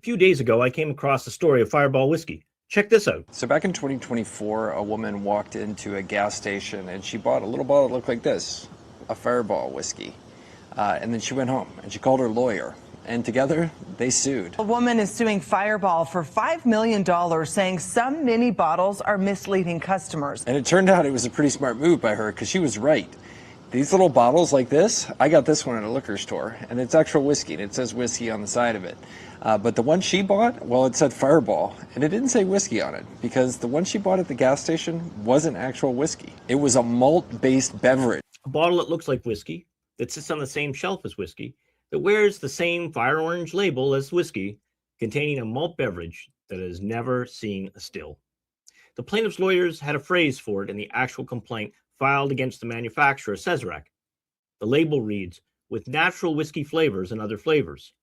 few days ago, I came across the story of Fireball whiskey. Check this out. So back in 2024, a woman walked into a gas station and she bought a little bottle that looked like this, a Fireball whiskey. And then she went home and she called her lawyer. And together, they sued. A woman is suing Fireball for $5 million, saying some mini bottles are misleading customers. And it turned out it was a pretty smart move by her because she was right. These little bottles like this, I got this one at a liquor store, and it's actual whiskey, and it says whiskey on the side of it. But the one she bought, well, it said Fireball, and it didn't say whiskey on it, because the one she bought at the gas station wasn't actual whiskey. It was a malt-based beverage. A bottle that looks like whiskey, that sits on the same shelf as whiskey, that wears the same fire orange label as whiskey, containing a malt beverage that has never seen a still. The plaintiff's lawyers had a phrase for it in the actual complaint filed against the manufacturer, Sazerac. The label reads, with natural whiskey flavors and other flavors.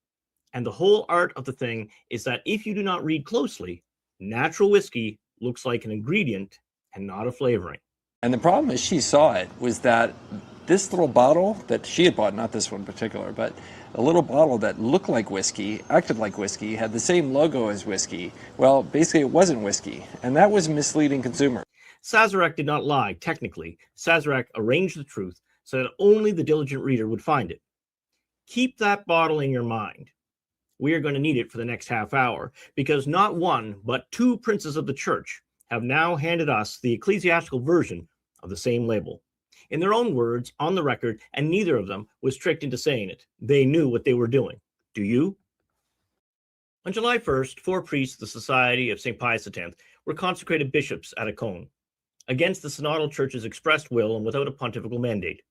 And the whole art of the thing is that if you do not read closely, natural whiskey looks like an ingredient and not a flavoring. And the problem as she saw it was that this little bottle that she had bought, not this one in particular, but a little bottle that looked like whiskey, acted like whiskey, had the same logo as whiskey. Well, basically it wasn't whiskey, and that was misleading consumers. Sazerac did not lie, technically. Sazerac arranged the truth so that only the diligent reader would find it. Keep that bottle in your mind. We are going to need it for the next half hour, because not one, but two princes of the church have now handed us the ecclesiastical version of the same label. In their own words, on the record, and neither of them was tricked into saying it. They knew what they were doing. Do you? On July 1st, 4 priests of the Society of St. Pius X were consecrated bishops at Acon, against the synodal church's expressed will and without a pontifical mandate.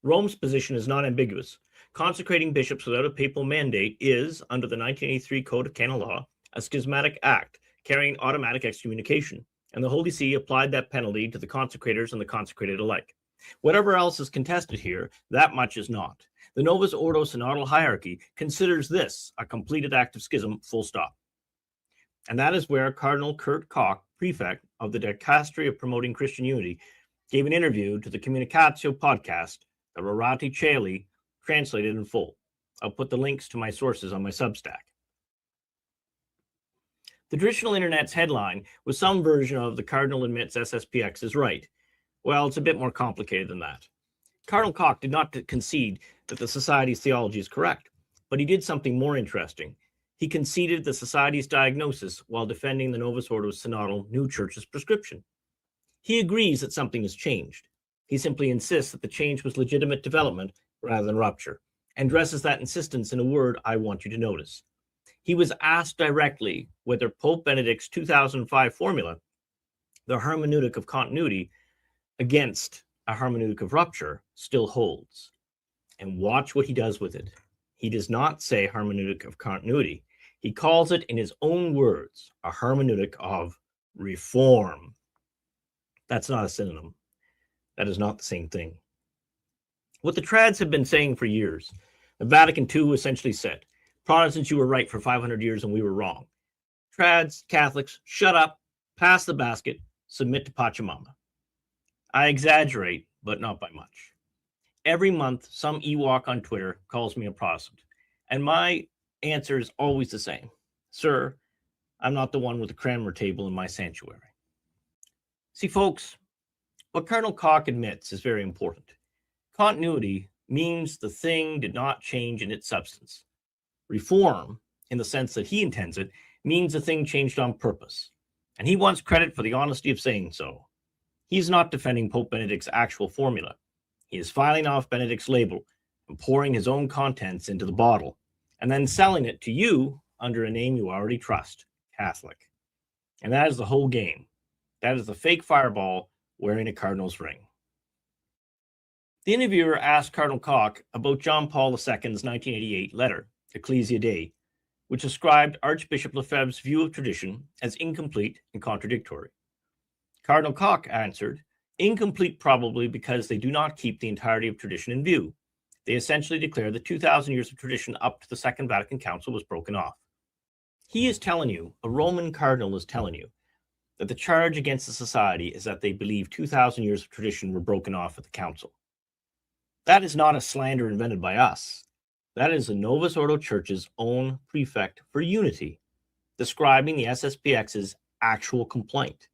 Rome's position is not ambiguous. Consecrating bishops without a papal mandate is, under the 1983 Code of Canon Law, a schismatic act carrying automatic excommunication, and the Holy See applied that penalty to the consecrators and the consecrated alike. Whatever else is contested here, that much is not. The Novus Ordo synodal hierarchy considers this a completed act of schism, full stop. And that is where Cardinal Kurt Koch, Prefect of the Dicastery of Promoting Christian Unity, gave an interview to the Communicatio podcast, the Rorati Caeli, translated in full. I'll put the links to my sources on my Substack. The traditional internet's headline was some version of the Cardinal admits SSPX is right. Well, it's a bit more complicated than that. Cardinal Koch did not concede that the Society's theology is correct, but he did something more interesting. He conceded the Society's diagnosis while defending the Novus Ordo's synodal new church's prescription. He agrees that something has changed. He simply insists that the change was legitimate development rather than rupture, and dresses that insistence in a word I want you to notice. He was asked directly whether Pope Benedict's 2005 formula, the hermeneutic of continuity against a hermeneutic of rupture, still holds. And watch what he does with it. He does not say hermeneutic of continuity. He calls it, in his own words, a hermeneutic of reform. That's not a synonym. That is not the same thing. What the trads have been saying for years, the Vatican II essentially said, Protestants, you were right for 500 years and we were wrong. Trads, Catholics, shut up, pass the basket, submit to Pachamama. I exaggerate, but not by much. Every month, some Ewok on Twitter calls me a Protestant, and my answer is always the same. Sir, I'm not the one with the cranmer table in my sanctuary. See, folks, what Cardinal Koch admits is very important. Continuity means the thing did not change in its substance. Reform, in the sense that he intends it, means the thing changed on purpose. And he wants credit for the honesty of saying so. He's not defending Pope Benedict's actual formula. He is filing off Benedict's label and pouring his own contents into the bottle, and then selling it to you under a name you already trust, Catholic. And that is the whole game. That is the fake Fireball wearing a cardinal's ring. The interviewer asked Cardinal Koch about John Paul II's 1988 letter, Ecclesia Dei, which ascribed Archbishop Lefebvre's view of tradition as incomplete and contradictory. Cardinal Koch answered, incomplete probably because they do not keep the entirety of tradition in view. They essentially declare that 2,000 years of tradition up to the Second Vatican Council was broken off. He is telling you, a Roman cardinal is telling you, that the charge against the society is that they believe 2,000 years of tradition were broken off at the council. That is not a slander invented by us. That is the Novus Ordo Church's own prefect for unity, describing the SSPX's actual complaint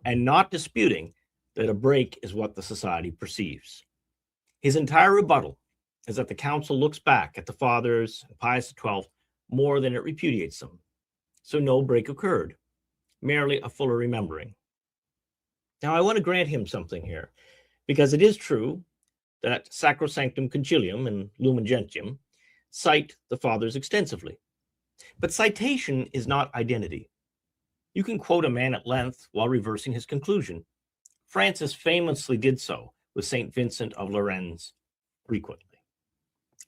and not disputing that a break is what the society perceives. His entire rebuttal is that the council looks back at the fathers and Pius XII more than it repudiates them. So no break occurred, merely a fuller remembering. Now, I want to grant him something here, because it is true that Sacrosanctum Concilium and Lumen Gentium cite the fathers extensively. But citation is not identity. You can quote a man at length while reversing his conclusion. Francis famously did so with St. Vincent of Lérins frequently.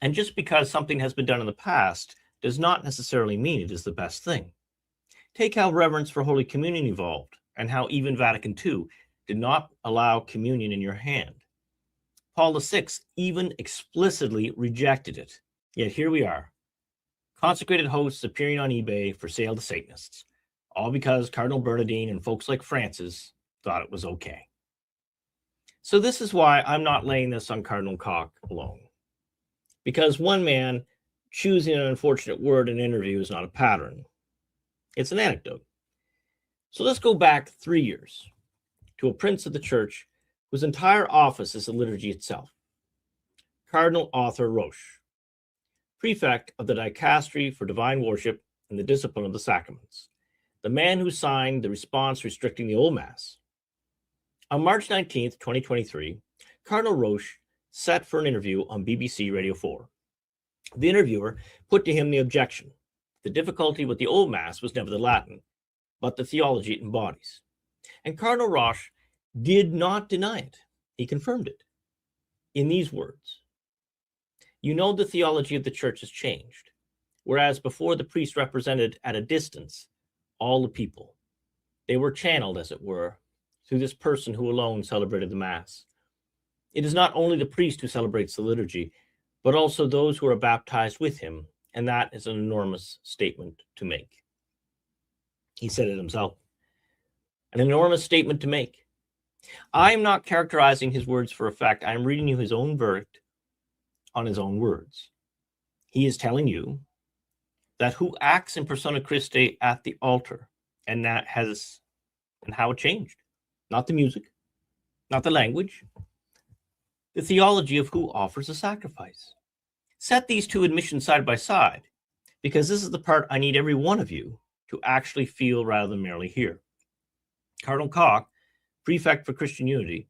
And just because something has been done in the past does not necessarily mean it is the best thing. Take how reverence for Holy Communion evolved, and how even Vatican II did not allow communion in your hand. Paul VI even explicitly rejected it. Yet here we are, consecrated hosts appearing on eBay for sale to Satanists, all because Cardinal Bernardine and folks like Francis thought it was okay. So this is why I'm not laying this on Cardinal Koch alone. Because one man choosing an unfortunate word in an interview is not a pattern. It's an anecdote. So let's go back 3 years to a prince of the church whose entire office is the liturgy itself, Cardinal Arthur Roche, Prefect of the Dicastery for Divine Worship and the Discipline of the Sacraments, the man who signed the response restricting the Old Mass. On March 19th, 2023, Cardinal Roche sat for an interview on BBC Radio 4. The interviewer put to him the objection. The difficulty with the Old Mass was never the Latin, but the theology it embodies. And Cardinal Roche did not deny it. He confirmed it in these words. You know, the theology of the church has changed, whereas before the priest represented at a distance all the people. They were channeled, as it were, through this person who alone celebrated the Mass. It is not only the priest who celebrates the liturgy, but also those who are baptized with him, and that is an enormous statement to make. He said it himself. An enormous statement to make. I am not characterizing his words for effect. I am reading you his own verdict on his own words. He is telling you that who acts in persona Christi at the altar, and that has, and how it changed. Not the music, not the language, the theology of who offers a sacrifice. Set these two admissions side by side, because this is the part I need every one of you to actually feel rather than merely hear. Cardinal Koch, Prefect for Christian Unity,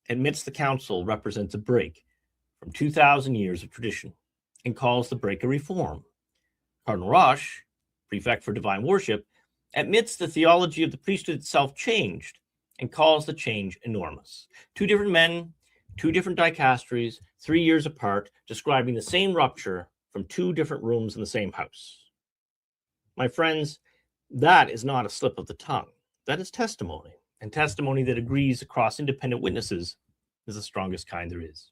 admits the council represents a break from 2,000 years of tradition and calls the break a reform. Cardinal Roche, Prefect for Divine Worship, admits the theology of the priesthood itself changed and calls the change enormous. Two different men, two different dicasteries, 3 years apart, describing the same rupture from two different rooms in the same house. My friends, that is not a slip of the tongue. That is testimony, and testimony that agrees across independent witnesses is the strongest kind there is.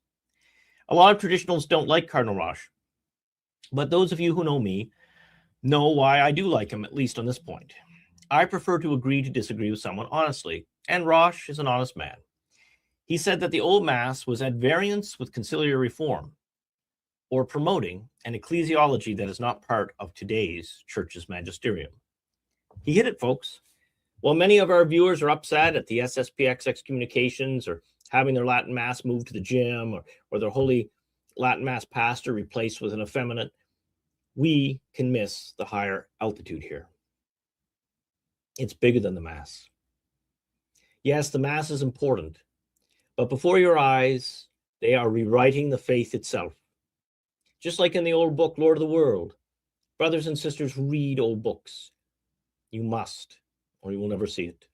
A lot of traditionalists don't like Cardinal Roche, but those of you who know me know why I do like him, at least on this point. I prefer to agree to disagree with someone honestly, and Roche is an honest man. He said that the Old Mass was at variance with conciliar reform, or promoting an ecclesiology that is not part of today's church's magisterium. He hit it, folks. While many of our viewers are upset at the SSPX excommunications or having their Latin Mass moved to the gym or their holy Latin Mass pastor replaced with an effeminate, we can miss the higher altitude here. It's bigger than the Mass. Yes, the Mass is important, but before your eyes, they are rewriting the faith itself. Just like in the old book, Lord of the World. Brothers and sisters, read old books. You must, or you will never see it.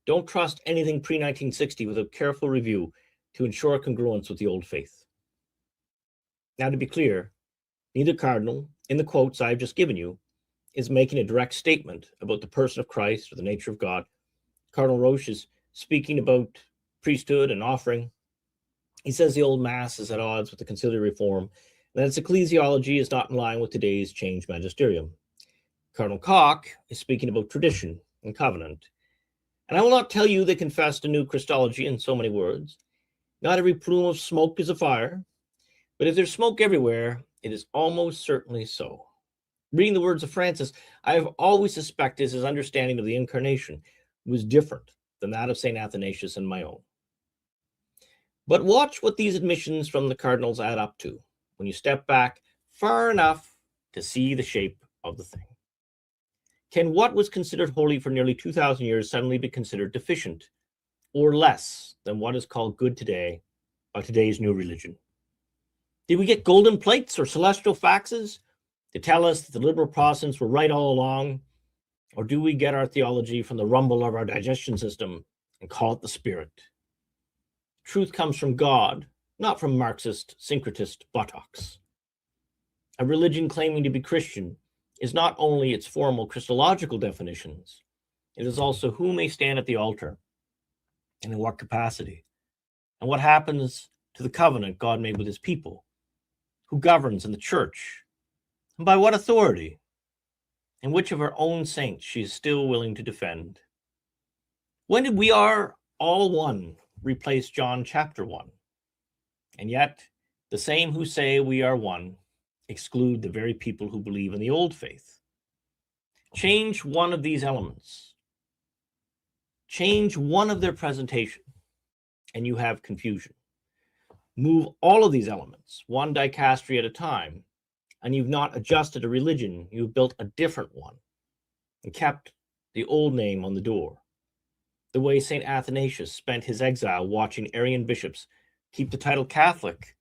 Don't trust anything pre-1960 without careful review to ensure congruence with the old faith. Now, to be clear, neither cardinal, in the quotes I've just given you, is making a direct statement about the person of Christ or the nature of God. Cardinal Roche is speaking about priesthood and offering. He says the old Mass is at odds with the conciliar reform, and that its ecclesiology is not in line with today's changed magisterium. Cardinal Koch is speaking about tradition and covenant. And I will not tell you they confessed a new Christology in so many words. Not every plume of smoke is a fire, but if there's smoke everywhere, It is almost certainly so. Reading the words of Francis, I have always suspected his understanding of the Incarnation was different than that of St. Athanasius and my own. But watch what these admissions from the cardinals add up to when you step back far enough to see the shape of the thing. Can what was considered holy for nearly 2,000 years suddenly be considered deficient or less than what is called good today by today's new religion? Did we get golden plates or celestial faxes to tell us that the liberal Protestants were right all along? Or do we get our theology from the rumble of our digestion system and call it the Spirit? Truth comes from God, not from Marxist, syncretist buttocks. A religion claiming to be Christian is not only its formal Christological definitions, it is also who may stand at the altar and in what capacity, and what happens to the covenant God made with his people, who governs in the church, and by what authority, and which of her own saints she is still willing to defend. When did we are all one replace John chapter 1? And yet, the same who say we are one exclude the very people who believe in the old faith. Change one of these elements. Change one of their presentation, and you have confusion. Move all of these elements, one dicastery at a time, and you've not adjusted a religion, you've built a different one and kept the old name on the door. The way St. Athanasius spent his exile watching Arian bishops keep the title Catholic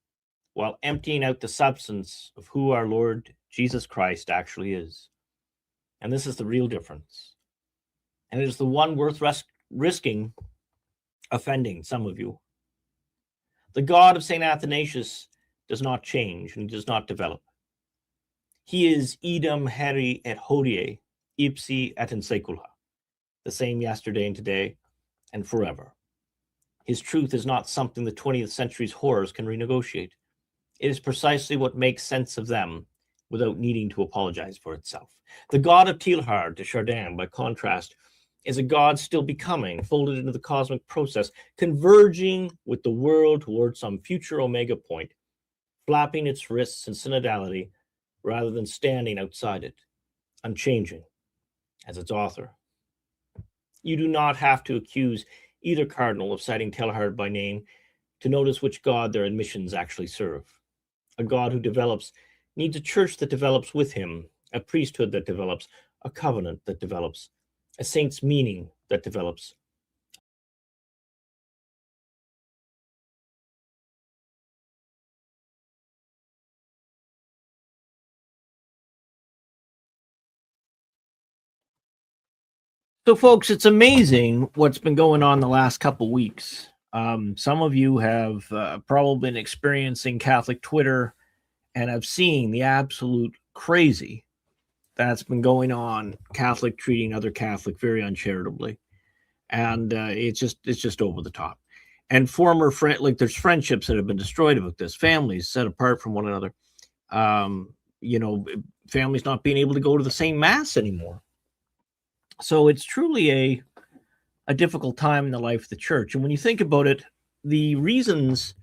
while emptying out the substance of who our Lord Jesus Christ actually is. And this is the real difference. And it is the one worth risking offending some of you. The God of St. Athanasius does not change and does not develop. He is idem heri et hodie, ipsi et in saecula, the same yesterday and today and forever. His truth is not something the 20th century's horrors can renegotiate. It is precisely what makes sense of them without needing to apologize for itself. The God of Teilhard de Chardin, by contrast, is a God still becoming, folded into the cosmic process, converging with the world towards some future omega point, flapping its wrists in synodality rather than standing outside it, unchanging as its author. You do not have to accuse either cardinal of citing Teilhard by name to notice which God their admissions actually serve. A God who develops needs a church that develops with him, a priesthood that develops, a covenant that develops, a saint's meaning that develops. So, folks, it's amazing what's been going on the last couple weeks. Some of you have probably been experiencing Catholic Twitter and have seen the absolute crazy that's been going on, Catholic treating other Catholic very uncharitably. And it's just over the top. And there's friendships that have been destroyed about this, families set apart from one another. Families not being able to go to the same mass anymore. So it's truly a difficult time in the life of the church. And when you think about it, the reasons,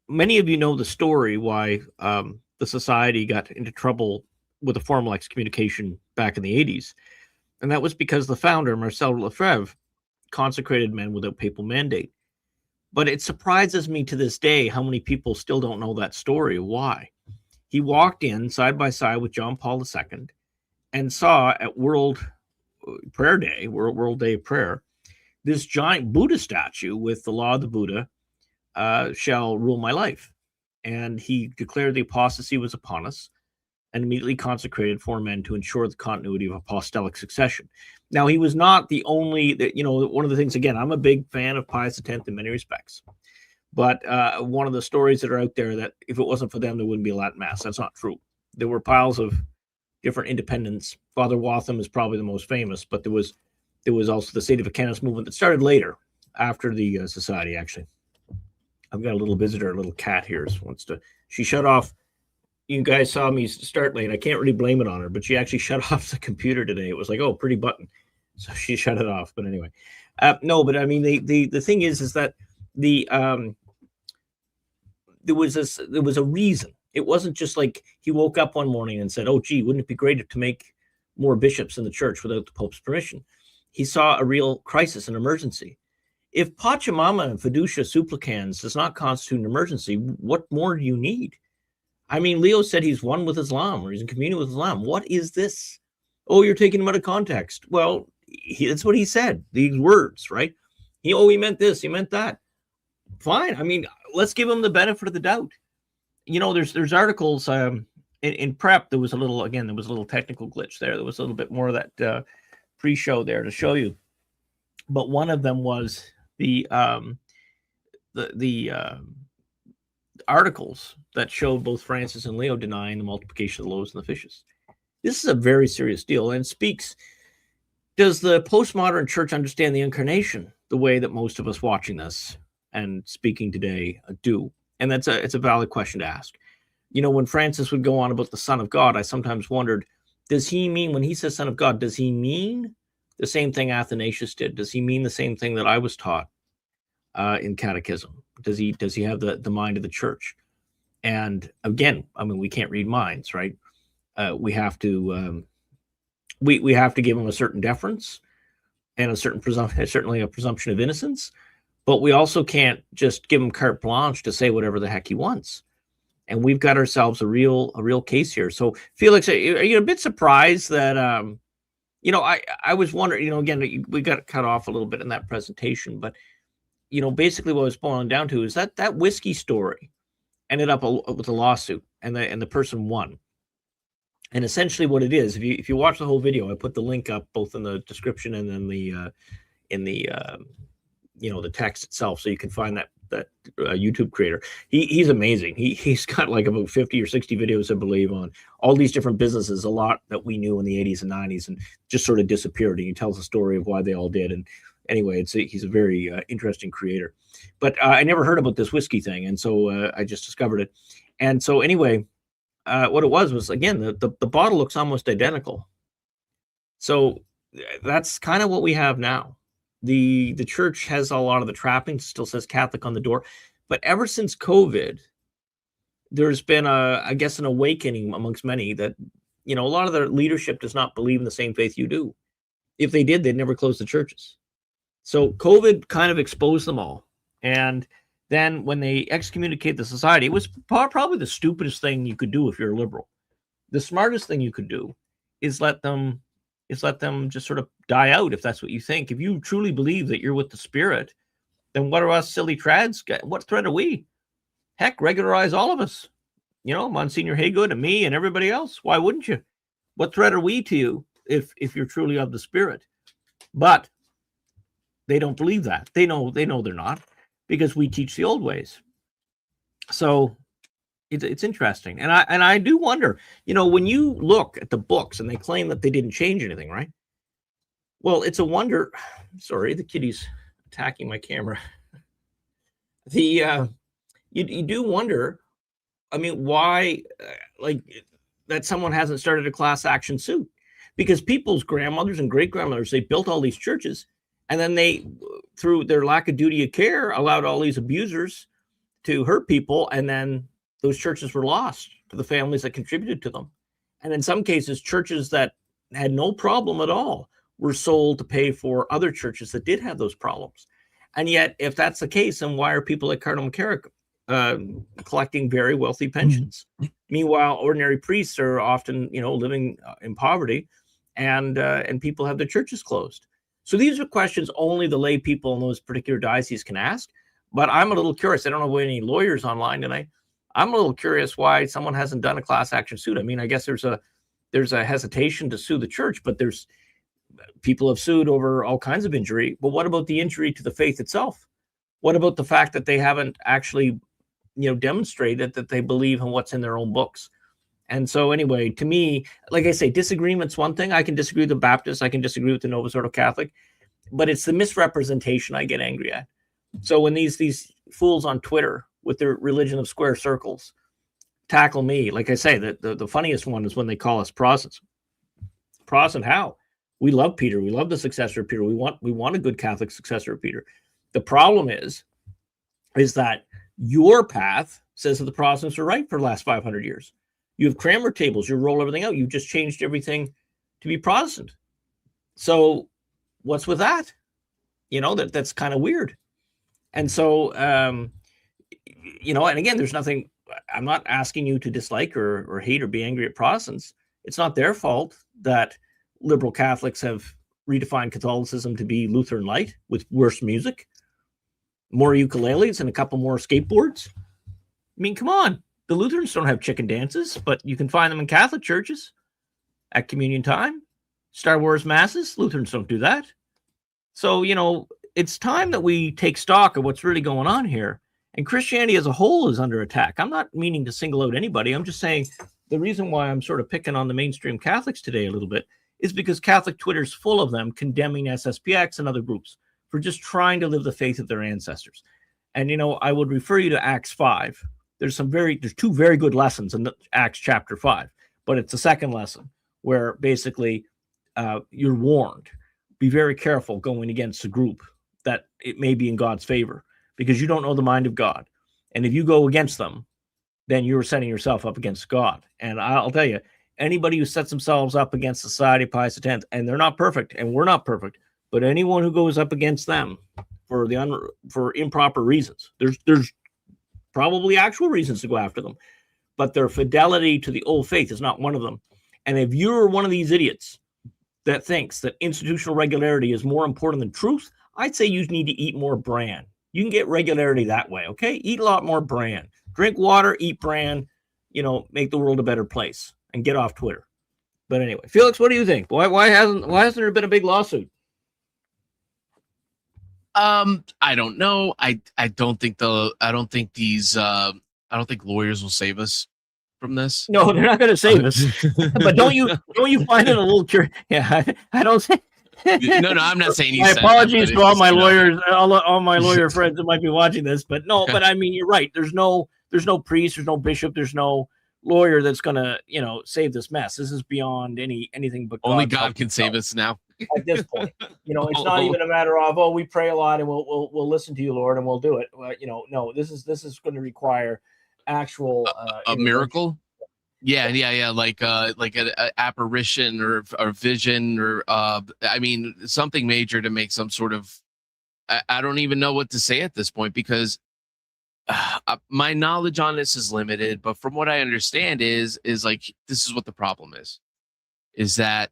many of you know the story why the society got into trouble with a formal excommunication back in the 80s. And that was because the founder, Marcel Lefebvre, consecrated men without papal mandate. But it surprises me to this day how many people still don't know that story. Why? He walked in side by side with John Paul II and saw at World Prayer Day, World Day of Prayer, this giant Buddha statue with the law of the Buddha shall rule my life. And he declared the apostasy was upon us and immediately consecrated 4 men to ensure the continuity of apostolic succession. Now, he was not the only, one of the things, again, I'm a big fan of Pius X in many respects. But one of the stories that are out there that if it wasn't for them, there wouldn't be a Latin Mass. That's not true. There were piles of different independents. Father Waltham is probably the most famous, but there was also the Sedevacantist movement that started later, after the society, actually. I've got a little visitor, a little cat here. She shut off. You guys saw me start late. I can't really blame it on her, but she actually shut off the computer today. It was like, oh, pretty button. So she shut it off. But anyway, no, but I mean, the thing is that there was a reason It wasn't just like he woke up one morning and said, oh, gee, wouldn't it be great to make more bishops in the church without the Pope's permission? He saw a real crisis, an emergency. If Pachamama and Fiducia Supplicans does not constitute an emergency, what more do you need? I mean, Leo said he's one with Islam, or he's in communion with Islam. What is this? Oh, you're taking him out of context. Well, that's what he said, these words, right? He meant this, he meant that. Fine. I mean, let's give him the benefit of the doubt. There's articles in prep. There was a little technical glitch there. There was a little bit more of that pre-show there to show you. But one of them was the articles that showed both Francis and Leo denying the multiplication of the loaves and the fishes. This is a very serious deal, and speaks, does the postmodern church understand the incarnation the way that most of us watching this and speaking today do? And it's a valid question to ask. When Francis would go on about the Son of God, I sometimes wondered, does he mean, when he says Son of God, does he mean the same thing Athanasius did? Does he mean the same thing that I was taught in catechism? Does he have the mind of the church? And again, I mean, we can't read minds, right? We have to we have to give him a certain deference and a certain certainly a presumption of innocence, but we also can't just give him carte blanche to say whatever the heck he wants. And we've got ourselves a real case here. So, Felix, are you a bit surprised that I was wondering, again, we got cut off a little bit in that presentation, but basically what it was boiling down to is that whiskey story ended up with a lawsuit, and the person won. And essentially what it is, if you watch the whole video, I put the link up both in the description and then in the text itself, so you can find that YouTube creator. He's amazing. He's got like about 50 or 60 videos, I believe, on all these different businesses, a lot that we knew in the 80s and 90s and just sort of disappeared. And he tells the story of why they all did. And anyway, he's a very interesting creator. But I never heard about this whiskey thing, and so I just discovered it. And so anyway, what it was again, the bottle looks almost identical. So that's kind of what we have now. The church has a lot of the trappings, still says Catholic on the door, but ever since COVID, there's been I guess an awakening amongst many that a lot of the leadership does not believe in the same faith you do. If they did, they'd never close the churches. So COVID kind of exposed them all. And then when they excommunicate the society, it was probably the stupidest thing you could do if you're a liberal. The smartest thing you could do is let them just sort of die out, if that's what you think. If you truly believe that you're with the Spirit, then what are us silly trads? What threat are we? Heck, regularize all of us. Monsignor Haygood and me and everybody else. Why wouldn't you? What threat are we to you if you're truly of the Spirit? But they don't believe that. They know they're not, because we teach the old ways. So it's interesting. And I do wonder, when you look at the books and they claim that they didn't change anything, right? Well, it's a wonder. Sorry, the kitty's attacking my camera. You do wonder, I mean, why that someone hasn't started a class action suit, because people's grandmothers and great grandmothers, they built all these churches, and then they, through their lack of duty of care, allowed all these abusers to hurt people, and then those churches were lost to the families that contributed to them. And in some cases, churches that had no problem at all were sold to pay for other churches that did have those problems. And yet, if that's the case, then why are people like Cardinal Kurt collecting very wealthy pensions? Meanwhile, ordinary priests are often, living in poverty, and people have their churches closed. So these are questions only the lay people in those particular dioceses can ask. But I'm a little curious. I don't know any lawyers online tonight. I'm a little curious why someone hasn't done a class action suit. I mean, I guess there's a hesitation to sue the church, but there's people have sued over all kinds of injury. But what about the injury to the faith itself? What about the fact that they haven't actually, demonstrated that they believe in what's in their own books? And so anyway, to me, like I say, disagreement's one thing. I can disagree with the Baptists. I can disagree with the Novus Ordo Catholic, but it's the misrepresentation I get angry at. So when these fools on Twitter with their religion of square circles tackle me, like I say, the funniest one is when they call us Protestants. Protestant how? We love Peter. We love the successor of Peter. We want a good Catholic successor of Peter. The problem is that Your path says that the Protestants are right for the last 500 years. You have Cranmer tables. You roll everything out. You've just changed everything to be Protestant. So what's with that? That's kind of weird. And so, and again, there's nothing, I'm not asking you to dislike or hate or be angry at Protestants. It's not their fault that liberal Catholics have redefined Catholicism to be Lutheran light with worse music, more ukuleles, and a couple more skateboards. I mean, come on. The Lutherans don't have chicken dances, but you can find them in Catholic churches at communion time. Star Wars masses, Lutherans don't do that. So, it's time that we take stock of what's really going on here. And Christianity as a whole is under attack. I'm not meaning to single out anybody. I'm just saying the reason why I'm sort of picking on the mainstream Catholics today a little bit is because Catholic Twitter's full of them condemning SSPX and other groups for just trying to live the faith of their ancestors. And, I would refer you to Acts 5. There's two very good lessons in Acts chapter 5, but it's the second lesson where basically you're warned. Be very careful going against a group that it may be in God's favor, because you don't know the mind of God. And if you go against them, then you're setting yourself up against God. And I'll tell you, anybody who sets themselves up against Society of Pius X, and they're not perfect, and we're not perfect, but anyone who goes up against them for improper reasons, there's probably actual reasons to go after them, but their fidelity to the old faith is not one of them. And if you're one of these idiots that thinks that institutional regularity is more important than truth, I'd say you need to eat more bran. You can get regularity that way, okay? Eat a lot more bran. Drink water, eat bran, make the world a better place, and get off Twitter. But anyway, Felix, what do you think? Why hasn't there been a big lawsuit? I don't know. I don't think lawyers will save us from this. No, they're not going to save us. But don't you find it a little curious? Yeah, I don't say. No, I'm not saying you. My apologies to all my lawyers, all my lawyer friends that might be watching this, but no. But I mean, you're right. There's no priest, there's no bishop, there's no lawyer that's going to save this mess. This is beyond anything but only God can save us now. At this point, it's not even a matter of we pray a lot and we'll listen to you, Lord, and we'll do it. No, this is going to require actual a miracle. Yeah, like an apparition or vision or something major to make some sort of. I don't even know what to say at this point, because my knowledge on this is limited. But from what I understand is like, this is what the problem is that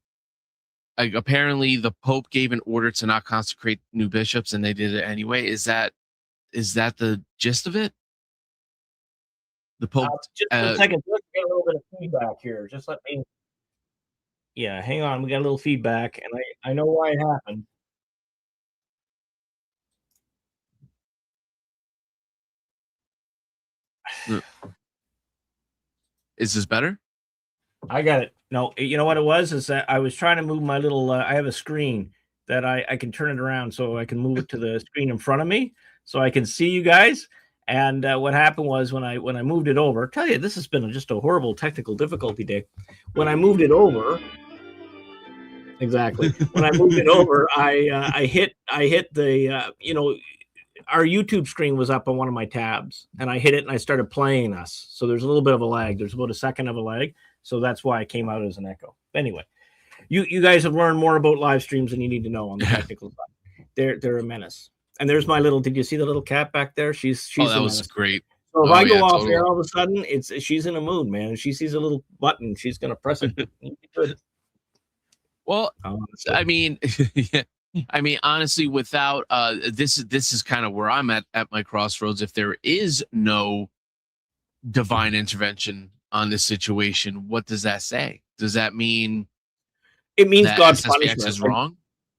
apparently the Pope gave an order to not consecrate new bishops, and they did it anyway. Is that the gist of it? The Pope. Just a second. Let's get a little bit of feedback here. Just let me. Yeah, hang on. We got a little feedback, and I know why it happened. Is this better? I got it. No, you know what it was is that I was trying to move my little. I have a screen that I can turn it around so I can move it to the screen in front of me so I can see you guys. And what happened was when I moved it over, I tell you, this has been just a horrible technical difficulty day. When I moved it over, exactly. When I moved it over, I hit the our YouTube screen was up on one of my tabs, and I hit it and I started playing us. So there's a little bit of a lag. There's about a second of a lag. So that's why it came out as an echo. Anyway, you guys have learned more about live streams than you need to know on the technical side. They're a menace. And there's my little. Did you see the little cat back there? She's. Oh, that was great. So if I go off there, all of a sudden, she's in a mood, man. And she sees a little button, she's gonna press it. Well, I mean, yeah. I mean, honestly, without this is kind of where I'm at my crossroads. If there is no divine intervention on this situation, what does that say? Does that mean it means that God's SSPX punishment is wrong?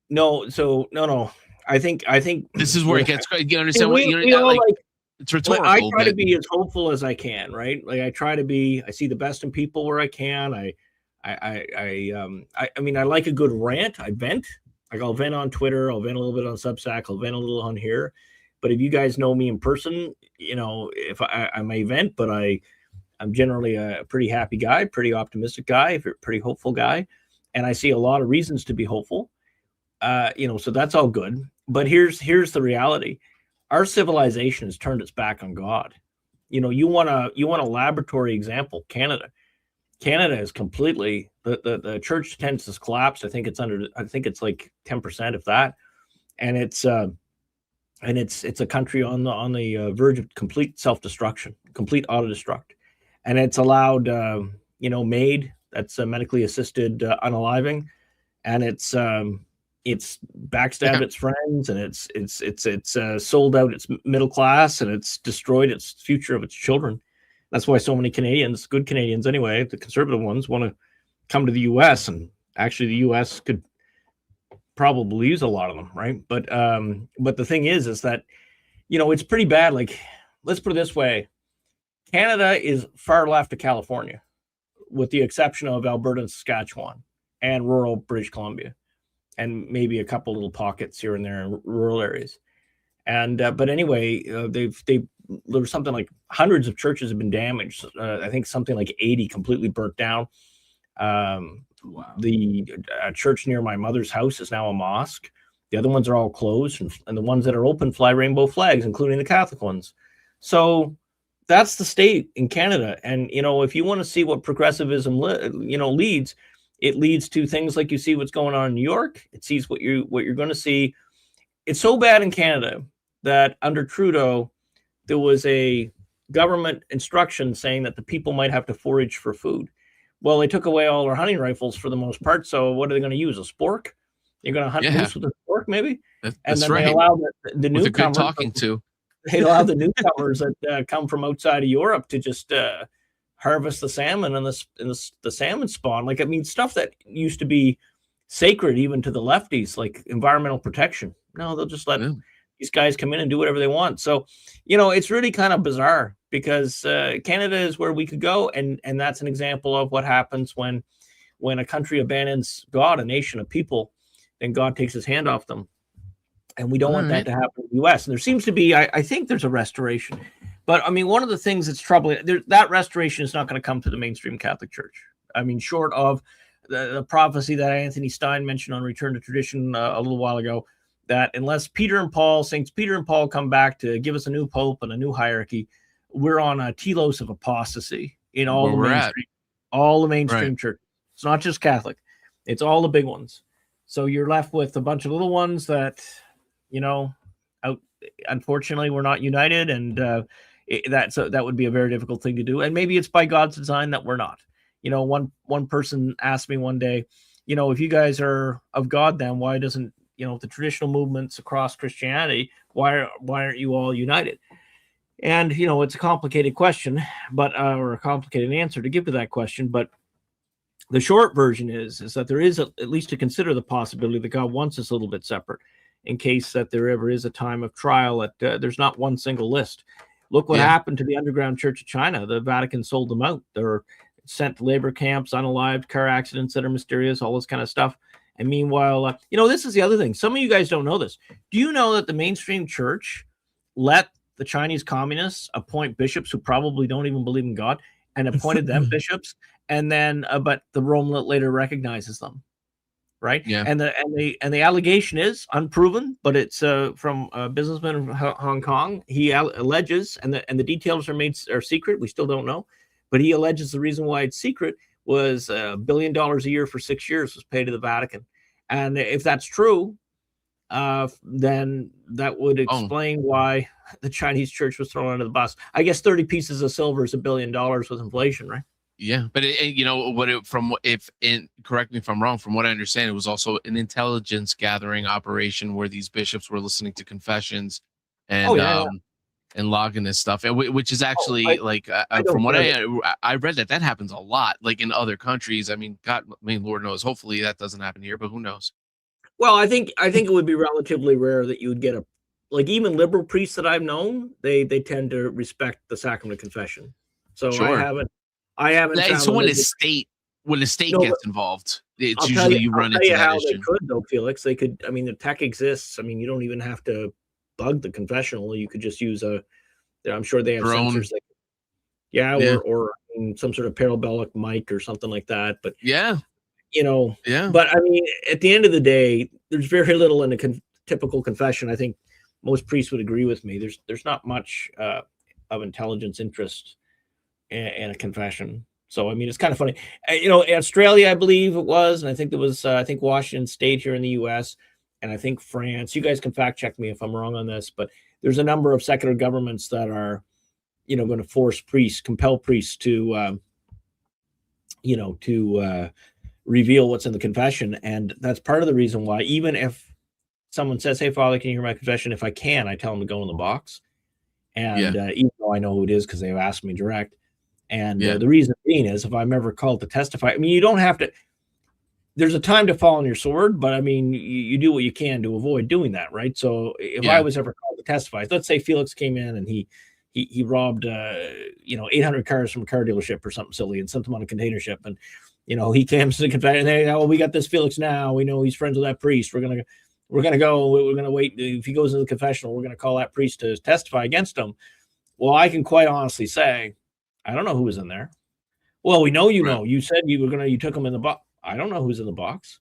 No, so no. I think this is where it gets. You understand what it's rhetorical. I try to be as hopeful as I can, right? Like I try to be. I see the best in people where I can. I mean, I like a good rant. I vent. Like I'll vent on Twitter. I'll vent a little bit on Substack. I'll vent a little on here. But if you guys know me in person, if I may vent, but I'm generally a pretty happy guy, pretty optimistic guy, pretty hopeful guy, and I see a lot of reasons to be hopeful. So that's all good. But here's the reality. our civilization has turned its back on God. You know, you want a laboratory example. Canada is completely, the church attendance has collapsed. I think it's like 10%, if that, and it's a country on the verge of complete self-destruction, complete auto-destruct, and it's allowed MAID, that's medically assisted unaliving, and it's backstabbed its friends, and it's sold out its middle class, and it's destroyed its future of its children. That's why so many Canadians, good Canadians anyway, the conservative ones, want to come to the U.S. And actually, the U.S. could probably use a lot of them, right? But the thing is that, it's pretty bad. Like, let's put it this way: Canada is far left of California, with the exception of Alberta and Saskatchewan and rural British Columbia, and maybe a couple little pockets here and there in rural areas. And but anyway, there was something like hundreds of churches have been damaged. I think something like 80 completely burnt down. Wow. The church near my mother's house is now a mosque. The other ones are all closed, and the ones that are open fly rainbow flags, including the Catholic ones. So that's the state in Canada. And if you want to see what progressivism leads, it leads to things like you see what's going on in New York. It sees what you're going to see. It's so bad in Canada that under Trudeau, there was a government instruction saying that the people might have to forage for food. Well, they took away all our hunting rifles for the most part. So what are they going to use? A spork? You're going to hunt moose with a spork, maybe? That's then right. they allow the with a good newcomers. talking to. They allow the newcomers that come from outside of Europe to just harvest the salmon and the salmon spawn. Like, I mean, stuff that used to be sacred even to the lefties, like environmental protection. No, they'll just let these guys come in and do whatever they want. So, it's really kind of bizarre, because Canada is where we could go. And that's an example of what happens when a country abandons God, a nation, a people, then God takes his hand off them. And we don't want that to happen in the U.S. And there seems to be, I think there's a restoration. But, I mean, one of the things that's troubling, that restoration is not going to come to the mainstream Catholic Church. I mean, short of the prophecy that Anthony Stein mentioned on Return to Tradition a little while ago, that unless Saints Peter and Paul come back to give us a new pope and a new hierarchy, we're on a telos of apostasy in all the mainstream church. It's not just Catholic. It's all the big ones. So you're left with a bunch of little ones that, unfortunately, we're not united, and that would be a very difficult thing to do. And maybe it's by God's design that we're not. One person asked me one day, if you guys are of God, then why doesn't the traditional movements across Christianity, why aren't you all united? And it's a complicated question, but or a complicated answer to give to that question. But the short version is that there is at least to consider the possibility that God wants us a little bit separate, in case that there ever is a time of trial, that there's not one single list. Look what happened to the underground Church of China. The Vatican sold them out. They're sent to labor camps, unalived, car accidents that are mysterious, all this kind of stuff. And meanwhile, this is the other thing. Some of you guys don't know this. Do you know that the mainstream church let the Chinese communists appoint bishops who probably don't even believe in God, and appointed them bishops? And then, but the Rome later recognizes them, right? Yeah. And the allegation is unproven, but it's from a businessman in Hong Kong. He alleges, and the details are secret. We still don't know, but he alleges the reason why it's secret was $1 billion a year for 6 years was paid to the Vatican. And if that's true, then that would explain why the Chinese church was thrown under the bus. I guess 30 pieces of silver is $1 billion with inflation, right? Yeah, but correct me if I'm wrong. From what I understand, it was also an intelligence gathering operation where these bishops were listening to confessions and logging this stuff, which is actually from what I read that happens a lot, like in other countries. I mean, Lord knows. Hopefully that doesn't happen here, but who knows? Well, I think it would be relatively rare that you would get even liberal priests that I've known, they tend to respect the sacrament of confession. So sure. I haven't. So when the state gets involved, it's usually you run into that issue. They could, though, Felix. They could. I mean, the tech exists. I mean, you don't even have to bug the confessional. You could just use I'm sure they have sensors. Or some sort of parabolic mic or something like that. But But I mean, at the end of the day, there's very little in a typical confession. I think most priests would agree with me. There's not much of intelligence interest in a confession. So I mean, it's kind of funny. Australia, I believe it was, and I think there was I think Washington State here in the U.S. and I think France. You guys can fact check me if I'm wrong on this, but there's a number of secular governments that are, going to force priests, compel priests to, reveal what's in the confession, and that's part of the reason why, even if someone says, "Hey, Father, can you hear my confession?" If I can, I tell them to go in the box, and even though I know who it is because they've asked me direct. And the reason being is, if I'm ever called to testify, I mean, you don't have to. There's a time to fall on your sword, but I mean, you do what you can to avoid doing that, right? So if I was ever called to testify, let's say Felix came in and he robbed 800 cars from a car dealership or something silly and sent them on a container ship, and he comes to the confession. And we got this Felix now. We know he's friends with that priest. We're gonna go. We're gonna wait. If he goes into the confessional, we're gonna call that priest to testify against him. Well, I can quite honestly say, I don't know who was in there. Well, we know you said you took him in the box. I don't know who's in the box.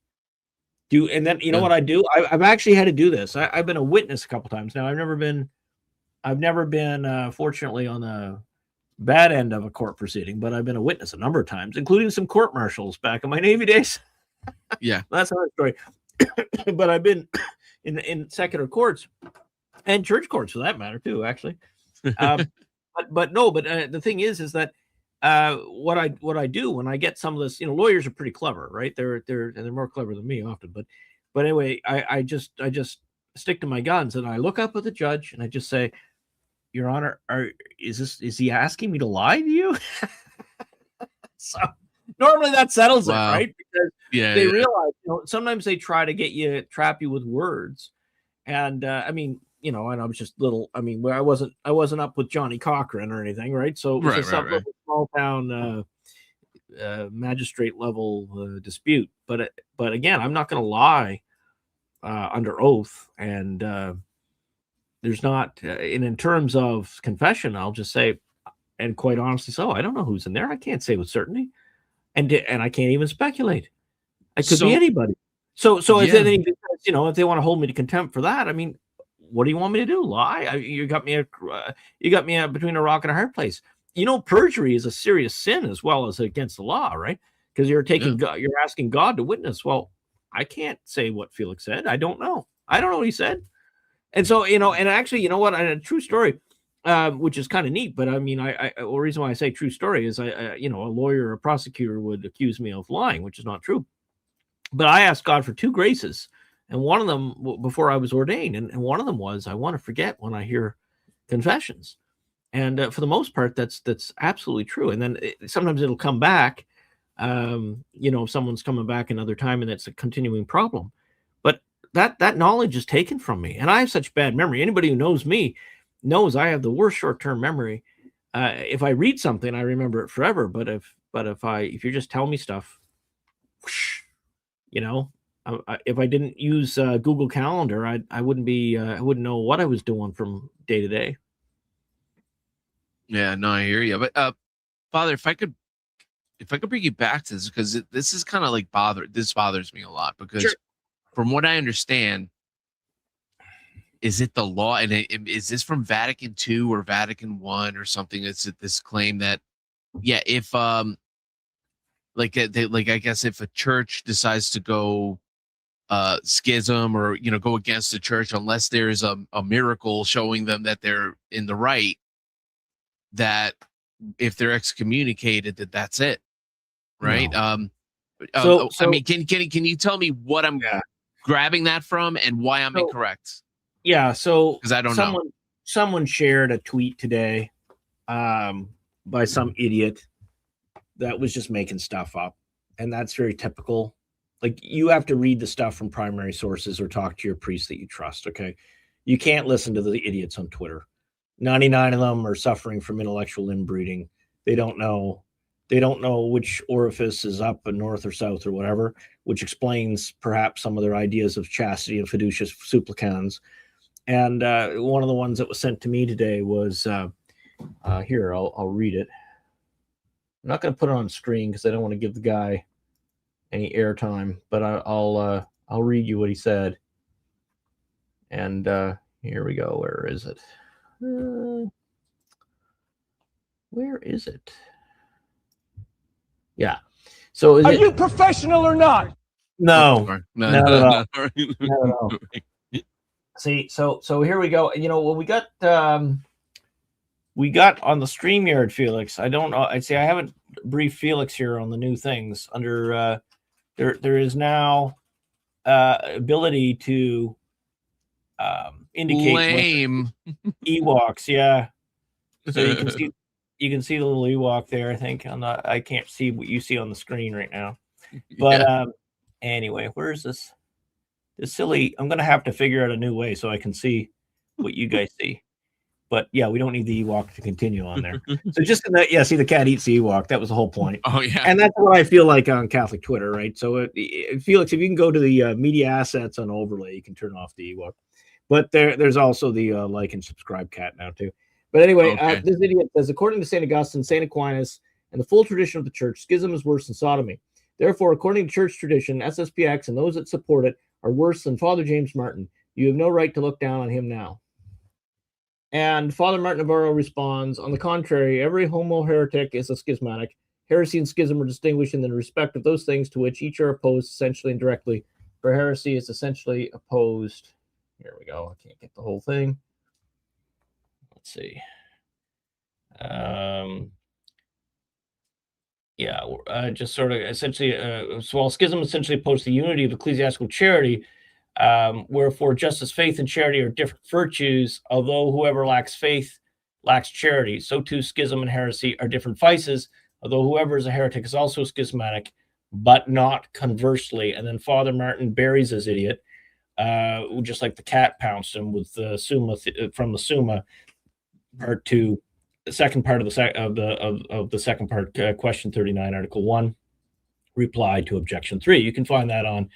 And then you know what I do? I've actually had to do this. I've been a witness a couple times now. I've never been fortunately on the bad end of a court proceeding, but I've been a witness a number of times, including some court martials back in my Navy days. Yeah, that's another story. But I've been in secular courts and church courts for that matter too, actually. But the thing is that what I do when I get some of this, lawyers are pretty clever, right? They're more clever than me often, but anyway, I just stick to my guns and I look up at the judge and I just say, Your Honor, is he asking me to lie to you? So normally that settles it, right? Because they realize, sometimes they try to trap you with words, and I mean. And I was just little. I mean, I wasn't up with Johnny Cochran or anything, right? So it was just some little small town magistrate level dispute. But again, I'm not going to lie under oath, and there's not. And in terms of confession, I'll just say, and quite honestly, so I don't know who's in there. I can't say with certainty, and I can't even speculate. It could be anybody. So if if they want to hold me to contempt for that, I mean. What do you want me to do? Lie? You got me between a rock and a hard place. Perjury is a serious sin as well as against the law, right? Because you're asking God to witness. Well, I can't say what Felix said. I don't know. I don't know what he said. And so, and actually, you know what? A true story, which is kind of neat. But I mean, the reason why I say true story is a lawyer or a prosecutor would accuse me of lying, which is not true. But I asked God for 2 graces. And one of them before I was ordained, and one of them was I want to forget when I hear confessions, and for the most part, that's absolutely true. And then sometimes it'll come back, if someone's coming back another time, and it's a continuing problem. But that knowledge is taken from me, and I have such bad memory. Anybody who knows me knows I have the worst short-term memory. If I read something, I remember it forever. But if you just tell me stuff, whoosh, if I didn't use Google Calendar, I wouldn't know what I was doing from day to day. Yeah, no, I hear you. But Father, if I could bring you back to this, because this is kind of like this bothers me a lot, because from what I understand, is it the law, and is this from Vatican II or Vatican I or something? It's this claim that if I guess if a church decides to go schism or go against the church, unless there's a miracle showing them that they're in the right, that if they're excommunicated, that's it, right? No. I mean, can you tell me what I'm grabbing that from and why I'm incorrect? Yeah, so because I don't know. Someone shared a tweet today by some idiot that was just making stuff up, and that's very typical. Like, you have to read the stuff from primary sources or talk to your priest that you trust, okay? You can't listen to the idiots on Twitter. 99 of them are suffering from intellectual inbreeding. They don't know which orifice is up and north or south or whatever, which explains perhaps some of their ideas of chastity and fiducious supplicans. And one of the ones that was sent to me today was, here, I'll read it. I'm not going to put it on screen because I don't want to give the guy any airtime, but I'll read you what he said. And Here we go. Where is it? Where is it? Yeah. So is Are it? you professional or not? No, Oh, not at all. Not at all. See, so here we go. You know, well, we got on the StreamYard, Felix. I don't know. I see. I haven't briefed Felix here on the new things. Under there is now ability to indicate Lame. Ewoks. Yeah. So you can see the little Ewok there. I think I can't see what you see on the screen right now. But anyway, where's this? This silly. I'm gonna have to figure out a new way so I can see what you guys see. But yeah, we don't need the Ewok to continue on there. So just in that, see the cat eats the Ewok. That was the whole point. Oh yeah, and that's what I feel like on Catholic Twitter, right? So Felix, if you can go to the media assets on overlay, you can turn off the Ewok. But there's also the like and subscribe cat now too. But anyway, Okay. this idiot says, according to St. Augustine, St. Aquinas, and the full tradition of the church, schism is worse than sodomy. Therefore, according to church tradition, SSPX and those that support it are worse than Father James Martin. You have no right to look down on him now. And Father Martin Navarro responds, on the contrary, every homo heretic is a schismatic. Heresy and schism are distinguished in the respect of those things to which each are opposed essentially and directly. For heresy is essentially opposed. Here we go. I can't get the whole thing. Let's see. Just sort of essentially, so while schism essentially opposed the unity of ecclesiastical charity, wherefore justice, faith, and charity are different virtues, although whoever lacks faith lacks charity. So too schism and heresy are different vices, although whoever is a heretic is also schismatic, but not conversely. And then Father Martin buries this idiot, just like the cat pounced him with the Summa from the Summa, part 2, the second part of the second part, question 39, article 1, reply to objection 3. You can find that on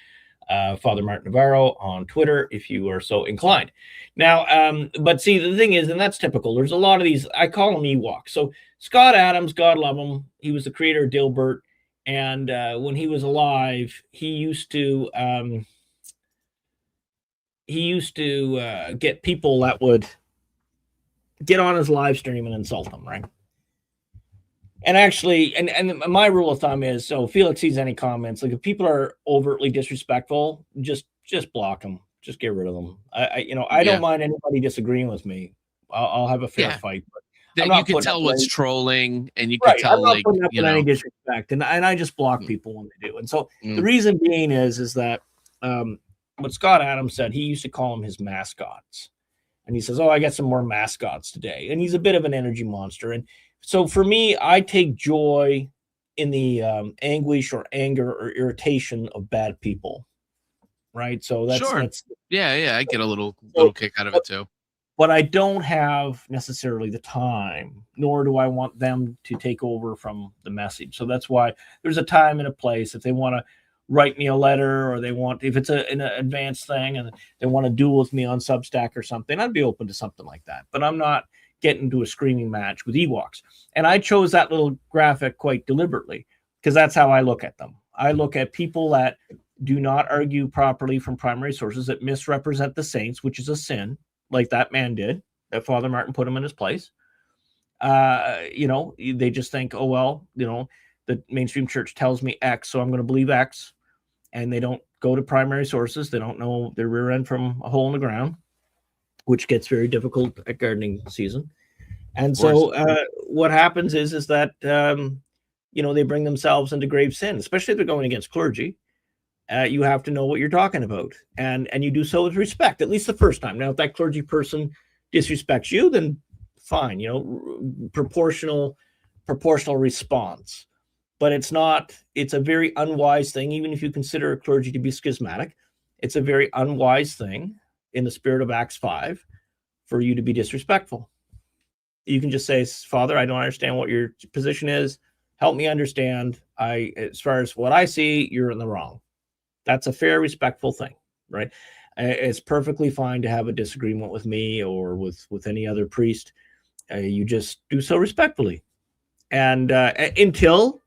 Father Martin Navarro on Twitter if you are so inclined. Now, but see, the thing is, and that's typical, there's a lot of these, I call them Ewoks. So Scott Adams, God love him, he was the creator of Dilbert, and when he was alive, he used to get people that would get on his live stream and insult him, right? And actually, and my rule of thumb is, so Felix sees any comments, like if people are overtly disrespectful, just block them, just get rid of them. I don't mind anybody disagreeing with me. I'll have a fair fight. But you can tell what's trolling, and you can tell, like, any disrespect, and I just block people when they do. And so the reason being is that what Scott Adams said, he used to call them his mascots. And he says, oh, I got some more mascots today. And he's a bit of an energy monster. And so for me, I take joy in the anguish or anger or irritation of bad people. Right. So that's, sure. That's, I get a little kick out of it too. But I don't have necessarily the time, nor do I want them to take over from the message. So that's why there's a time and a place. If they want to write me a letter, or they want, if it's an advanced thing and they want to duel with me on Substack or something, I'd be open to something like that. But I'm not getting into a screaming match with Ewoks. And I chose that little graphic quite deliberately because that's how I look at them. I look at people that do not argue properly from primary sources, that misrepresent the saints, which is a sin, like that man did, that Father Martin put him in his place. They just think, oh, well, the mainstream church tells me X, so I'm going to believe X. And they don't go to primary sources. They don't know their rear end from a hole in the ground, which gets very difficult at gardening season. And so what happens is that, they bring themselves into grave sin, especially if they're going against clergy. You have to know what you're talking about. And you do so with respect, at least the first time. Now, if that clergy person disrespects you, then fine, proportional response. But it's a very unwise thing, even if you consider a clergy to be schismatic. It's a very unwise thing in the spirit of Acts 5 for you to be disrespectful. You can just say, Father, I don't understand what your position is. Help me understand. As far as what I see, you're in the wrong. That's a fair, respectful thing, right? It's perfectly fine to have a disagreement with me or with any other priest. You just do so respectfully. And until,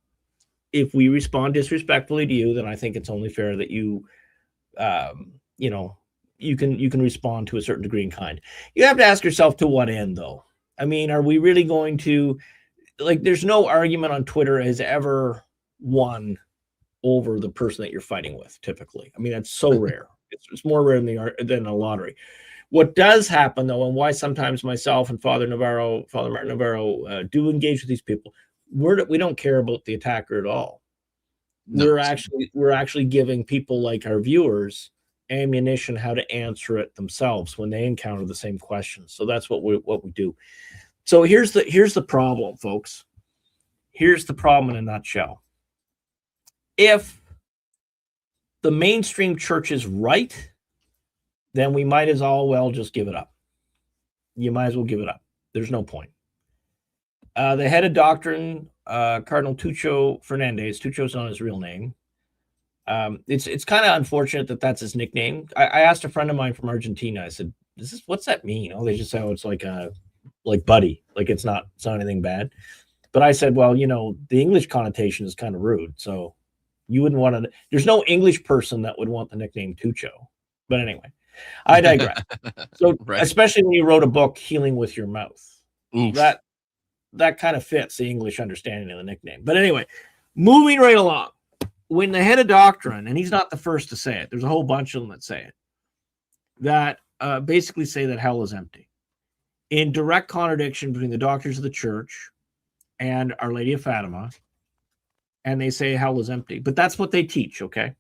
if we respond disrespectfully to you, then I think it's only fair that you, you can respond to a certain degree in kind. You have to ask yourself, to what end, though? I mean, are we really going to, like, there's no argument on Twitter has ever won over the person that you're fighting with, typically. I mean, that's so rare. It's more rare than a lottery. What does happen, though, and why sometimes myself and Father Martin Navarro do engage with these people, we don't care about the attacker at all. No. We're actually giving people like our viewers ammunition how to answer it themselves when they encounter the same questions. So that's what we do. So here's the problem, folks. Here's the problem in a nutshell. If the mainstream church is right, then we might as well just give it up. You might as well give it up. There's no point. The head of doctrine, Cardinal Tucho Fernandez, Tucho's not his real name. It's kind of unfortunate that that's his nickname. I asked a friend of mine from Argentina, I said, what's that mean? Oh, they just say, oh, it's like buddy, like it's not anything bad. But I said, well, the English connotation is kind of rude. So you wouldn't want to, there's no English person that would want the nickname Tucho. But anyway, I digress. So right. Especially when you wrote a book, Healing with Your Mouth, Oof. that kind of fits the English understanding of the nickname. But anyway, moving right along. When the head of doctrine, and he's not the first to say it, there's a whole bunch of them that say it, that basically say that hell is empty, in direct contradiction between the doctors of the church and Our Lady of Fatima, and they say hell is empty. But that's what they teach, okay?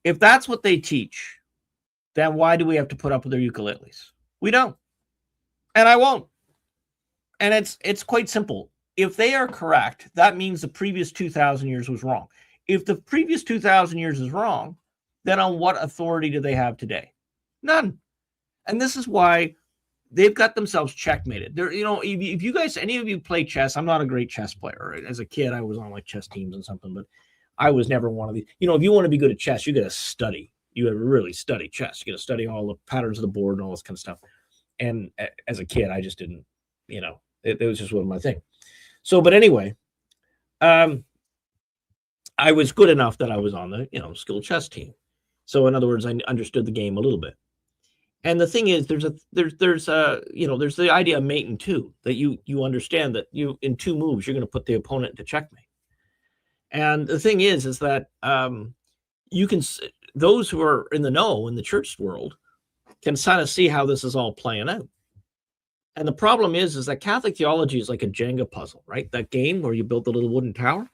If that's what they teach, then why do we have to put up with their ukuleles? We don't. And I won't. And it's quite simple. If they are correct, that means the previous 2,000 years was wrong. If the previous 2,000 years is wrong, then on what authority do they have today? None. And this is why they've got themselves checkmated. They're, if you guys, any of you play chess, I'm not a great chess player. As a kid, I was on like chess teams and something, but I was never one of these. If you want to be good at chess, you got to study. You got to really study chess. You got to study all the patterns of the board and all this kind of stuff. And as a kid, I just didn't, it was just one of my thing. So, but anyway, I was good enough that I was on the, school chess team. So in other words, I understood the game a little bit. And the thing is, there's the idea of mate in two, that you understand that in two moves, you're going to put the opponent into checkmate. And the thing is that those who are in the know in the church world can kind of see how this is all playing out. And the problem is that Catholic theology is like a Jenga puzzle, right? That game where you build the little wooden tower.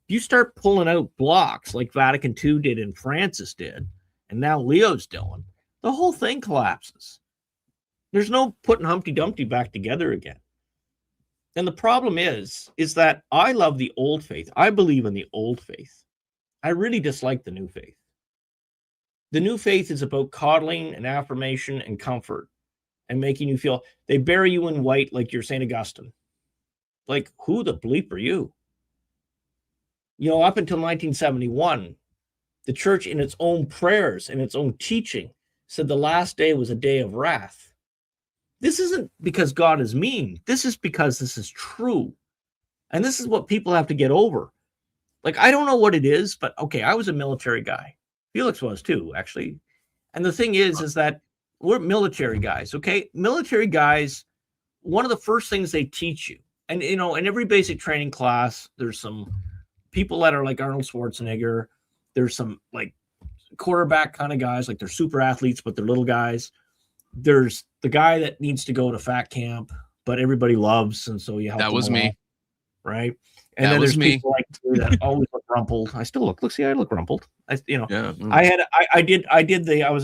You start pulling out blocks like Vatican II did and Francis did, and now Leo's doing, the whole thing collapses. There's no putting Humpty Dumpty back together again. And the problem is that I love the old faith. I believe in the old faith. I really dislike the new faith. The new faith is about coddling and affirmation and comfort and making you feel, they bury you in white like you're St. Augustine. Like, who the bleep are you? Up until 1971, the church in its own prayers and its own teaching said the last day was a day of wrath. This isn't because God is mean. This is because this is true. And this is what people have to get over. Like, I don't know what it is, but okay, I was a military guy. Felix was too, actually. And the thing is that we're military guys, okay? Military guys, one of the first things they teach you, and in every basic training class, there's some people that are like Arnold Schwarzenegger. There's some like quarterback kind of guys, like they're super athletes, but they're little guys. There's the guy that needs to go to fat camp, but everybody loves, and so you help. That was me, right? And then there's people like me that always look rumpled. I still look. See, I look rumpled. I was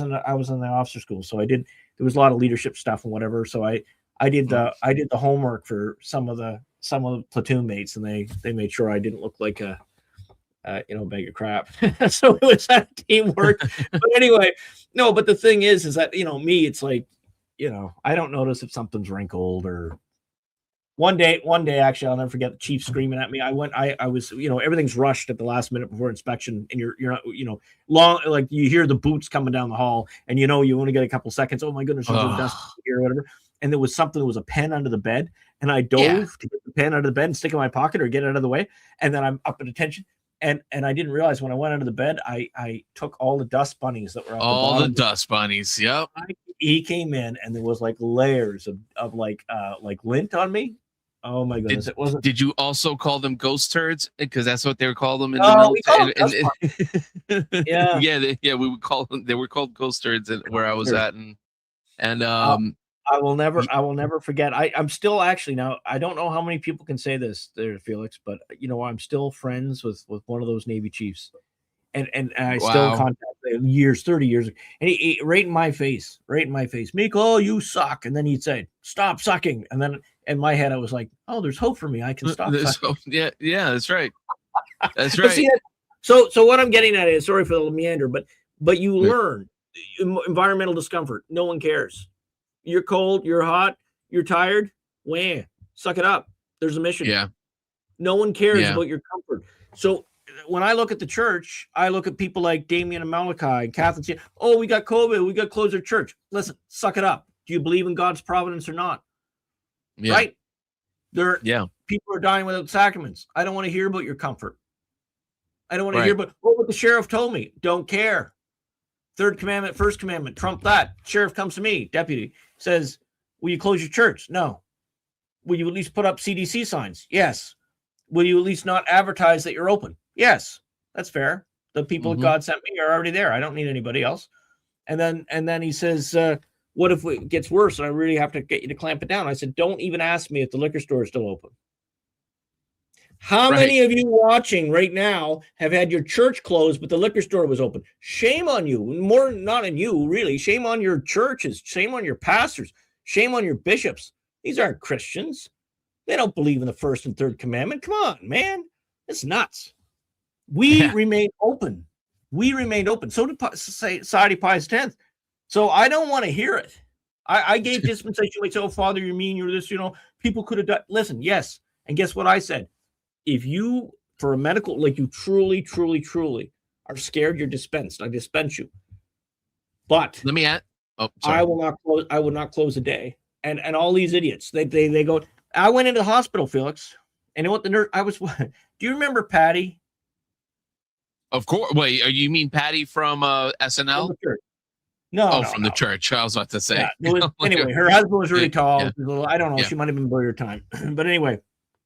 in the officer school, so there was a lot of leadership stuff and whatever. So I did the homework for some of the platoon mates, and they made sure I didn't look like a bag of crap. So it was that teamwork. But anyway, no, but the thing is that, me, it's like, I don't notice if something's wrinkled. Or one day, actually, I'll never forget the chief screaming at me. I was, everything's rushed at the last minute before inspection, and you're not, long, like you hear the boots coming down the hall, and you only get a couple seconds. Oh my goodness, there's dust here or whatever. And there was a pen under the bed, and I dove to get the pen out of the bed and stick it in my pocket or get it out of the way. And then I'm up at attention. and I didn't realize when I went under the bed, I took all the dust bunnies that were at All the the bottom. dust bunnies. Yep. He came in and there was like layers of like lint on me. Oh my goodness! It wasn't. Did you also call them ghost turds? Because that's what they would call them in the Oh, we call them military. Yeah. Yeah, we would call them. They were called ghost turds where I was Sure. at, and I will never forget. I'm still actually now. I don't know how many people can say this there, Felix, but I'm still friends with one of those Navy chiefs, and I still Wow. contact him 30 years, and he right in my face, Miko, you suck, and then he'd say, stop sucking, and then in my head I was like, oh, there's hope for me. I can stop sucking. Yeah, that's right. That's But right. see, so what I'm getting at is, sorry for the meander, but you learn environmental discomfort. No one cares. You're cold, you're hot, you're tired. Wah, suck it up. There's a mission. Yeah. No one cares Yeah. about your comfort. So when I look at the church, I look at people like Damien and Malachi and Catholics. Oh, we got COVID. We got to close our church. Listen, suck it up. Do you believe in God's providence or not? Yeah. Right? People are dying without sacraments. I don't want to hear about your comfort. I don't want to hear about what the sheriff told me. Don't care. Third commandment, first commandment, trump that. Sheriff comes to me, deputy, says, will you close your church? No. Will you at least put up CDC signs? Yes. Will you at least not advertise that you're open? Yes. That's fair. The people that God sent me are already there. I don't need anybody else. And then he says, what if it gets worse and I really have to get you to clamp it down? I said, don't even ask me if the liquor store is still open. How many of you watching right now have had your church closed, but the liquor store was open? Shame on you. More not on you, really. Shame on your churches. Shame on your pastors. Shame on your bishops. These aren't Christians. They don't believe in the first and third commandment. Come on, man. It's nuts. We remain open. We remained open. So did Society Pius X. So I don't want to hear it. I gave dispensation. Like, oh, Father, you're mean. You're this, people could have done. Listen, yes. And guess what I said? If you, for a medical, like you truly, truly, truly are scared, you're dispensed. I dispense you. But let me add. Oh, sorry. I will not close a day. And all these idiots, they go. I went into the hospital, Felix, and what the nurse? Do you remember Patty? Of course. Wait, you mean Patty from SNL? From the church. No, from the church. I was about to say. Yeah, anyway, her husband was really tall. Yeah. I don't know. She might have been by your time, but anyway.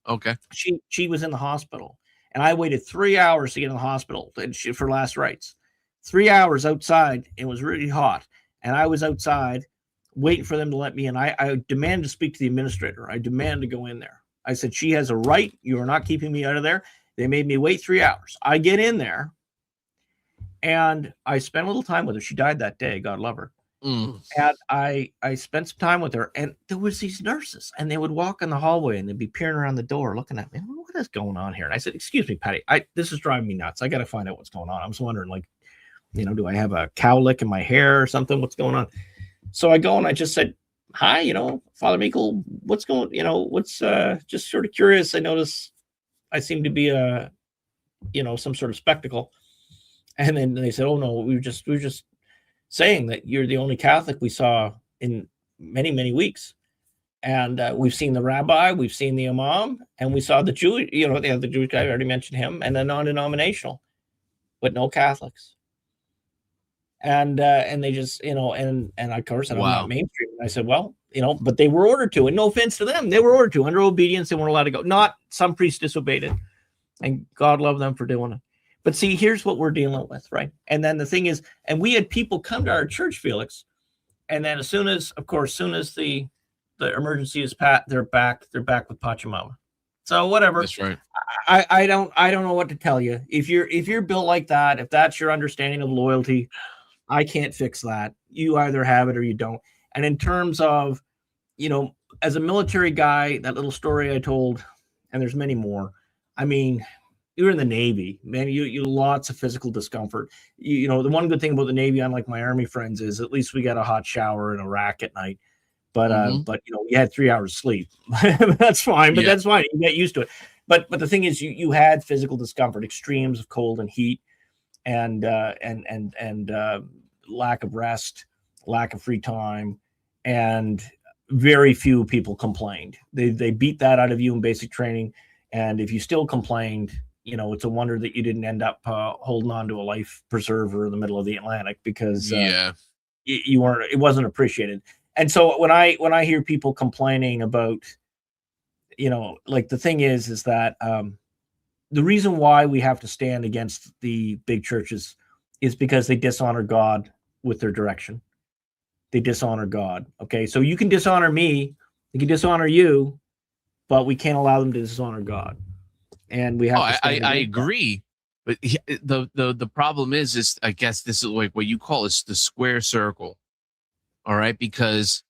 Okay. She was in the hospital, and I waited 3 hours to get in the hospital for last rites. 3 hours outside. It was really hot, and I was outside waiting for them to let me in. I demanded to speak to the administrator. I demand to go in there. I said, she has a right. You are not keeping me out of there. They made me wait 3 hours. I get in there, and I spent a little time with her. She died that day. God love her. And I spent some time with her, and there was these nurses, and they would walk in the hallway and they'd be peering around the door looking at me. What is going on here? And I said, excuse me, Patty, this is driving me nuts. I got to find out what's going on. I was wondering, like, do I have a cowlick in my hair or something? What's going on? So I go and I just said, hi, Father Michael, what's going, what's just sort of curious. I notice I seem to be some sort of spectacle. And then they said, oh no, we were just saying that you're the only Catholic we saw in many, many weeks. And we've seen the rabbi, we've seen the imam, and we saw the Jewish, they have the Jewish guy, I already mentioned him, and the non-denominational, but no Catholics. And they just, and of course, I'm not mainstream. And I said, well, but they were ordered to, and no offense to them, they were ordered to, under obedience, they weren't allowed to go. Not some priests disobeyed it, and God love them for doing it. But see, here's what we're dealing with, right? And then the thing is, and we had people come to our church, Felix, and then as soon as the emergency is they're back with Pachamama. So whatever. That's right. I don't know what to tell you. If you're built like that, if that's your understanding of loyalty, I can't fix that. You either have it or you don't. And in terms of, as a military guy, that little story I told, and there's many more. I mean, you're in the Navy, man. You lots of physical discomfort. The one good thing about the Navy, unlike my Army friends, is at least we got a hot shower and a rack at night. But we had 3 hours sleep. That's fine. But that's fine. You get used to it. But the thing is, you had physical discomfort, extremes of cold and heat, and lack of rest, lack of free time, and very few people complained. They beat that out of you in basic training, and if you still complained, it's a wonder that you didn't end up holding on to a life preserver in the middle of the Atlantic, because you weren't, it wasn't appreciated. And so when I hear people complaining about, like, the thing is that the reason why we have to stand against the big churches is because they dishonor God with their direction. They dishonor God. Okay, so you can dishonor me, you can dishonor you, but we can't allow them to dishonor God. And we have to I agree. But the problem is I guess this is like what you call is the square circle. All right, because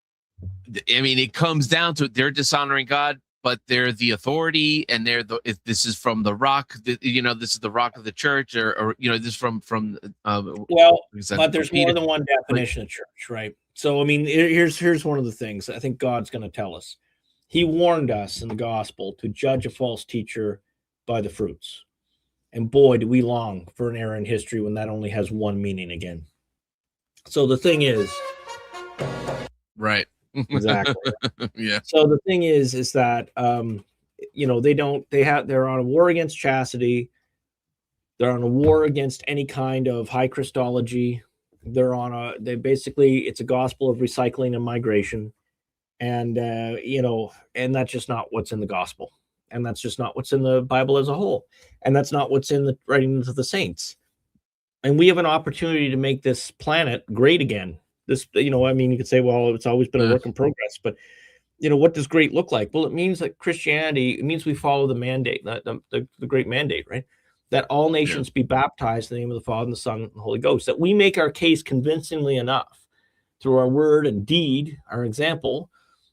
I mean, it comes down to they're dishonoring God, but they're the authority, and this is from the rock. This is the rock of the church, or this is from. But there's more than one definition of church, right? So I mean, here's one of the things I think God's going to tell us. He warned us in the gospel to judge a false teacher by the fruits, and boy, do we long for an era in history when that only has one meaning again. So the thing is, right. Exactly. Yeah. So the thing is that they're on a war against chastity. They're on a war against any kind of high Christology. It's a gospel of recycling and migration. And and that's just not what's in the gospel. And that's just not what's in the Bible as a whole. And that's not what's in the writings of the saints. And we have an opportunity to make this planet great again. This, you could say, well, it's always been a work in progress, but what does great look like? Well, it means that it means we follow the mandate, the great mandate, right? That all nations be baptized in the name of the Father and the Son and the Holy Ghost, that we make our case convincingly enough through our word and deed, our example,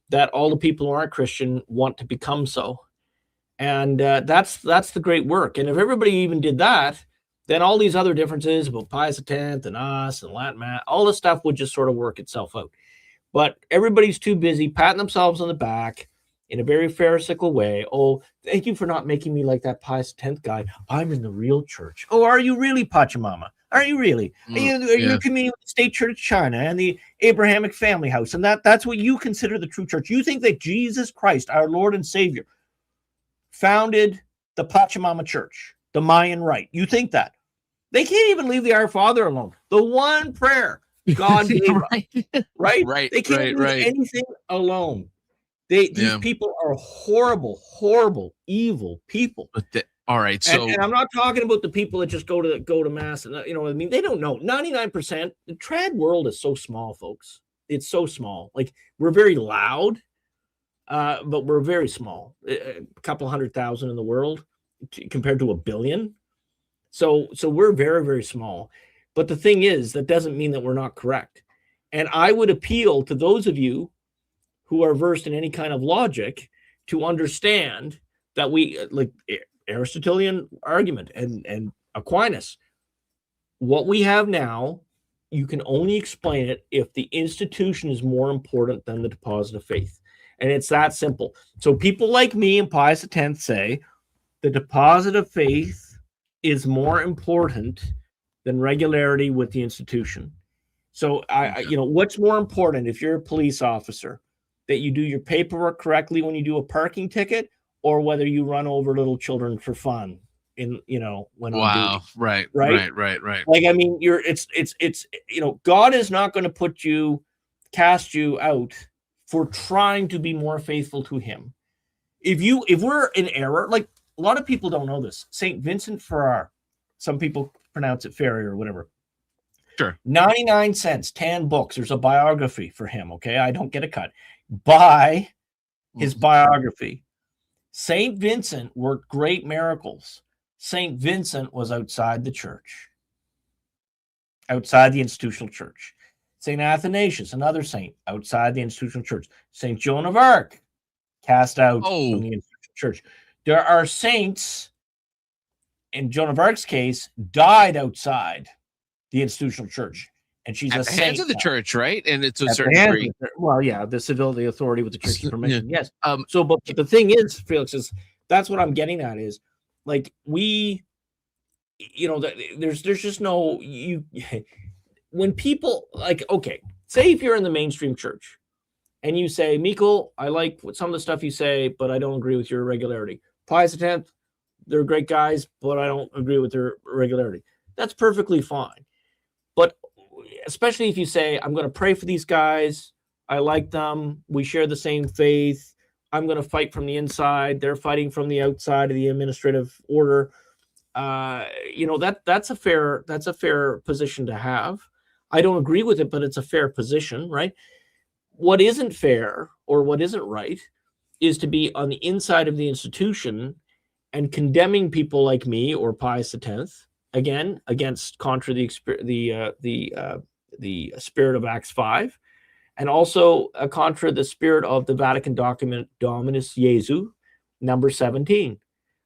that all the people who aren't Christian want to become so. And that's the great work. And if everybody even did that, then all these other differences about Pius X and us and Latin Mass, all this stuff would just sort of work itself out. But everybody's too busy patting themselves on the back in a very pharisaical way. Oh, thank you for not making me like that Pius X guy. I'm in the real church. Oh, are you really, Pachamama? Are you really? Are you communing with the State Church of China and the Abrahamic Family House? And that's what you consider the true church. You think that Jesus Christ, our Lord and Savior, founded the Pachamama Church, the Mayan Rite. You think that? They can't even leave the Our Father alone. The one prayer God gave us, right? They can't leave anything alone. These people are horrible, horrible, evil people. All right, so and I'm not talking about the people that just go to mass, and what I mean. They don't know. 99%. The trad world is so small, folks. It's so small. Like, we're very loud, but we're very small. A couple 100,000 in the world compared to 1 billion. So we're very, very small. But the thing is, that doesn't mean that we're not correct. And I would appeal to those of you who are versed in any kind of logic to understand that we, like Aristotelian argument and Aquinas, what we have now, you can only explain it if the institution is more important than the deposit of faith. And it's that simple. So people like me and Pius X say the deposit of faith is more important than regularity with the institution. So what's more important if you're a police officer, that you do your paperwork correctly when you do a parking ticket, or whether you run over little children for fun when on duty? Right. Like, I mean, it's God is not going to cast you out for trying to be more faithful to him. If we're in error, like, a lot of people don't know this. St. Vincent Ferrer, some people pronounce it Ferry or whatever. Sure. 99 cents, 10 books. There's a biography for him, okay? I don't get a cut. Buy his biography. St. Vincent worked great miracles. St. Vincent was outside the church, outside the institutional church. St. Athanasius, another saint, outside the institutional church. St. Joan of Arc, cast out from the institutional church. There are saints, in Joan of Arc's case, died outside the institutional church. And she's a saint. Hands of the church, right? And it's a certain degree. Well, yeah, the civility authority with the church's permission, yes. But the thing is, Felix, that's what I'm getting at is, like, there's just no, when people, like, okay, say if you're in the mainstream church and you say, Mikkel, I like some of the stuff you say, but I don't agree with your irregularity. Pius X, they're great guys, but I don't agree with their regularity. That's perfectly fine. But especially if you say, I'm going to pray for these guys, I like them, we share the same faith, I'm going to fight from the inside, they're fighting from the outside of the administrative order. That's a fair position to have. I don't agree with it, but it's a fair position, right? What isn't fair or what isn't right is to be on the inside of the institution and condemning people like me or Pius X, again, against contra the spirit of Acts 5, and also contra the spirit of the Vatican document Dominus Jesu, number 17.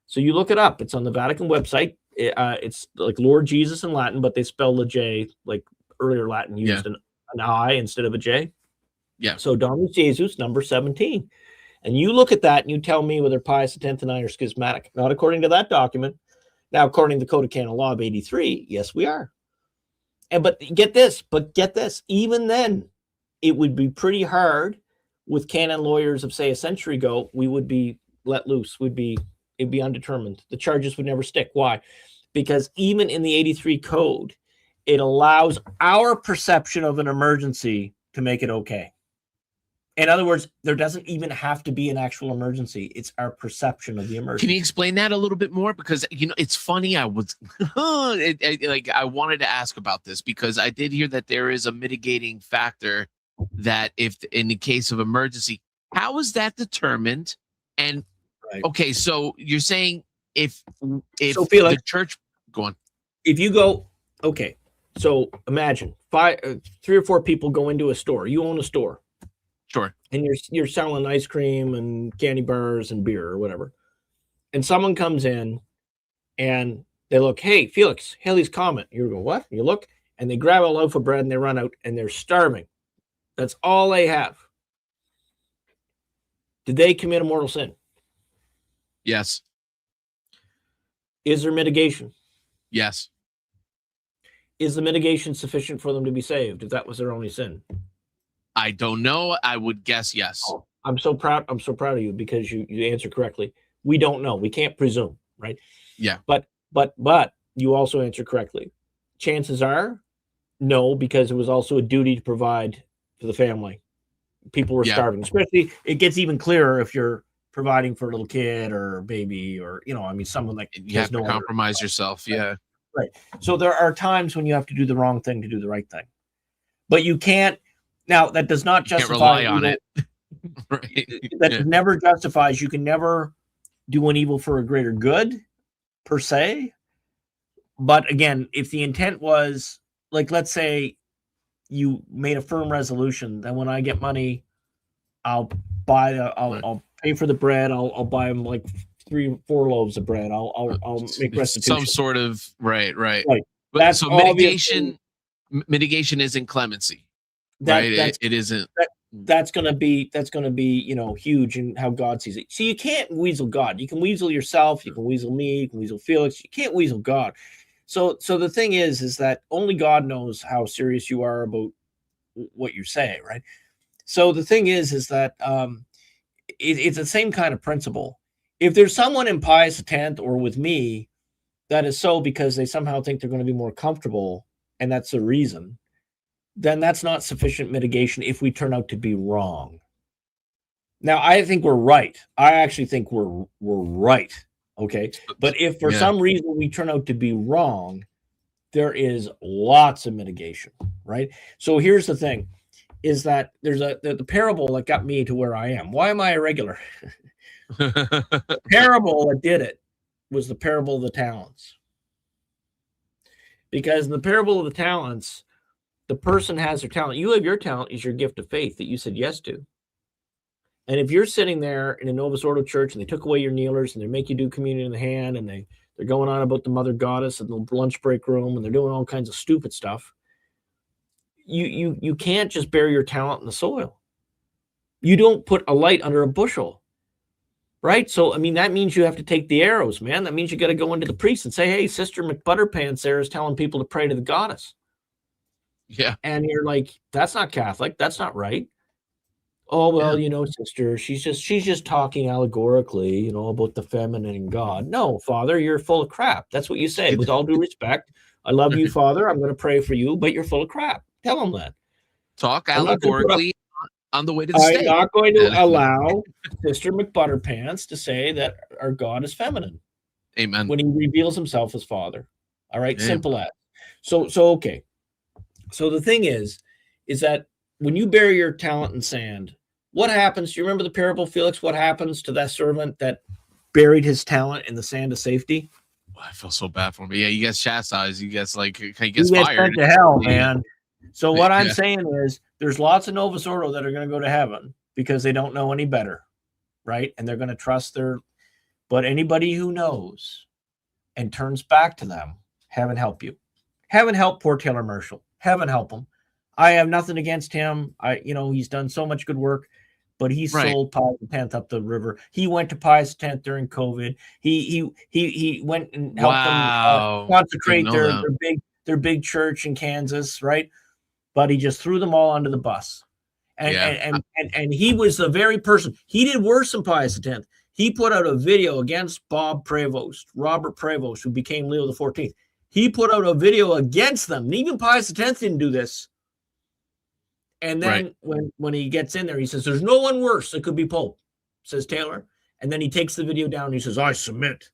So you look it up. It's on the Vatican website. It's like Lord Jesus in Latin, but they spell the J like earlier Latin used an I instead of a J. Yeah. So Dominus Jesus, number 17. And you look at that and you tell me whether Pius X and I are schismatic. Not according to that document. Now, according to the Code of Canon Law of 83, yes, we are. But get this, even then, it would be pretty hard with canon lawyers of, say, a century ago. We would be let loose. It'd be undetermined. The charges would never stick. Why? Because even in the 83 code, it allows our perception of an emergency to make it okay. In other words, there doesn't even have to be an actual emergency. It's our perception of the emergency. Can you explain that a little bit more? Because, it's funny. I wanted to ask about this because I did hear that there is a mitigating factor that if in the case of emergency, how is that determined? And right. Okay, so you're saying if so Felix, the church, go on. If you go, okay, so imagine 3 or 4 people go into a store. You own a store. Sure. And you're selling ice cream and candy bars and beer or whatever. And someone comes in and they look, hey, Felix, Halley's Comet. You go, what? You look, and they grab a loaf of bread and they run out and they're starving. That's all they have. Did they commit a mortal sin? Yes. Is there mitigation? Yes. Is the mitigation sufficient for them to be saved if that was their only sin? I don't know. I would guess yes. Oh, I'm so proud of you because you answer correctly. We don't know. We can't presume, right? Yeah. But you also answer correctly. Chances are no, because it was also a duty to provide for the family. People were starving. Especially, it gets even clearer if you're providing for a little kid or a baby or, someone like you have to compromise yourself. Yeah. Right. So there are times when you have to do the wrong thing to do the right thing. But you can't. Now, that does not justify. Can't rely on it. Right. That never justifies. You can never do an evil for a greater good, per se. But again, if the intent was, like, let's say you made a firm resolution that when I get money, I'll pay for the bread. I'll buy them like 3 or 4 loaves of bread. I'll make restitution. Some sort of right. Right. But That's so mitigation isn't clemency. Right. It isn't. That's gonna be huge in how God sees it. So you can't weasel God. You can weasel yourself. You can weasel me. You can weasel Felix. You can't weasel God. So the thing is that only God knows how serious you are about what you're saying, right? So the thing is that it's the same kind of principle. If there's someone in Pius X or with me that is so because they somehow think they're going to be more comfortable, and that's the reason, then that's not sufficient mitigation if we turn out to be wrong. Now, I think we're right. I actually think we're right. Okay. But if for some reason we turn out to be wrong, there is lots of mitigation, right? So here's the thing, is that there's the parable that got me to where I am. Why am I irregular? The parable that did it was the parable of the talents. Because in the parable of the talents, the person has their talent. You have your talent is your gift of faith that you said yes to. And if you're sitting there in a Novus Ordo church and they took away your kneelers and they make you do communion in the hand and they're going on about the mother goddess in the lunch break room and they're doing all kinds of stupid stuff, you can't just bury your talent in the soil. You don't put a light under a bushel, right? So, that means you have to take the arrows, man. That means you got to go into the priest and say, hey, Sister McButterpants there is telling people to pray to the goddess. Yeah. And you're like, that's not Catholic. That's not right. Oh, well, Yeah. sister, she's just talking allegorically, about the feminine and God. No, Father, you're full of crap. That's what you say. With all due respect, I love you, Father. I'm going to pray for you, but you're full of crap. Tell him that. Talk I'm not going to put up. allegorically on the way to the I'm stake. not going to allow Sister McButterpants to say that our God is feminine Amen. when he reveals himself as Father. All right, Yeah. simple as. So okay. So the thing is that when you bury your talent in sand, what happens? Do you remember the parable, Felix? What happens to that servant that buried his talent in the sand of safety? Oh, I feel so bad for him. Yeah, he gets chastised. He gets He fired. gets sent to hell, Yeah. man. So what I'm Yeah. saying is there's lots of Novus Ordo that are going to go to heaven because they don't know any better, right? And they're going to trust but anybody who knows and turns back to them, heaven help you. Heaven help poor Taylor Marshall. Heaven help him. I have nothing against him. He's done so much good work, but he sold Pius X up the river. He went to Pius X during COVID. He went and helped them consecrate their big church in Kansas, right? But he just threw them all under the bus. And he was the very person. He did worse than Pius X. He put out a video against Robert Prevost, who became Leo XIV. He put out a video against them. And even Pius X didn't do this. And then when he gets in there, he says, there's no one worse that could be Pope, says Taylor. And then he takes the video down and he says, I submit.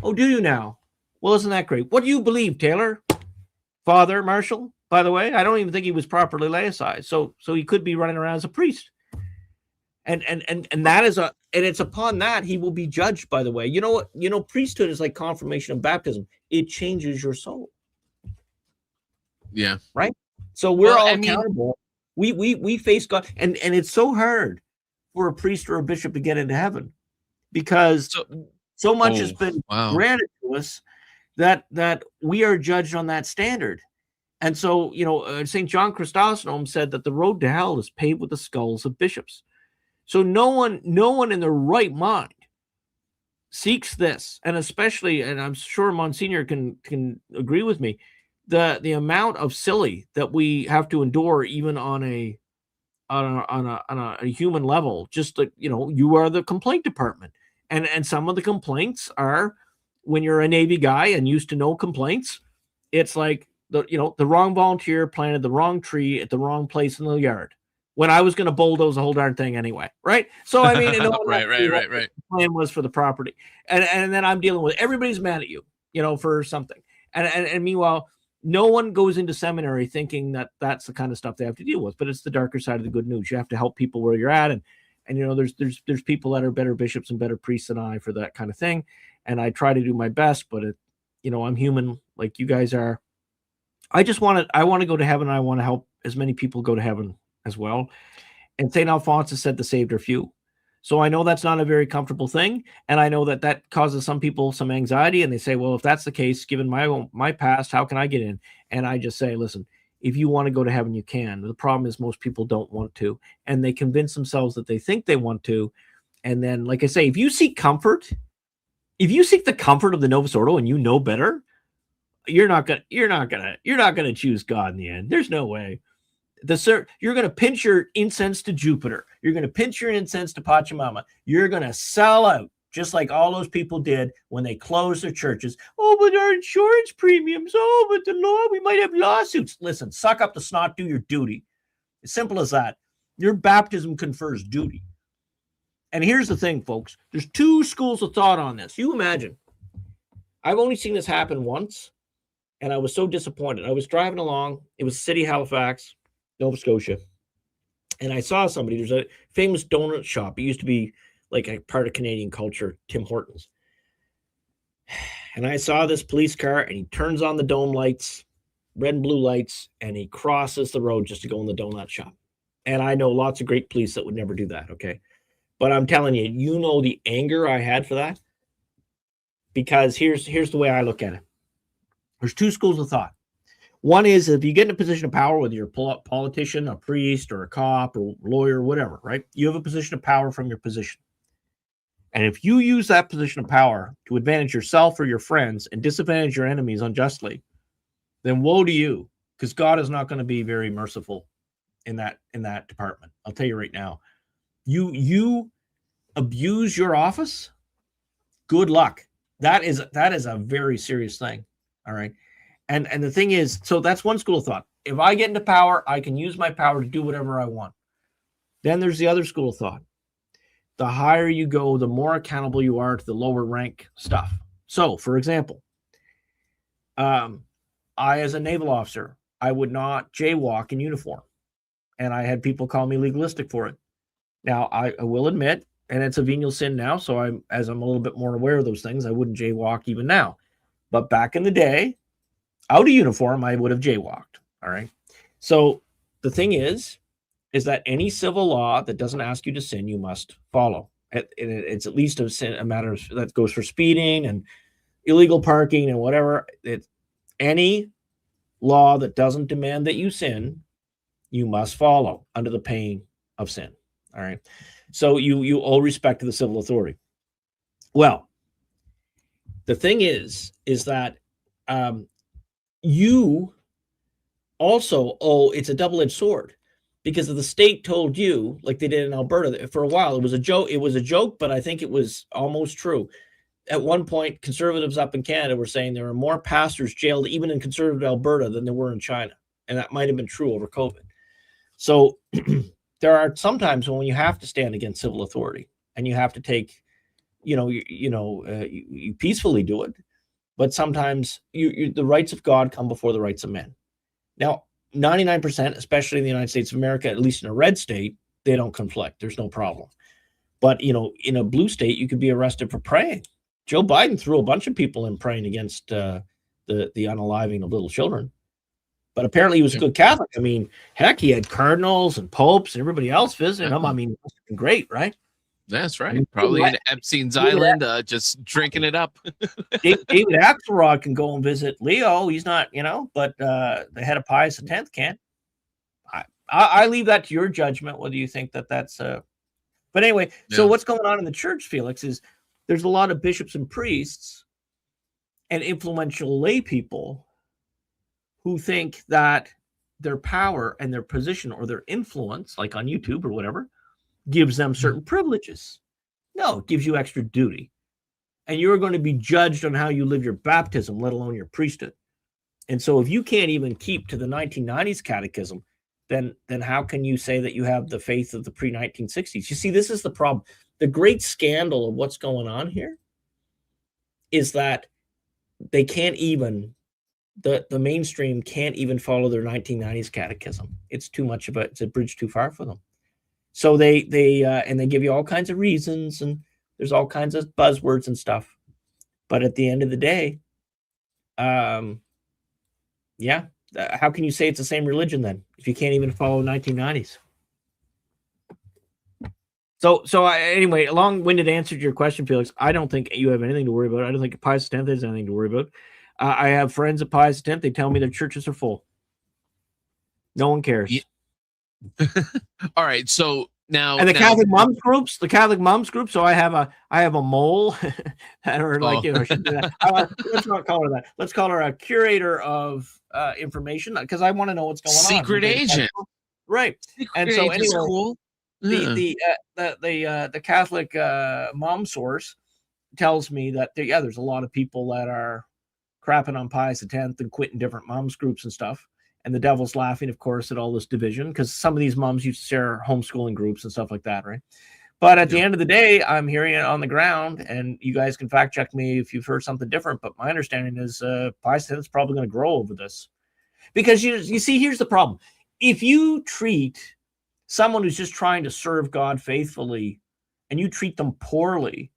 Oh, do you now? Well, isn't that great? What do you believe, Taylor? Father Marshall, by the way, I don't even think he was properly laicized. So he could be running around as a priest. And that is and it's upon that he will be judged, by the way. You know what? Priesthood is like confirmation of baptism. It changes your soul. Yeah. Right? So we're all accountable. We face God, and it's so hard for a priest or a bishop to get into heaven because so much has been granted to us that we are judged on that standard. And so, St. John Chrysostom said that the road to hell is paved with the skulls of bishops. So no one in their right mind seeks this, and especially, and I'm sure Monsignor can agree with me, the amount of silly that we have to endure, even on a human level. Just like you are the complaint department, and some of the complaints are when you're a Navy guy and used to know complaints. It's like the wrong volunteer planted the wrong tree at the wrong place in the yard when I was going to bulldoze the whole darn thing anyway, right? So I mean, right. The plan was for the property, and then I'm dealing with everybody's mad at you, for something, and meanwhile, no one goes into seminary thinking that that's the kind of stuff they have to deal with. But it's the darker side of the good news. You have to help people where you're at, and there's people that are better bishops and better priests than I for that kind of thing, and I try to do my best, but I'm human like you guys are. I want to go to heaven. And I want to help as many people go to heaven as well. And St. Alphonsus said the saved are few. So I know that's not a very comfortable thing. And I know that causes some people some anxiety. And they say, well, if that's the case, given my past, how can I get in? And I just say, listen, if you want to go to heaven, you can. The problem is most people don't want to. And they convince themselves that they think they want to. And then, like I say, if you seek the comfort of the Novus Ordo and you know better, you're not gonna choose God in the end. There's no way. You're gonna pinch your incense to Jupiter. You're gonna pinch your incense to Pachamama. You're gonna sell out, just like all those people did when they closed their churches. Oh, but our insurance premiums. Oh, but the law, we might have lawsuits. Listen, suck up the snot, do your duty. As simple as that. Your baptism confers duty. And here's the thing, folks. There's two schools of thought on this. You imagine. I've only seen this happen once. And I was so disappointed. I was driving along. It was City Halifax, Nova Scotia. And I saw somebody. There's a famous donut shop. It used to be like a part of Canadian culture, Tim Hortons. And I saw this police car, and he turns on the dome lights, red and blue lights, and he crosses the road just to go in the donut shop. And I know lots of great police that would never do that, okay? But I'm telling you, the anger I had for that? Because here's the way I look at it. There's two schools of thought. One is if you get in a position of power, whether you're a politician, a priest, or a cop, or lawyer, whatever, right? You have a position of power from your position. And if you use that position of power to advantage yourself or your friends and disadvantage your enemies unjustly, then woe to you, because God is not going to be very merciful in that department. I'll tell you right now. You abuse your office, good luck. That is a very serious thing. All right. And the thing is, so that's one school of thought. If I get into power, I can use my power to do whatever I want. Then there's the other school of thought. The higher you go, the more accountable you are to the lower rank stuff. So, for example, I, as a naval officer, I would not jaywalk in uniform. And I had people call me legalistic for it. Now, I will admit, and it's a venial sin now, so I'm a little bit more aware of those things, I wouldn't jaywalk even now. But back in the day, out of uniform, I would have jaywalked. All right. So the thing is that any civil law that doesn't ask you to sin, you must follow. It's at least a matter that goes for speeding and illegal parking and whatever. Any law that doesn't demand that you sin, you must follow under the pain of sin. All right. So you owe respect to the civil authority. Well, the thing is that you also owe, it's a double-edged sword, because if the state told you, like they did in Alberta for a while, it was a joke, but I think it was almost true. At one point, conservatives up in Canada were saying there were more pastors jailed even in conservative Alberta than there were in China. And that might have been true over COVID. So there are some times when you have to stand against civil authority and you have to take, you peacefully do it. But sometimes the rights of God come before the rights of men. Now, 99%, especially in the United States of America, at least in a red state, they don't conflict. There's no problem. But, in a blue state, you could be arrested for praying. Joe Biden threw a bunch of people in praying against the unaliving of little children. But apparently he was a good Catholic. I mean, heck, he had cardinals and popes and everybody else visiting him. I mean, it must have been great, right? That's right. Probably in Epstein's Island, just drinking it up. David Axelrod can go and visit Leo. He's not, but the head of Pius X can't. I leave that to your judgment, whether you think that's. But anyway, so what's going on in the church, Felix, is there's a lot of bishops and priests and influential lay people who think that their power and their position or their influence, like on YouTube or whatever, gives them certain privileges. No, it gives you extra duty. And you're going to be judged on how you live your baptism, let alone your priesthood. And so if you can't even keep to the 1990s catechism, then how can you say that you have the faith of the pre-1960s? You see, this is the problem. The great scandal of what's going on here is that they can't even, the mainstream can't even follow their 1990s catechism. It's too much it's a bridge too far for them. So they give you all kinds of reasons, and there's all kinds of buzzwords and stuff. But at the end of the day, how can you say it's the same religion then if you can't even follow 1990s? So anyway, a long-winded answer to your question, Felix. I don't think you have anything to worry about. I don't think Pius X has anything to worry about. I have friends at Pius X. They tell me their churches are full. No one cares. Yeah. All right, so now and the Catholic moms groups. So I have a mole, or like let's not call her that. Let's call her a curator of information, because I want to know what's going on. Secret agent, right? Secret and so anyway, cool. The Catholic mom source tells me that there's a lot of people that are crapping on Pius X and quitting different moms groups and stuff. And the devil's laughing, of course, at all this division, because some of these moms used to share homeschooling groups and stuff like that, right? But at the end of the day, I'm hearing it on the ground, and you guys can fact check me if you've heard something different. But my understanding is Pius X is probably going to grow over this, because you see, here's the problem: if you treat someone who's just trying to serve God faithfully, and you treat them poorly,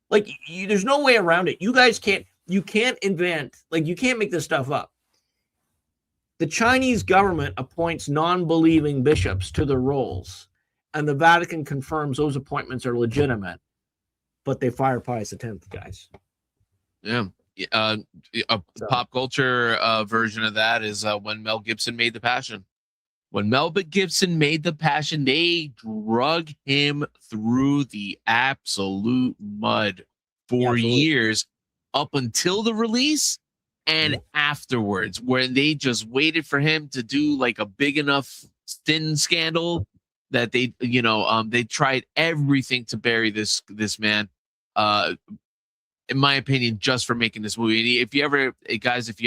like there's no way around it. You guys can't invent, like, you can't make this stuff up. The Chinese government appoints non-believing bishops to their roles, and the Vatican confirms those appointments are legitimate, but they fire Pius X, guys. Yeah. A pop culture version of that is when Mel Gibson made The Passion. When Mel Gibson made The Passion, they drug him through the absolute mud for years up until the release. And afterwards, when they just waited for him to do like a big enough sin scandal that they tried everything to bury this man. In my opinion, just for making this movie. And if you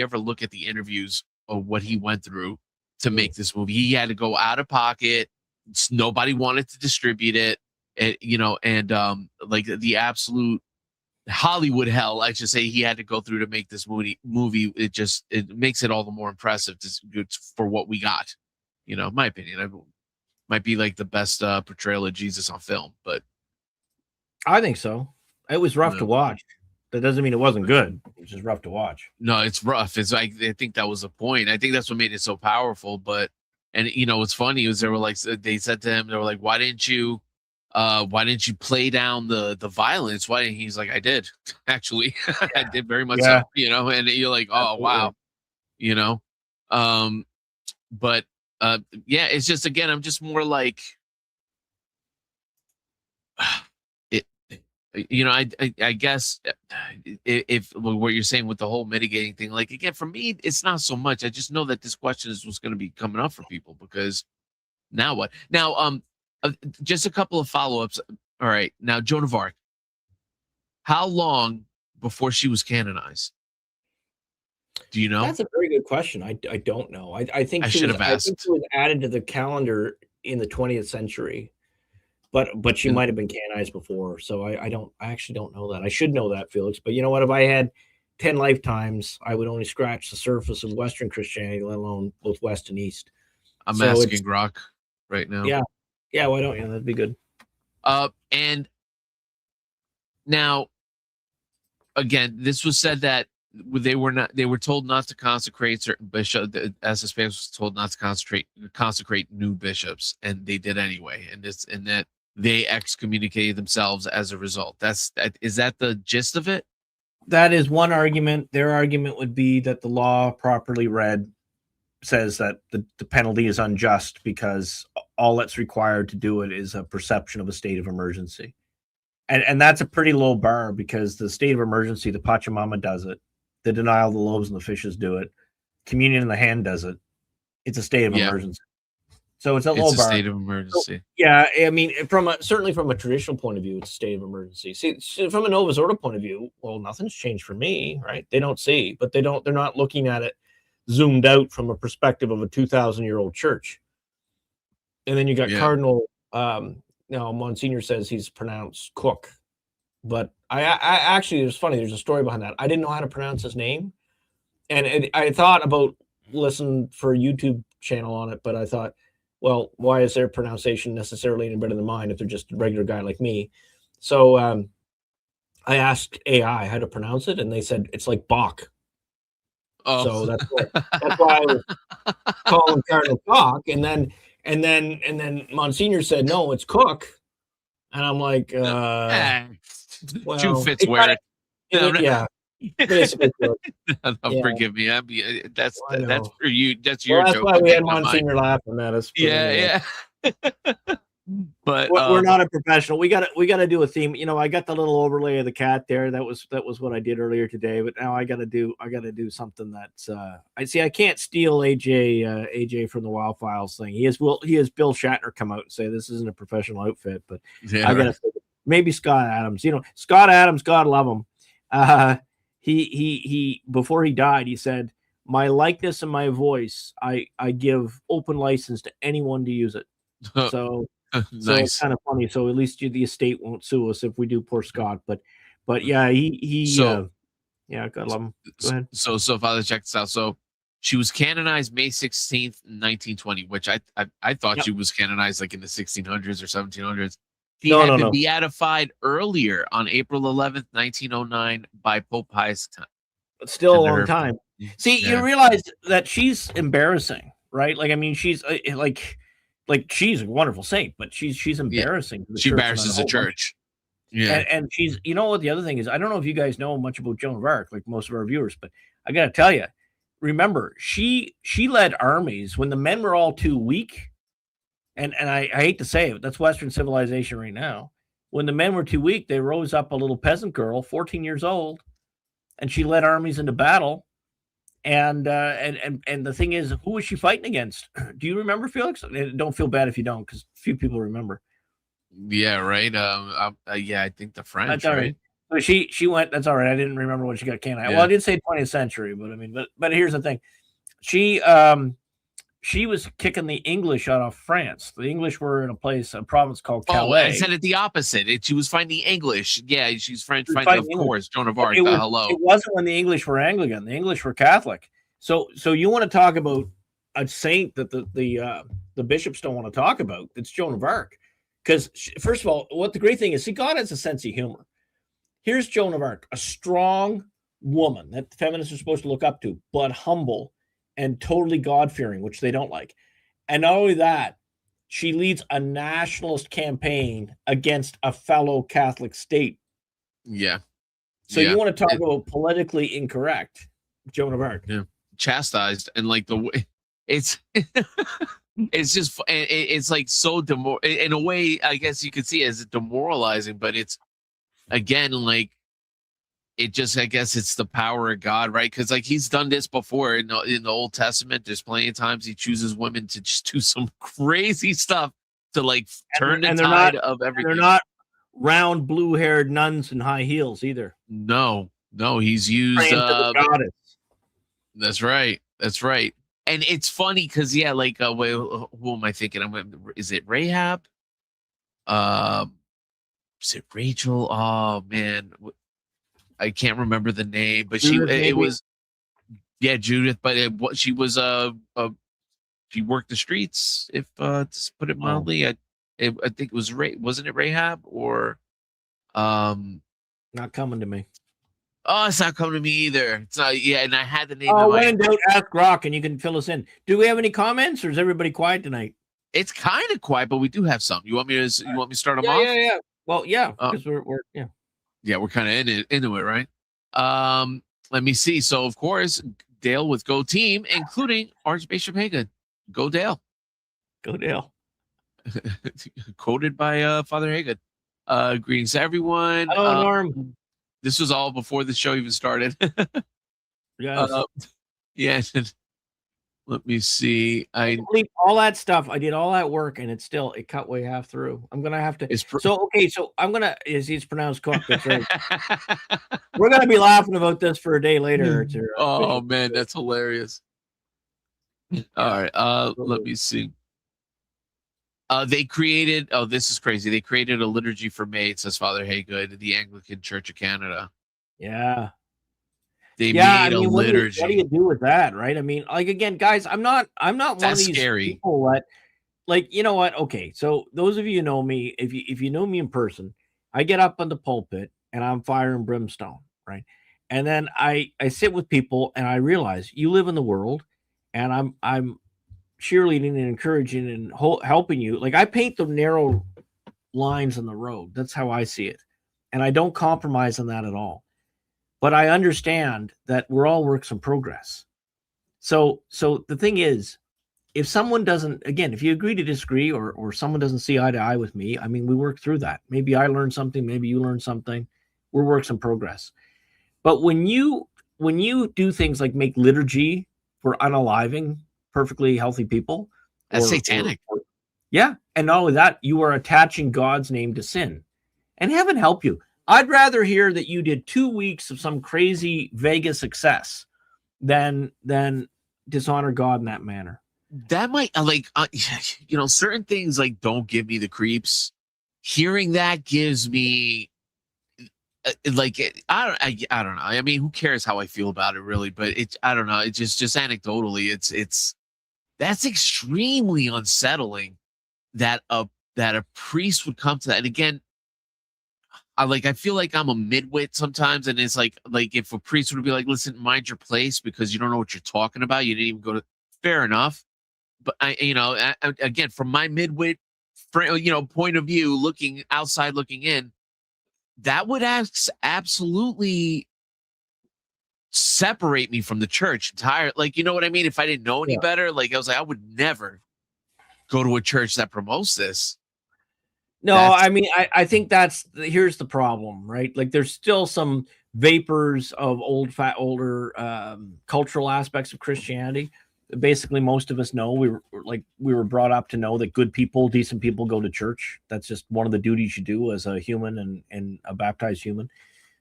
ever look at the interviews of what he went through to make this movie, he had to go out of pocket. Nobody wanted to distribute it, and like the absolute Hollywood hell, I should say, he had to go through to make this movie. It makes it all the more impressive for what we got. In my opinion, it might be like the best portrayal of Jesus on film, but I think so. It was rough to watch. That doesn't mean it wasn't good. It was just rough to watch. No, it's rough. It's like, I think that was the point. I think that's what made it so powerful. But, and what's funny is they said to him, they were like, why didn't you play down the violence? Why didn't he's like, I did actually. I did very much so, and you're like, oh, wow, but it's just, again, I'm just more like, I guess if what you're saying with the whole mitigating thing, like, again, for me, it's not so much. I just know that this question is what's going to be coming up for people, because now what? Now, just a couple of follow-ups. All right. Now, Joan of Arc, how long before she was canonized? Do you know? That's a very good question. I don't know. I think I should have asked. I think she was added to the calendar in the 20th century. But she might have been canonized before, so I actually don't know that. I should know that, Felix. But you know what? If I had 10 lifetimes, I would only scratch the surface of Western Christianity, let alone both West and East. I'm asking Grok right now. Yeah. Why don't you? That'd be good. And now, again, this was said that they were told not to consecrate certain bishops. The SSPX was told not to consecrate new bishops, and they did anyway. And that they excommunicated themselves as a result. Is that the gist of it? That is one argument. Their argument would be that the law, properly read, says that the penalty is unjust because all that's required to do it is a perception of a state of emergency. And that's a pretty low bar, because the state of emergency, the Pachamama does it. The denial of the loaves and the fishes do it. Communion in the hand does it. It's a state of emergency. So it's a low bar. State of emergency. So, I mean, certainly from a traditional point of view, it's a state of emergency. See, from a Novus Ordo point of view, well, nothing's changed for me, right? They don't see, but they're not looking at it zoomed out from a perspective of a 2,000-year-old church. And then you got Cardinal, Monsignor says he's pronounced Cook, but I actually, it was funny. There's a story behind that. I didn't know how to pronounce his name, and I thought about listening for a YouTube channel on it, but I thought, well, why is their pronunciation necessarily any better than mine if they're just a regular guy like me? So I asked AI how to pronounce it, and they said it's like Bach. Oh. So that's why I was calling Cardinal Koch, and then Monsignor said no, it's Cook, and I'm like, well, Jew fits weird. Yeah. Forgive me. That's for you. That's your that's joke. That's why we had Monsignor laughing at us. Yeah. But we're not a professional. We got to do a theme. I got the little overlay of the cat there. That was what I did earlier today. But now I got to do something that's. I can't steal AJ from the Wild Files thing. He has Bill Shatner come out and say this isn't a professional outfit. But I got to maybe Scott Adams. Scott Adams, God love him. He before he died, he said, "My likeness and my voice, I give open license to anyone to use it." So. Nice. So it's kind of funny. So at least the estate won't sue us if we do poor Scott. But yeah, God love him. Go ahead. So Father, check this out. So she was canonized May 16th, 1920, which I thought she was canonized like in the 1600s or 1700s. She had been beatified earlier on April 11th, 1909 by Pope Pius X. But still a long time. See, you realize that she's embarrassing, right? Like, I mean, she's like she's a wonderful saint, but she's embarrassing. She embarrasses the church. Yeah. And she's, what the other thing is, I don't know if you guys know much about Joan of Arc, like most of our viewers, but I got to tell you, remember, she led armies when the men were all too weak. And I hate to say it, that's Western civilization right now. When the men were too weak, they rose up a little peasant girl, 14 years old, and she led armies into battle. And the thing is, who was she fighting against? Do you remember, Felix? Don't feel bad if you don't, because few people remember. Yeah, right. Yeah, I think the French, That's all right. So she went. That's all right. I didn't remember when she got canonized. Well, I did say 20th century, but I mean, but here's the thing. She was kicking the English out of France. The English were in a province called Calais. Oh, I said it the opposite. She was fighting the English. Yeah, she's French fighting, of course. Joan of Arc. Hello. It wasn't when the English were Anglican. The English were Catholic. So you want to talk about a saint that the bishops don't want to talk about? It's Joan of Arc. Because first of all, what the great thing is, see, God has a sense of humor. Here's Joan of Arc, a strong woman that feminists are supposed to look up to, but humble and totally God-fearing, which they don't like. And not only that, she leads a nationalist campaign against a fellow Catholic state. Yeah. So you want to talk about politically incorrect, Joan of Arc. Yeah. Chastised, and like the way it's it's just it's like so in a way, I guess you could see it as demoralizing, but it's again like it just, I guess it's the power of God, right? Because like he's done this before in the Old Testament. There's plenty of times he chooses women to just do some crazy stuff to like turn the tide of everything. They're not round blue-haired nuns in high heels either. No, he's used goddess. That's right. And it's funny because like who am I thinking? Is it Rahab? Is it Rachel? Oh man, I can't remember the name, but Judith, it was Judith. But she was she worked the streets, if to put it mildly. I think it was wasn't it Rahab or not coming to me. Oh, it's not coming to me either. It's not. Yeah, and I had the name. Oh, when don't ask Rock, and you can fill us in. Do we have any comments, or is everybody quiet tonight? It's kind of quiet, but we do have some. You want me to start them off? Yeah. Well, yeah, because we're we're kind of into it, right? Let me see. So, of course, Dale with Go Team, including Archbishop Hagen. Go Dale. Go Dale. Quoted by Father Hagen. Greetings to everyone. Hello, Norm. This was all before the show even started. Yes. Let me see. I all that stuff. I did all that work, and it cut way half through. I'm gonna have to. So I'm gonna. It's pronounced Cook. That's right. We're gonna be laughing about this for a day later. Oh man, that's hilarious. All right. Let me see. They created. Oh, this is crazy. They created a liturgy for maids, says Father Haygood, the Anglican Church of Canada. Yeah. They made a liturgy. What do you do with that, right? I mean, like again, guys, I'm not one of these people that, like, you know what? Okay, so those of you who know me, if you know me in person, I get up on the pulpit and I'm fire and brimstone, right? And then I sit with people and I realize you live in the world, and I'm cheerleading and encouraging and helping you. Like I paint the narrow lines on the road. That's how I see it, and I don't compromise on that at all. But I understand that we're all works in progress. So the thing is, if someone doesn't, again, if you agree to disagree or someone doesn't see eye to eye with me, I mean, we work through that. Maybe I learned something, maybe you learned something. We're works in progress. But when you do things like make liturgy for unaliving perfectly healthy people, that's satanic. Yeah. And not only that, you are attaching God's name to sin. And heaven help you. I'd rather hear that you did 2 weeks of some crazy Vegas success than dishonor God in that manner. That might certain things like don't give me the creeps. Hearing that gives me I don't know. I mean, who cares how I feel about it really? But I don't know. It's just anecdotally, that's extremely unsettling that a priest would come to that. And again, I feel like I'm a midwit sometimes, and it's like if a priest would be like, listen, mind your place because you don't know what you're talking about. You didn't even go to. Fair enough, but again, from my midwit, point of view, looking outside, looking in, that would absolutely separate me from the church entirely. Like, you know what I mean? If I didn't know any better, like I was like, I would never go to a church that promotes this. No, That's I mean, I think here's the problem, right? Like, there's still some vapors of older cultural aspects of Christianity. Basically, most of us know we were brought up to know that good people, decent people, go to church. That's just one of the duties you do as a human and a baptized human.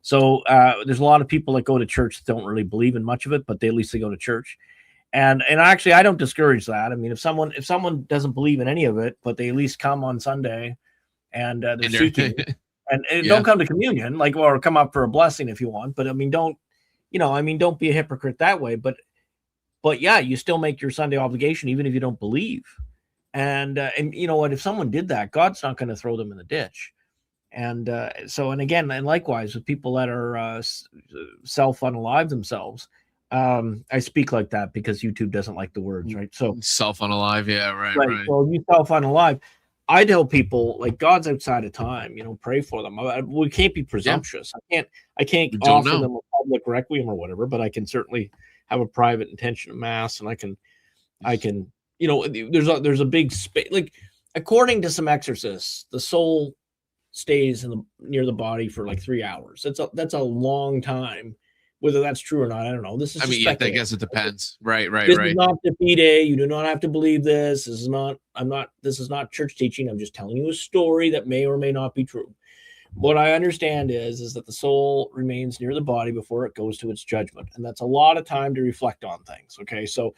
So there's a lot of people that go to church that don't really believe in much of it, but at least they go to church. And actually, I don't discourage that. I mean, if someone doesn't believe in any of it, but they at least come on Sunday and they're seeking, and don't come to communion, like, or come up for a blessing if you want. But I mean, don't be a hypocrite that way. But yeah, you still make your Sunday obligation, even if you don't believe. And you know what? If someone did that, God's not going to throw them in the ditch. And and likewise with people that are self-unalive themselves. I speak like that because YouTube doesn't like the words, right? So self-unalive, yeah, right. Well, you self-unalive. I tell people, like, God's outside of time. Pray for them. We can't be presumptuous. Yeah. I can't offer them a public requiem or whatever, but I can certainly have a private intention of mass, and I can. There's a big space. Like, according to some exorcists, the soul stays near the body for like 3 hours. That's a long time. Whether that's true or not, I don't know. This is. I guess it depends. Right. This is not the fide. You do not have to believe this. This is not church teaching. I'm just telling you a story that may or may not be true. What I understand is that the soul remains near the body before it goes to its judgment, and that's a lot of time to reflect on things. Okay, so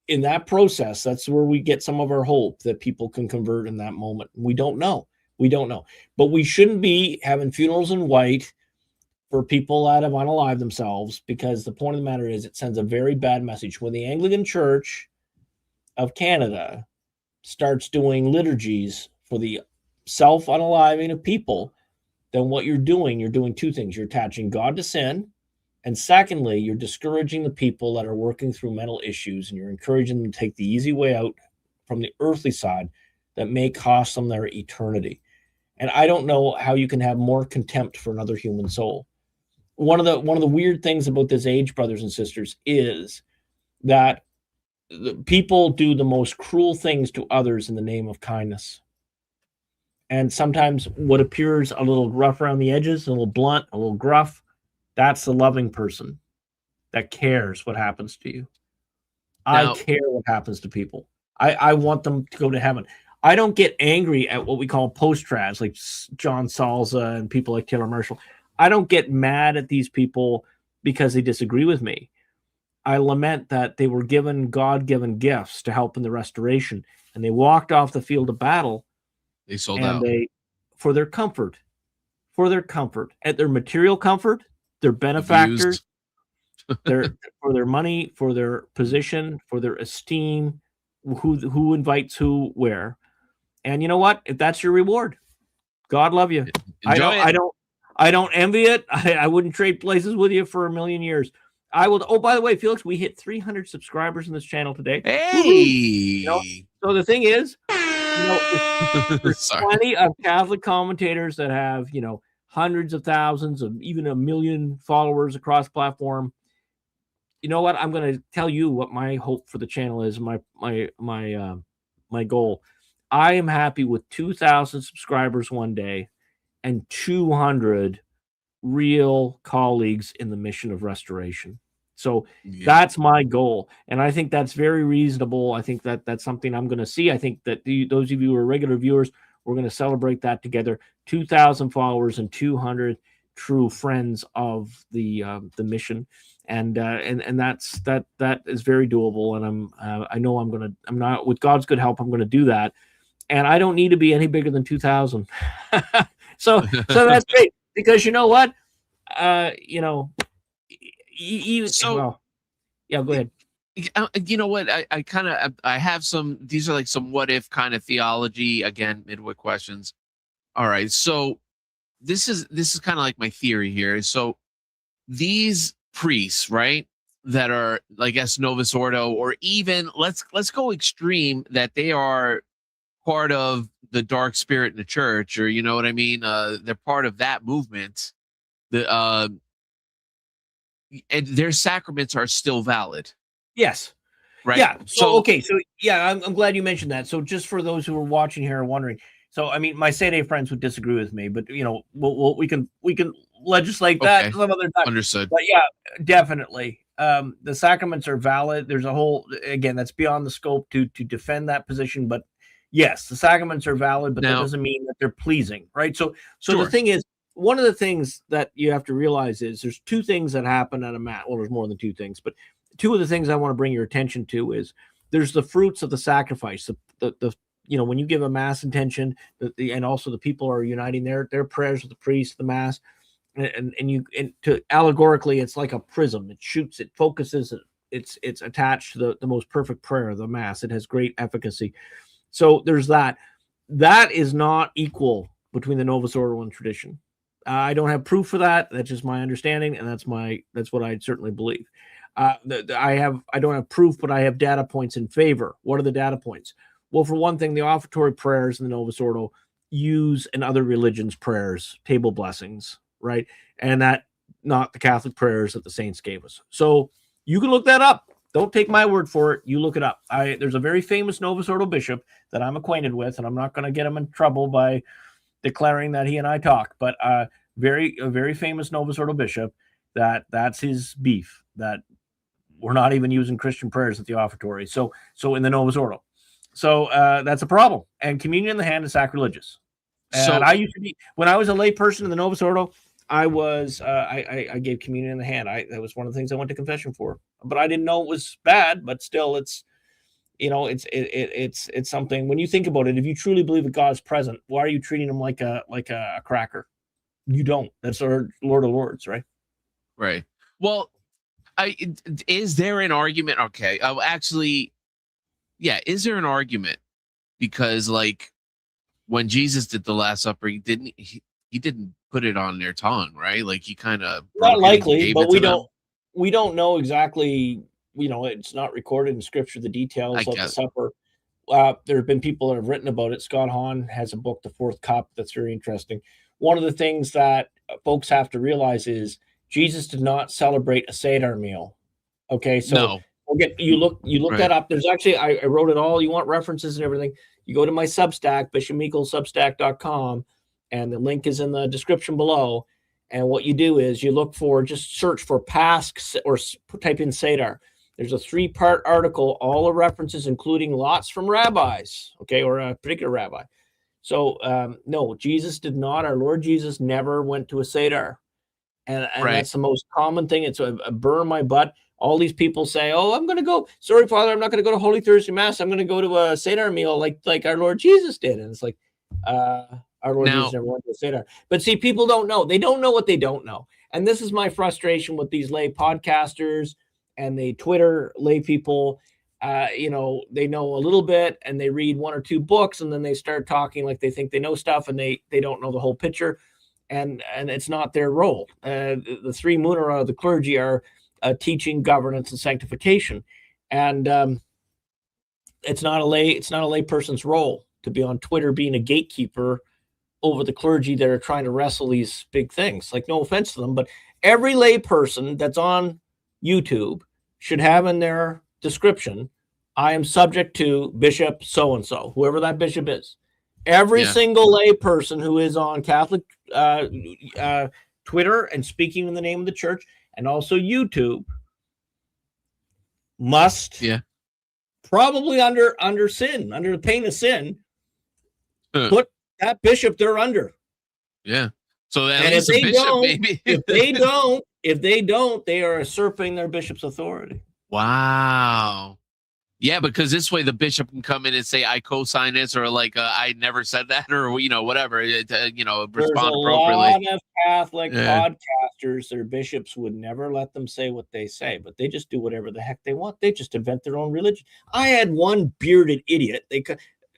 in that process, that's where we get some of our hope that people can convert in that moment. We don't know, but we shouldn't be having funerals in white for people that have unalived themselves, because the point of the matter is it sends a very bad message. When the Anglican Church of Canada starts doing liturgies for the self-unaliving of people, then what you're doing two things. You're attaching God to sin, and secondly, you're discouraging the people that are working through mental issues, and you're encouraging them to take the easy way out from the earthly side that may cost them their eternity. And I don't know how you can have more contempt for another human soul. One of the weird things about this age, brothers and sisters, is that people do the most cruel things to others in the name of kindness. And sometimes what appears a little rough around the edges, a little blunt, a little gruff, that's the loving person that cares what happens to you. I care what happens to people. I want them to go to heaven. I don't get angry at what we call post-trad, like John Salza and people like Taylor Marshall. I don't get mad at these people because they disagree with me. I lament that they were given God-given gifts to help in the restoration, and they walked off the field of battle. They sold out for their comfort, at their material comfort, their benefactors, for their money, for their position, for their esteem, who invites who where. And you know what? If that's your reward, God love you. I don't envy it. I wouldn't trade places with you for a million years. I will. Oh, by the way, Felix, we hit 300 subscribers in this channel today. Hey. So the thing is, there's plenty of Catholic commentators that have, hundreds of thousands of even 1 million followers across platform. You know what? I'm going to tell you what my hope for the channel is. My goal. I am happy with 2,000 subscribers one day and 200 real colleagues in the mission of restoration. So that's my goal. And I think that's very reasonable. I think that's something I'm going to see. I think that those of you who are regular viewers, we're going to celebrate that together. 2,000 followers and 200 true friends of the mission. And that is very doable. And I know I'm not, with God's good help, I'm going to do that. And I don't need to be any bigger than 2,000. So that's great, because you know what? Go ahead. You know what? I have some, these are like some what if kind of theology, again, midway questions. All right. So this is kind of like my theory here. So these priests, right, that are, I guess, Novus Ordo, or even let's go extreme, that they are part of the dark spirit in the church, or you know what I mean? They're part of that movement. And their sacraments are still valid. Yes. Right. Yeah. So I'm glad you mentioned that. So just for those who are watching here and wondering, So, I mean, my Sede friends would disagree with me, but we can legislate that some other time. Understood. But yeah, definitely, the sacraments are valid. There's a whole, again, that's beyond the scope to defend that position. But yes, the sacraments are valid, but that doesn't mean that they're pleasing, right? So the thing is, one of the things that you have to realize is there's two things that happen at a mass. Well, there's more than two things, but two of the things I want to bring your attention to is there's the fruits of the sacrifice. When you give a mass intention, and also the people are uniting their prayers with the priest, the mass, and to allegorically, it's like a prism. It shoots, it focuses, it's attached to the most perfect prayer, the mass. It has great efficacy. So there's that. That is not equal between the Novus Ordo and tradition. I don't have proof for that. That's just my understanding, and that's what I certainly believe. I don't have proof, but I have data points in favor. What are the data points? Well, for one thing, the offertory prayers in the Novus Ordo use in other religions' prayers, table blessings, right? And that not the Catholic prayers that the saints gave us. So you can look that up. Don't take my word for it. You look it up. There's a very famous Novus Ordo bishop that I'm acquainted with, and I'm not going to get him in trouble by declaring that he and I talk, but a very famous Novus Ordo bishop that's his beef, that we're not even using Christian prayers at the offertory. So in the Novus Ordo. So that's a problem. And communion in the hand is sacrilegious. And I used to be, when I was a lay person in the Novus Ordo, I was I gave communion in the hand. That was one of the things I went to confession for. But I didn't know it was bad. But still, it's something. When you think about it, if you truly believe that God is present, why are you treating him like a cracker? You don't. That's our Lord of Lords, right? Right. Well, is there an argument? Okay. Is there an argument? Because like when Jesus did the Last Supper, he didn't put it on their tongue, right? Like he kind of not likely, but we don't know exactly. It's not recorded in Scripture the details of the supper. There have been people that have written about it. Scott Hahn has a book, The Fourth Cup, that's very interesting. One of the things that folks have to realize is Jesus did not celebrate a Seder meal. Okay, so you look right. That up. There's actually, I wrote it all. You want references and everything, you go to my Substack, bishopmeeklesubstack.com, and the link is in the description below. And what you do is you look for, just search for Pasch or type in Seder. There's a 3-part article, all the references, including lots from rabbis, okay, or a particular rabbi. So, no, Jesus did not. Our Lord Jesus never went to a Seder. And right. That's the most common thing. It's a burn my butt. All these people say, oh, I'm going to go. Sorry, Father, I'm not going to go to Holy Thursday Mass. I'm going to go to a Seder meal like our Lord Jesus did. And it's like, our Lord Jesus never went to a Seder. But see, people don't know. They don't know what they don't know. And this is my frustration with these lay podcasters and the Twitter lay people. They know a little bit and they read 1 or 2 books and then they start talking like they think they know stuff and they don't know the whole picture. And it's not their role. The 3 munera of the clergy are teaching, governance, and sanctification, and it's not a lay person's role to be on Twitter being a gatekeeper over the clergy that are trying to wrestle these big things. Like, no offense to them, but every lay person that's on YouTube should have in their description, I am subject to Bishop so and so, whoever that bishop is. Every single lay person who is on Catholic Twitter and speaking in the name of the church, and also YouTube, must probably under the pain of sin, put that bishop they're under. Yeah. So that and if they bishop, don't, maybe. if they don't, they are usurping their bishop's authority. Wow. Yeah, because this way the bishop can come in and say, I co-sign this, or like, I never said that, or, whatever, respond appropriately. There's a lot of Catholic podcasters, their bishops would never let them say what they say, but they just do whatever the heck they want. They just invent their own religion. I had one bearded idiot.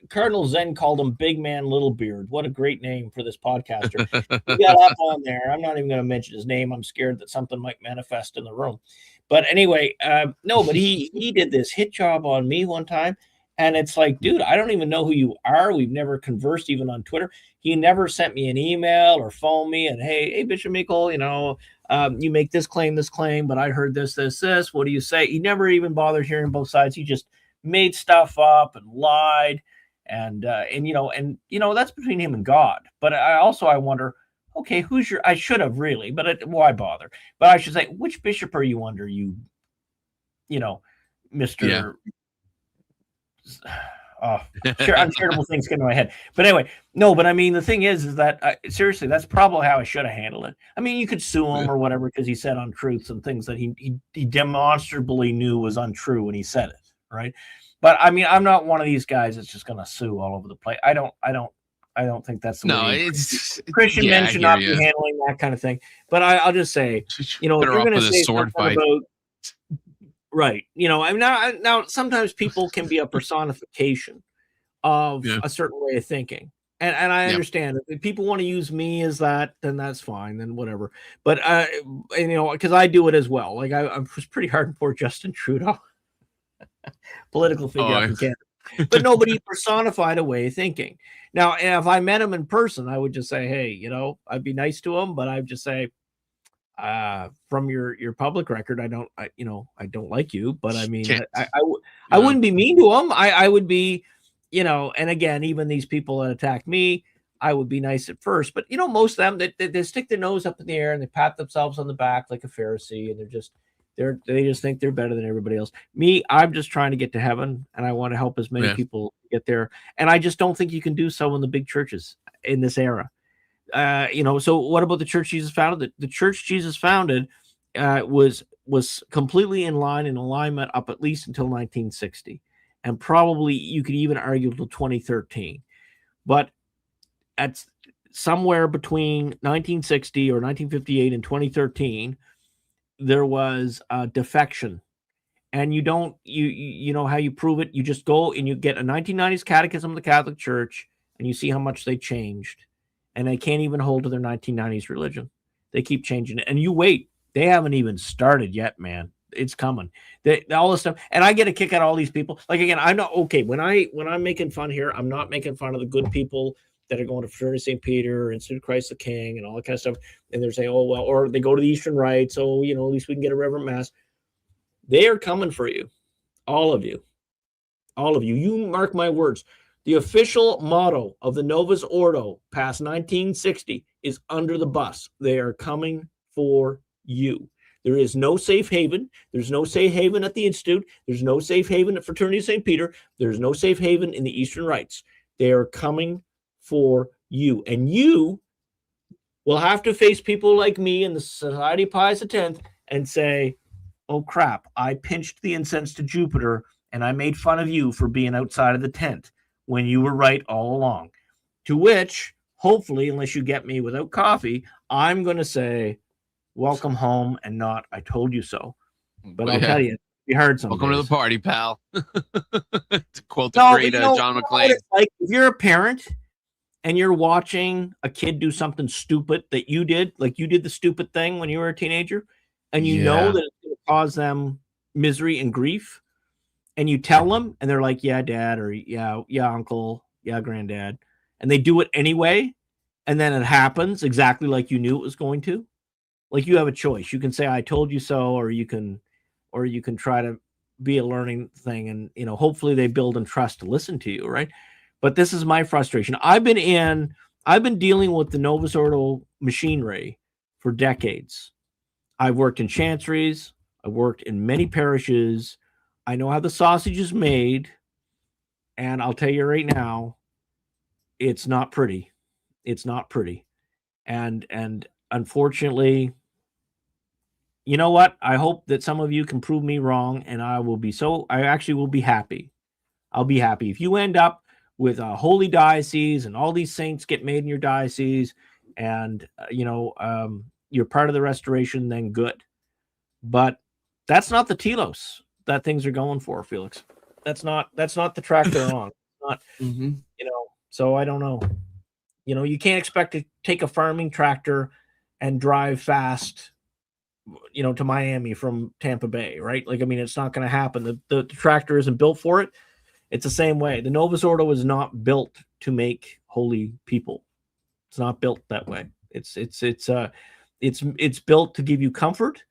Cardinal Zen called him Big Man Little Beard. What a great name for this podcaster. He got up on there. I'm not even going to mention his name. I'm scared that something might manifest in the room. But anyway, but he did this hit job on me one time. And it's like, dude, I don't even know who you are. We've never conversed even on Twitter. He never sent me an email or phoned me and, hey, Bishop Meikle, you make this claim, but I heard this. What do you say? He never even bothered hearing both sides. He just made stuff up and lied. and that's between him and God. But I wonder, okay, who's your? I should have really, but why bother? But I should say, which bishop are you under? Mister. Oh, uncharitable things get in my head. But anyway, no. But I mean, the thing is that seriously, that's probably how I should have handled it. I mean, you could sue him or whatever because he said untruths and things that he demonstrably knew was untrue when he said it, right? But I mean, I'm not one of these guys that's just going to sue all over the place. I don't think that's the way. It's Christian men should not be handling that kind of thing. But I'll just say, if you're going to say something about. Right. I mean, now sometimes people can be a personification of a certain way of thinking. And I understand if people want to use me as that, then that's fine, then whatever. But, because I do it as well. Like I was pretty hardcore Justin Trudeau, political figure up in Canada. But nobody personified a way of thinking. Now, if I met him in person, I would just say, hey, I'd be nice to him, but I'd just say, from your public record, I don't like you, but I mean, I wouldn't be mean to them. I would be, and again, even these people that attack me, I would be nice at first, but most of them, they stick their nose up in the air and they pat themselves on the back like a Pharisee, and they just think they're better than everybody else. Me, I'm just trying to get to heaven, and I want to help as many people get there. And I just don't think you can do so in the big churches in this era. So what about the church Jesus founded? The church Jesus founded was completely in alignment up at least until 1960, and probably you could even argue until 2013. But at somewhere between 1960 or 1958 and 2013, there was a defection. And you know how you prove it? You just go and you get a 1990s catechism of the Catholic Church, and you see how much they changed. And they can't even hold to their 1990s religion. They keep changing it. And you wait. They haven't even started yet, man. It's coming. All this stuff. And I get a kick out of all these people. Like, again, I'm not okay. When I'm making fun here, I'm not making fun of the good people that are going to Fraternity St. Peter, Institute of Christ the King, and all that kind of stuff. And they're saying, oh, well, or they go to the Eastern Rite. So, at least we can get a Reverend Mass. They are coming for you. All of you. All of you. You mark my words. The official motto of the Novus Ordo past 1960 is under the bus. They are coming for you. There is no safe haven. There's no safe haven at the Institute. There's no safe haven at Fraternity St. Peter. There's no safe haven in the Eastern Rites. They are coming for you. And you will have to face people like me in the Society of Pius X and say, oh, crap, I pinched the incense to Jupiter and I made fun of you for being outside of the tent when you were right all along. To which, hopefully, unless you get me without coffee, I'm going to say, welcome home, and not, I told you so. But I'll tell you, it'll be hard sometimes. Welcome to the party, pal. To quote the great John McClane. Like, if you're a parent and you're watching a kid do something stupid that you did, like you did the stupid thing when you were a teenager, and you know that it's going to cause them misery and grief, and you tell them, and they're like, yeah, dad, or yeah, uncle, yeah, granddad. And they do it anyway. And then it happens exactly like you knew it was going to. Like, you have a choice. You can say, I told you so, or you can try to be a learning thing. And, hopefully they build and trust to listen to you. Right. But this is my frustration. I've been dealing with the Novus Ordo machinery for decades. I've worked in chanceries. I've worked in many parishes. I know how the sausage is made, and I'll tell you right now, it's not pretty. It's not pretty. And unfortunately, you know what? I hope that some of you can prove me wrong, and I actually will be happy. I'll be happy. If you end up with a holy diocese and all these saints get made in your diocese, and, you're part of the restoration, then good. But that's not the telos that things are going for, Felix. That's not the track they're on. Not, so I don't know. You can't expect to take a farming tractor and drive fast, to Miami from Tampa Bay, right? Like, I mean, it's not going to happen. The tractor isn't built for it. It's the same way. The Novus Ordo is not built to make holy people. It's not built that way. It's built to give you comfort.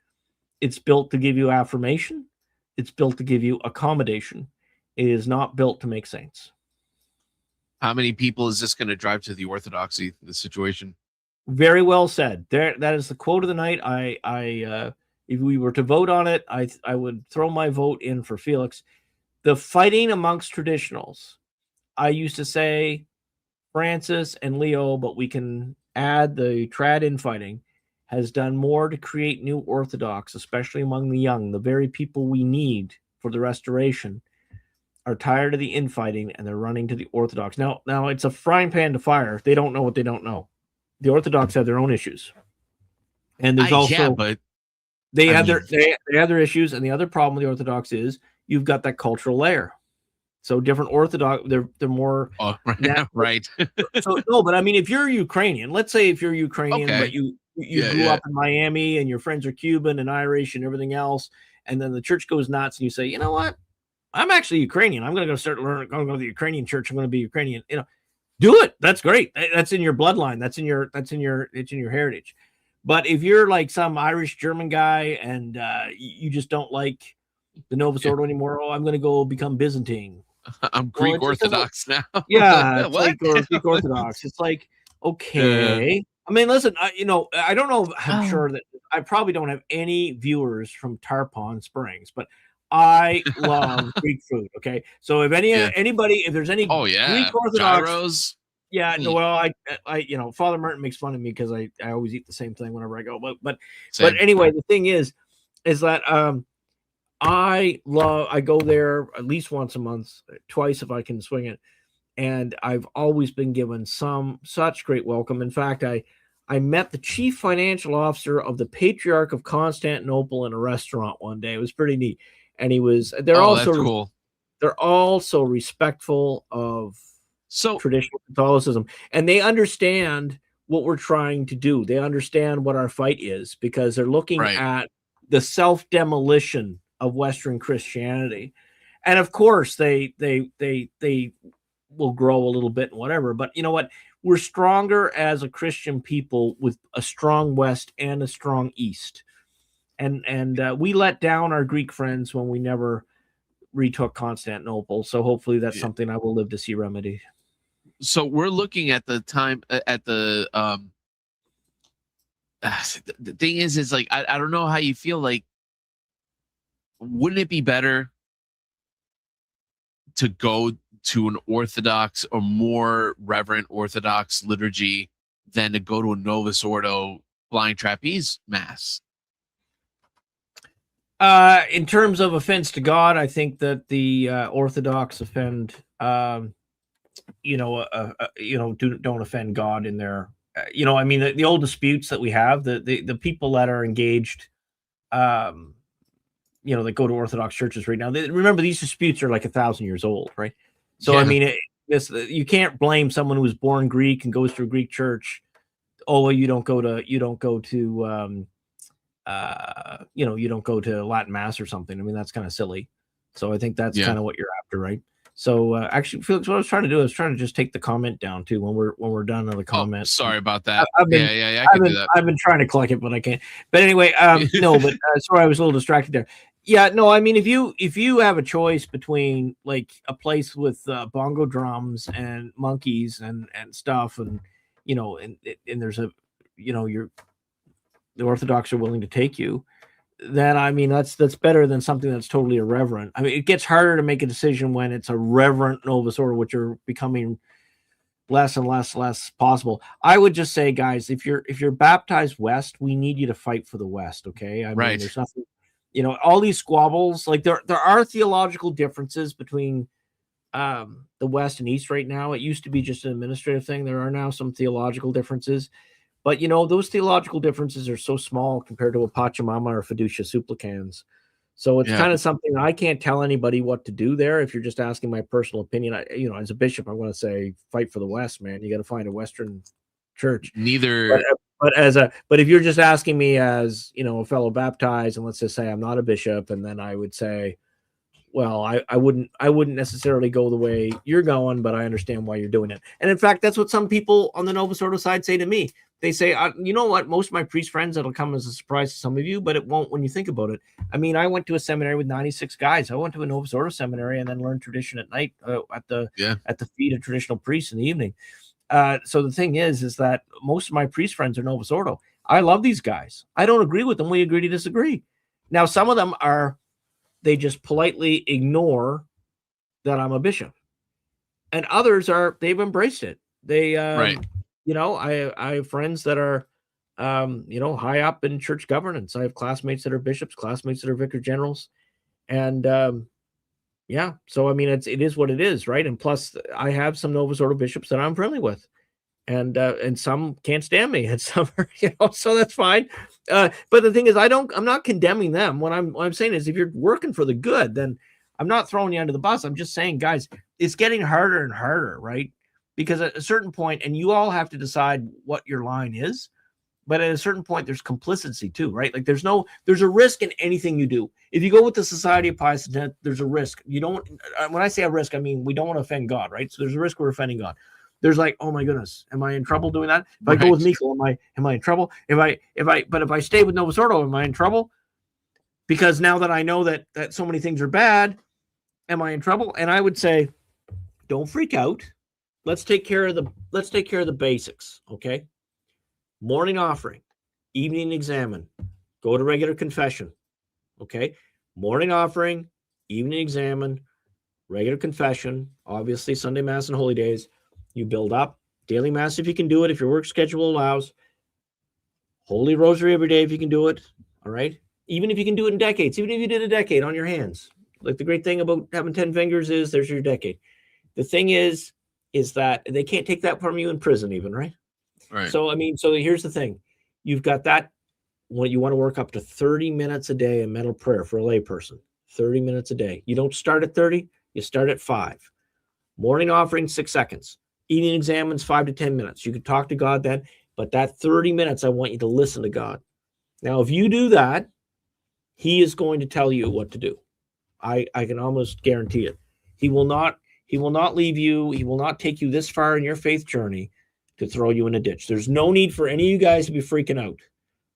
It's built to give you affirmation. It's built to give you accommodation. It is not built to make saints. How many people is this going to drive to the orthodoxy? The situation. Very well said. That is the quote of the night. If we were to vote on it, I would throw my vote in for Felix. The fighting amongst traditionals. I used to say Francis and Leo, but we can add the trad infighting, has done more to create new Orthodox, especially among the young. The very people we need for the restoration are tired of the infighting and they're running to the Orthodox. Now it's a frying pan to fire. They don't know what they don't know. The Orthodox have their own issues, and there's also but they have their issues. And the other problem with the Orthodox is you've got that cultural layer. So different Orthodox, they're more right. So no, but I mean, if you're Ukrainian, let's say if you're Ukrainian, but you grew up in Miami and your friends are Cuban and Irish and everything else, and then the church goes nuts, and you say, you know what, I'm actually Ukrainian. I'm going to go start learning. I'm going to go to the Ukrainian church. I'm going to be Ukrainian. Do it. That's great. That's in your bloodline. It's in your heritage. But if you're like some Irish German guy and you just don't like the Novus Ordo anymore, I'm going to go become Byzantine. I'm Greek Orthodox now. Yeah, it's like Greek Orthodox. It's like, okay. I mean, listen, I don't know. I'm sure that I probably don't have any viewers from Tarpon Springs, but I love Greek food. Okay, so if anybody, if there's any Greek Orthodox, gyros. Well, I Father Martin makes fun of me because I always eat the same thing whenever I go. But anyway, the thing is that I go there at least once a month, twice if I can swing it, and I've always been given such great welcome. In fact, I met the chief financial officer of the Patriarch of Constantinople in a restaurant one day. It was pretty neat. And they're also respectful of traditional Catholicism, and they understand what we're trying to do. They understand what our fight is because they're looking at the self-demolition of Western Christianity. And of course they will grow a little bit and whatever, but you know what? We're stronger as a Christian people with a strong West and a strong East. And we let down our Greek friends when we never retook Constantinople. So hopefully that's something I will live to see remedied. So we're looking at the time at the thing is like, I don't know how you feel. Like, wouldn't it be better to go to an Orthodox or more reverent Orthodox liturgy than to go to a Novus Ordo blind trapeze mass? In terms of offense to God, I think that the Orthodox offend, don't offend God in their, I mean, the old disputes that we have, the people that are engaged, that go to Orthodox churches right now. Remember, these disputes are like 1,000 years old, right? So, I mean, you can't blame someone who was born Greek and goes to a Greek church. Oh, well, you don't go to you don't go to Latin Mass or something. I mean, that's kind of silly. So I think that's kind of what you're after, right? So actually, Felix, what I was trying to do is just take the comment down too when we're done on the comment. Sorry about that. I can do that. I've been trying to collect it, but I can't. But anyway, no, but sorry, I was a little distracted there. Yeah, no, I mean, if you have a choice between like a place with bongo drums and monkeys and stuff, and and there's a, the Orthodox are willing to take you, then I mean that's better than something that's totally irreverent. I mean, it gets harder to make a decision when it's a reverent Novus Ordo, which are becoming less and less possible. I would just say, guys, if you're baptized West, we need you to fight for the West. Okay, I mean, there's nothing. All these squabbles, like there are theological differences between the West and East right now. It used to be just an administrative thing. There are now some theological differences, but those theological differences are so small compared to a Pachamama or Fiducia Supplicans. So it's kind of something I can't tell anybody what to do there. If you're just asking my personal opinion, as a bishop, I'm going to say fight for the West, man. You got to find a Western church. But if you're just asking me as a fellow baptized, and let's just say I'm not a bishop, and then I would say, well, I wouldn't necessarily go the way you're going, but I understand why you're doing it. And in fact, that's what some people on the Novus Ordo side say to me. they say, you know what, most of my priest friends, it'll come as a surprise to some of you, but it won't when you think about it. I mean, I went to a seminary with 96 guys. I went to a Novus Ordo seminary and then learned tradition at night at the feet of traditional priests in the evening. So the thing is that most of my priest friends are Novus Ordo. I love these guys. I don't agree with them. We agree to disagree. Now, some of them they just politely ignore that I'm a bishop. And others they've embraced it. They, right. You know, I have friends that are, you know, high up in church governance. I have classmates that are bishops, classmates that are vicar generals. And, yeah, so I mean, it is what it is, right? And plus, I have some Novus Ordo bishops that I'm friendly with, and some can't stand me, and some are, you know, so that's fine. But the thing is, I'm not condemning them. What I'm saying is, if you're working for the good, then I'm not throwing you under the bus. I'm just saying, guys, it's getting harder and harder, right? Because at a certain point, and you all have to decide what your line is. But at a certain point, there's complicity too, right? Like there's a risk in anything you do. If you go with the Society of Pius X, there's a risk. You don't, when I say a risk, I mean, we don't want to offend God, right? So there's a risk we're offending God. There's like, oh my goodness, am I in trouble doing that? If I go with Mikkel, am I in trouble? But if I stay with Novus Ordo, am I in trouble? Because now that I know that so many things are bad, am I in trouble? And I would say, don't freak out. Let's take care of the basics, okay? Morning offering, evening examen, go to regular confession, okay? Morning offering, evening examen, regular confession, obviously Sunday Mass and holy days. You build up daily Mass if you can do it, if your work schedule allows. Holy Rosary every day if you can do it, all right? Even if you can do it in decades, even if you did a decade on your hands. Like the great thing about having 10 fingers is there's your decade. The thing is that they can't take that from you in prison even, right? Right. So, I mean, so here's the thing. You've got that when you want to work up to 30 minutes a day in mental prayer for a layperson, 30 minutes a day. You don't start at 30, you start at 5. Morning offering, 6 seconds. Evening examens, 5 to 10 minutes. You can talk to God then, but that 30 minutes, I want you to listen to God. Now, if you do that, he is going to tell you what to do. I can almost guarantee it. He will not leave you. He will not take you this far in your faith journey to throw you in a ditch. There's no need for any of you guys to be freaking out.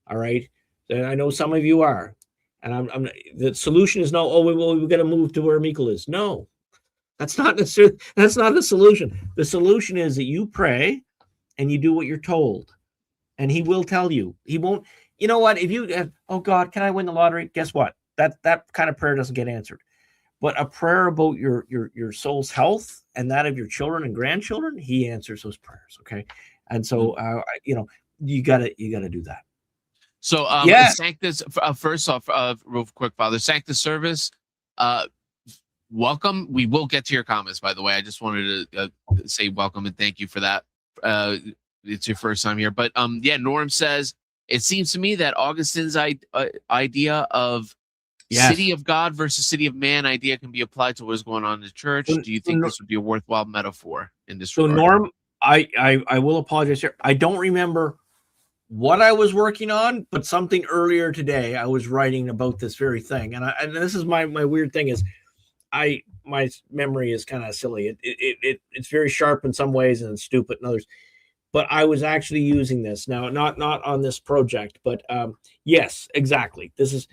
All right. And I know some of you are. And the solution is no, we got to move to where Mikkel is. No, that's not the solution. The solution is that you pray and you do what you're told. And he will tell you. He won't, you know what? If you, oh God, can I win the lottery? Guess what? That kind of prayer doesn't get answered. But a prayer about your soul's health and that of your children and grandchildren, he answers those prayers. Okay. And so, you know, you gotta do that. So, Sanctus, first off, real quick, Father, Sanctus service, welcome. We will get to your comments, by the way. I just wanted to say welcome and thank you for that. It's your first time here, but yeah, Norm says, it seems to me that Augustine's idea of city of God versus city of man idea can be applied to what is going on in the church. Do you think this would be a worthwhile metaphor in this regard? So Norm, I will apologize here. I don't remember what I was working on, but something earlier today I was writing about this very thing. And this is my weird thing is my memory is kind of silly. It's very sharp in some ways and stupid in others. But I was actually using this now, not on this project, but yes, exactly. This is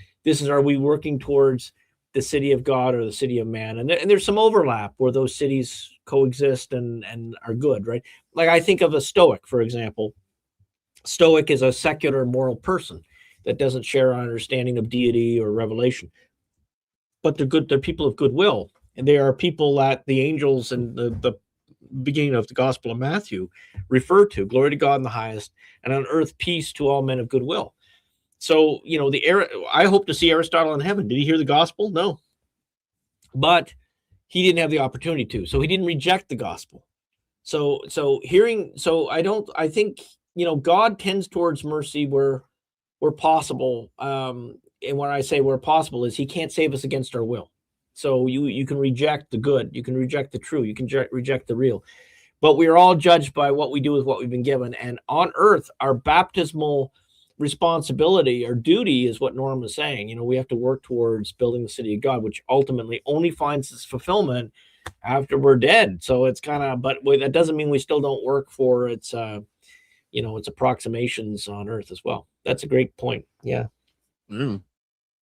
are we working towards the city of God or the city of man? And there's some overlap where those cities coexist and are good, right? Like I think of a Stoic, for example. Stoic is a secular moral person that doesn't share our understanding of deity or revelation, but they're good. They're people of goodwill, and they are people that the angels and the beginning of the Gospel of Matthew refer to. Glory to God in the highest, and on earth peace to all men of goodwill. So, you know, I hope to see Aristotle in heaven. Did he hear the gospel? No. But he didn't have the opportunity to. So he didn't reject the gospel. So I think, you know, God tends towards mercy where possible. And when I say where possible is he can't save us against our will. So you can reject the good. You can reject the true. You can reject the real. But we are all judged by what we do with what we've been given. And on earth, our baptismal responsibility or duty is what Norm was saying. You know, we have to work towards building the city of God, which ultimately only finds its fulfillment after we're dead. So it's kind of, but that doesn't mean we still don't work for its it's approximations on earth as well. That's a great point. Yeah. Mm.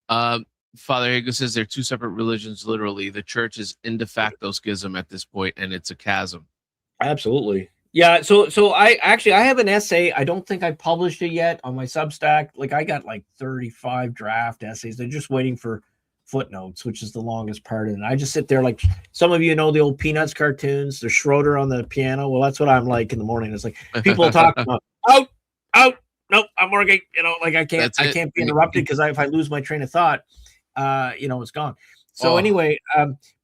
Father Hago says they're two separate religions. Literally, the church is in de facto schism at this point, and it's a chasm. Absolutely. Yeah. So I have an essay. I don't think I published it yet on my Substack. Like, I got like 35 draft essays. They're just waiting for footnotes, which is the longest part. And I just sit there like, some of you know the old Peanuts cartoons. There's Schroeder on the piano. Well, that's what I'm like in the morning. It's like people talk about out. Nope, I'm working. Like I can't be interrupted, because if I lose my train of thought, it's gone. So anyway,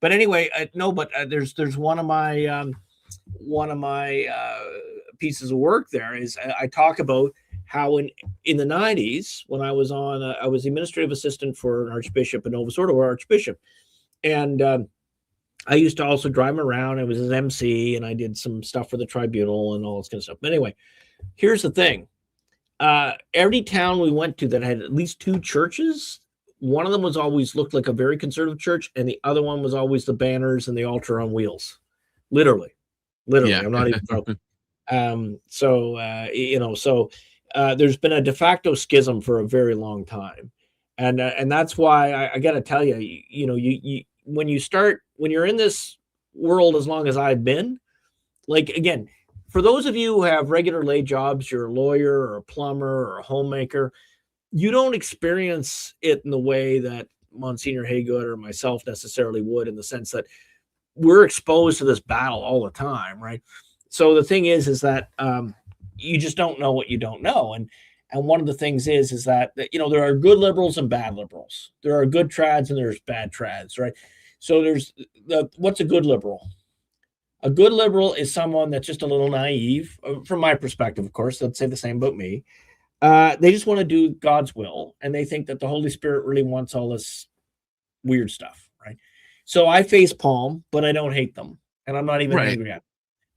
there's one of my pieces of work there is I talk about how in the 90s, when I was the administrative assistant for an archbishop in Nova Ordo, archbishop, and I used to also drive him around. I was his MC, and I did some stuff for the tribunal and all this kind of stuff. But anyway, here's the thing. Every town we went to that had at least two churches, one of them was always looked like a very conservative church, and the other one was always the banners and the altar on wheels. Literally. Yeah. I'm not even joking. There's been a de facto schism for a very long time. And that's why I got to tell you, when you're in this world as long as I've been, like, again, for those of you who have regular lay jobs, you're a lawyer or a plumber or a homemaker, you don't experience it in the way that Monsignor Haygood or myself necessarily would, in the sense that we're exposed to this battle all the time, right? So the thing is that you just don't know what you don't know. And one of the things is that there are good liberals and bad liberals. There are good trads and there's bad trads, right? So what's a good liberal? A good liberal is someone that's just a little naive, from my perspective, of course. Let's say the same about me. They just want to do God's will, and they think that the Holy Spirit really wants all this weird stuff, right? So I face palm, but I don't hate them, and I'm not even angry at them.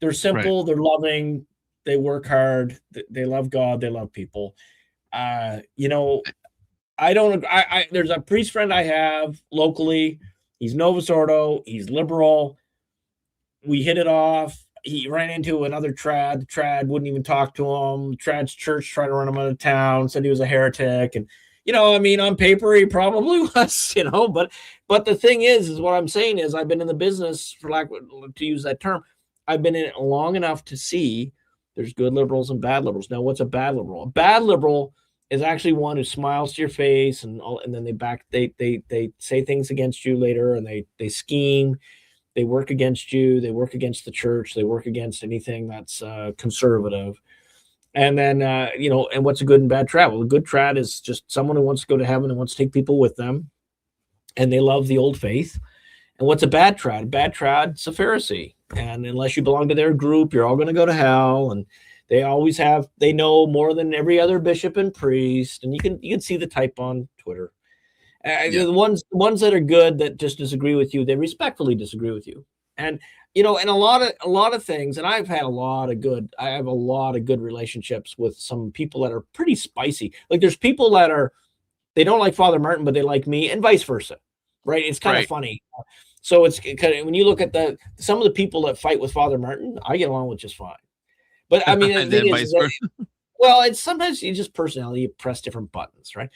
They're simple, they're loving, they work hard, they love God, they love people. There's a priest friend I have locally. He's Novus Ordo, he's liberal. We hit it off. He ran into another trad. The trad wouldn't even talk to him. Trad's church tried to run him out of town, said he was a heretic. And, on paper, he probably was, but the thing is what I'm saying is, I've been in the business, for lack to use that term, I've been in it long enough to see there's good liberals and bad liberals. Now, what's a bad liberal? A bad liberal is actually one who smiles to your face, and then they say things against you later, and they scheme. They work against you. They work against the church. They work against anything that's conservative. And then, and what's a good and bad trad? Well, a good trad is just someone who wants to go to heaven and wants to take people with them. And they love the old faith. And what's a bad trad? A bad trad's a Pharisee. And unless you belong to their group, you're all going to go to hell. And they know more than every other bishop and priest. And you can see the type on Twitter. The ones that are good, that just disagree with you, they respectfully disagree with you. And and a lot of things, and I have a lot of good relationships with some people that are pretty spicy. Like, there's people that they don't like Father Martin, but they like me, and vice versa, right? It's kind of funny. So it's kind of, when you look at some of the people that fight with Father Martin, I get along with just fine. But I mean, the thing is well, it's sometimes you just personality, you press different buttons, right?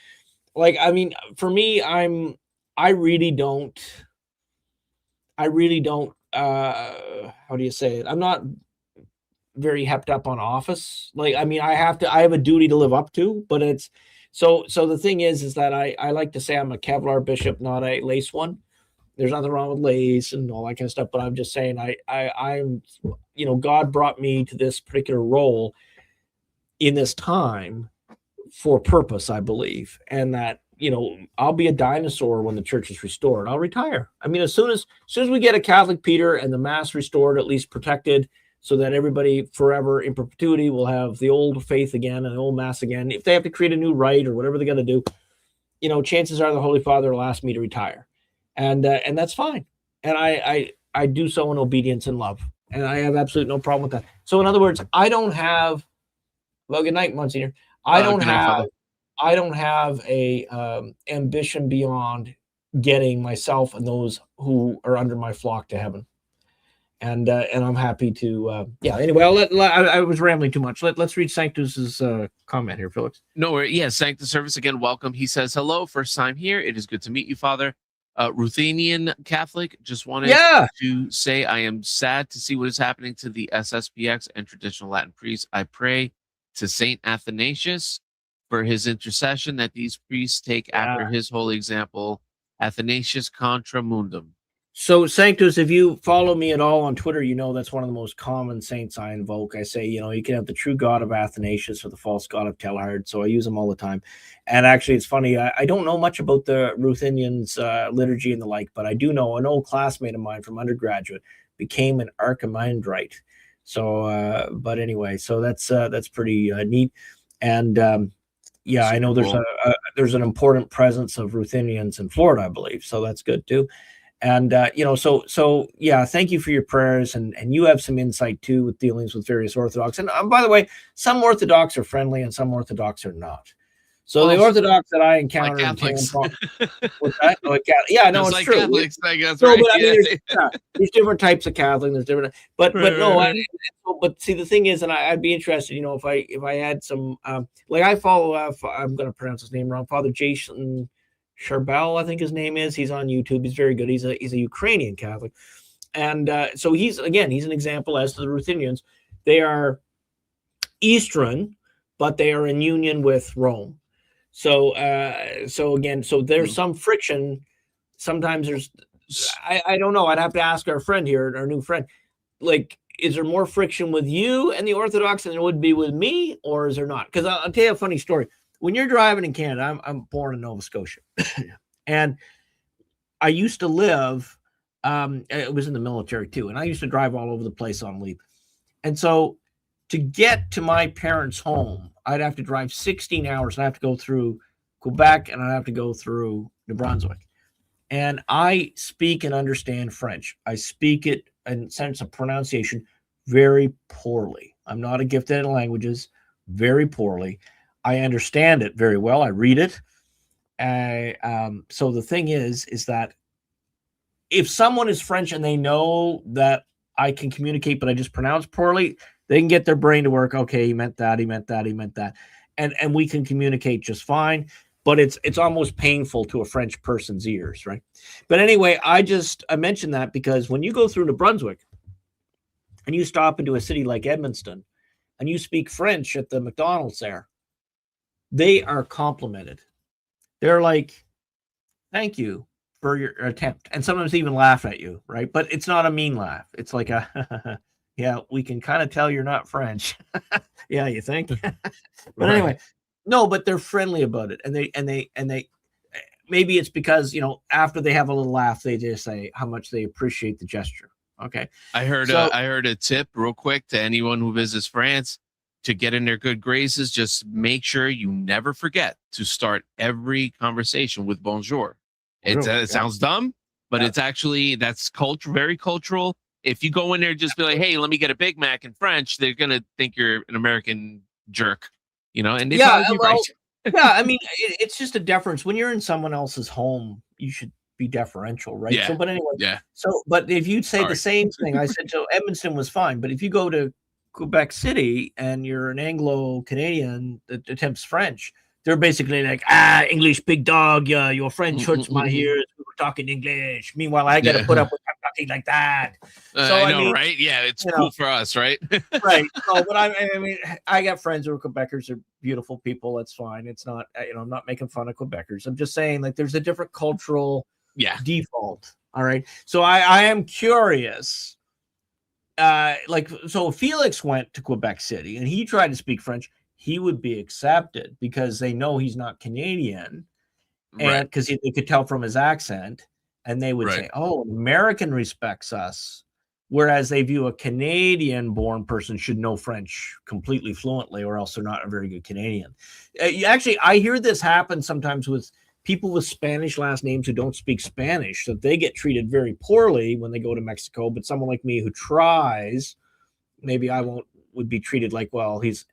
Like, I mean, for me, I really don't, how do you say it? I'm not very hepped up on office. Like, I mean, I have a duty to live up to, but it's, so the thing is that I like to say I'm a Kevlar bishop, not a lace one. There's nothing wrong with lace and all that kind of stuff, but I'm just saying I'm, God brought me to this particular role in this time for purpose, I believe. And that, I'll be a dinosaur when the church is restored. I'll retire. I mean, as soon as we get a Catholic Peter and the Mass restored, at least protected, so that everybody forever in perpetuity will have the old faith again and the old Mass again. If they have to create a new rite or whatever they got to do, chances are the Holy Father will ask me to retire. And that's fine. And I do so in obedience and love. And I have absolutely no problem with that. So in other words, I don't have, well, good night, Monsignor. I don't have a ambition beyond getting myself and those who are under my flock to heaven. And I'm happy to anyway, I was rambling too much. Let's read Sanctus's comment here, Felix. No worry. Yeah, Sanctus Service again, welcome. He says, hello, first time here. It is good to meet you, Father. Ruthenian Catholic, just wanted to say I am sad to see what is happening to the SSPX and traditional Latin priests. I pray to Saint Athanasius for his intercession that these priests take after his holy example. Athanasius contra mundum. So, Sanctus, if you follow me at all on Twitter, you know that's one of the most common saints I invoke. I say, you can have the true God of Athanasius or the false God of Teilhard. So I use them all the time. And actually, it's funny. I don't know much about the Ruthenians' liturgy and the like, but I do know an old classmate of mine from undergraduate became an archimandrite. So, but anyway, so that's pretty neat. And I know there's an important presence of Ruthenians in Florida, I believe. So that's good too. And, thank you for your prayers. And you have some insight, too, with dealings with various Orthodox. And by the way, some Orthodox are friendly and some Orthodox are not. So the Orthodox that I encounter like Catholics. It's like true. Catholics, I guess, no, right? But, I mean, there's different types of Catholic. There's different, but but see, the thing is, and I'd be interested, if I had some, I follow, I'm going to pronounce his name wrong, Father Jason Charbel, I think his name is. He's on YouTube. He's very good. He's a Ukrainian Catholic, and so he's an example as to the Ruthenians. They are Eastern, but they are in union with Rome. So there's some friction. Sometimes there's, I don't know. I'd have to ask our friend here, our new friend. Like, is there more friction with you and the Orthodox than there would be with me, or is there not? Because I'll tell you a funny story. When you're driving in Canada, I'm born in Nova Scotia, and I used to live, it was in the military too, and I used to drive all over the place on leave. And so to get to my parents' home, I'd have to drive 16 hours, and I have to go through Quebec, and I have to go through New Brunswick. And I speak and understand French. I speak it in sense of pronunciation very poorly. I'm not a gifted in languages, very poorly. I understand it very well. I read it. So the thing is that if someone is French and they know that I can communicate, but I just pronounce poorly, they can get their brain to work. Okay, he meant that, he meant that, he meant that. And we can communicate just fine, but it's almost painful to a French person's ears, right? But anyway, I mentioned that because when you go through New Brunswick and you stop into a city like Edmundston and you speak French at the McDonald's there, they are complimented. They're like, thank you for your attempt. And sometimes even laugh at you, right? But it's not a mean laugh. It's like yeah, we can kind of tell you're not French. Yeah, you think? But anyway, no, but they're friendly about it. And they maybe it's because, after they have a little laugh, they just say how much they appreciate the gesture. Okay. I heard a tip real quick to anyone who visits France. To get in their good graces, just make sure you never forget to start every conversation with bonjour. It sounds dumb, but it's actually, that's very cultural. If you go in there, just be like, hey, let me get a Big Mac in French, they're going to think you're an American jerk, and they probably be right. Yeah, I mean, it's just a deference. When you're in someone else's home, you should be deferential, right? Yeah. So, but anyway, yeah. So, but if you'd say the same thing, I said, so Edmundston was fine, but if you go to Quebec City and you're an Anglo-Canadian that attempts French, they're basically like, English big dog, yeah, your French hurts my ears, we were talking English. Meanwhile, I got to put up with talking like that. So I know, right? Yeah, it's cool for us, right? Right. So, but I mean, I got friends who are Quebecers, they're beautiful people, that's fine. It's not, I'm not making fun of Quebecers. I'm just saying, like, there's a different cultural default. All right. So I am curious. So Felix went to Quebec City and he tried to speak French, he would be accepted because they know he's not Canadian, and because they could tell from his accent, and they would say, "Oh, American respects us," whereas they view a Canadian-born person should know French completely fluently, or else they're not a very good Canadian. Actually, I hear this happen sometimes with people with Spanish last names who don't speak Spanish, so they get treated very poorly when they go to Mexico. But someone like me who tries, maybe would be treated like, well, he's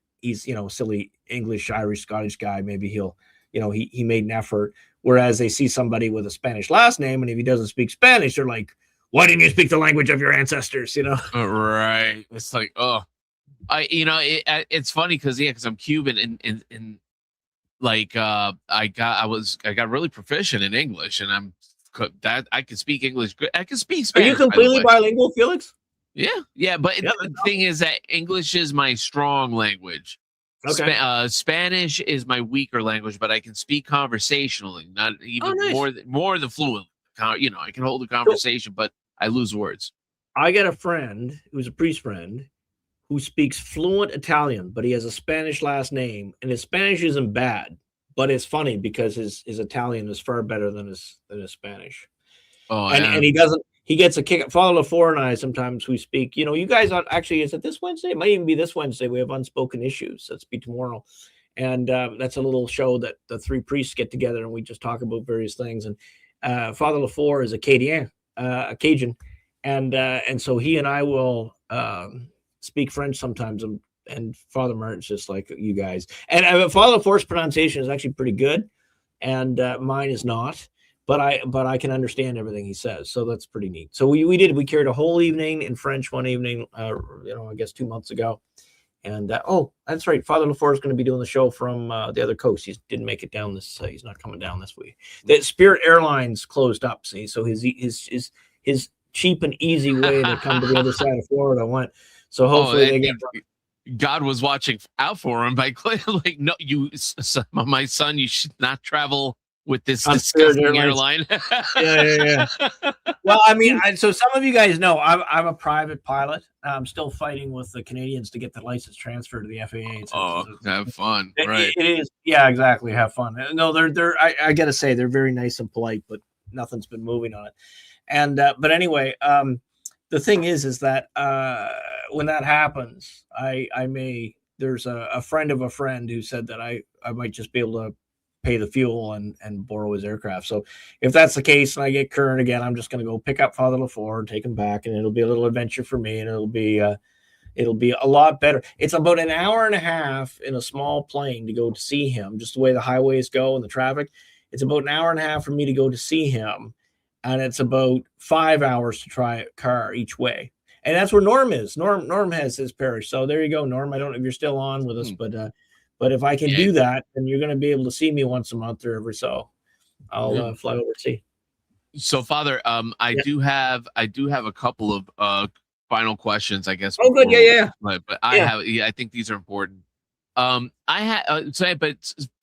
silly English, Irish, Scottish guy. Maybe he'll, he made an effort. Whereas they see somebody with a Spanish last name, and if he doesn't speak Spanish, they're like, why didn't you speak the language of your ancestors? Right. It's like, it's funny because I'm Cuban and like I got really proficient in English, and I can speak English good. I can speak Are Spanish. you completely bilingual, Felix? Yeah, but Yeah, the thing is that English is my strong language. Okay. Spanish is my weaker language, but I can speak conversationally, not even nice. more than fluent. I can hold a conversation, but I lose words. I got a friend who's a priest friend who speaks fluent Italian, but he has a Spanish last name, and his Spanish isn't bad, but it's funny because his Italian is far better than his Spanish. Oh, and he gets a kick. Father LaFour and I sometimes we speak. You guys actually, is it this Wednesday? It might even be this Wednesday. We have Unspoken Issues. That's be tomorrow, and that's a little show that the three priests get together and we just talk about various things. And Father LaFour is a Cajun, and so he and I will speak French sometimes, and Father Martin's just like you guys. And Father LaFour's pronunciation is actually pretty good, and mine is not. But I can understand everything he says, so that's pretty neat. So we carried a whole evening in French one evening, I guess 2 months ago, and that's right. Father LaFour is going to be doing the show from the other coast. He didn't make it down this. He's not coming down this week. The Spirit Airlines closed up. See, so his cheap and easy way to come to the other side of Florida went. So hopefully they get. God was watching out for him by like, no, my son, you should not travel with this disgusting airline. Yeah. Well, I mean, so some of you guys know I'm a private pilot. I'm still fighting with the Canadians to get the license transferred to the FAA. Have fun, right? It is, yeah, exactly. Have fun. No, they're. I gotta say they're very nice and polite, but nothing's been moving on it. And but anyway, the thing is that when that happens, there's a friend of a friend who said that I might just be able to pay the fuel and borrow his aircraft. So if that's the case and I get current again, I'm just going to go pick up Father LaFour and take him back, and it'll be a little adventure for me, and it'll be a lot better. It's about an hour and a half in a small plane to go to see him, just the way the highways go and the traffic. It's about an hour and a half for me to go to see him, and it's about 5 hours to try a car each way. And that's where Norm is. Norm has his parish. So there you go, Norm. I don't know if you're still on with us, but if I can do that, then you're going to be able to see me once a month or every so. I'll fly over to see. So, Father, I do have a couple of final questions, I guess. Oh, good, yeah. But I think these are important. But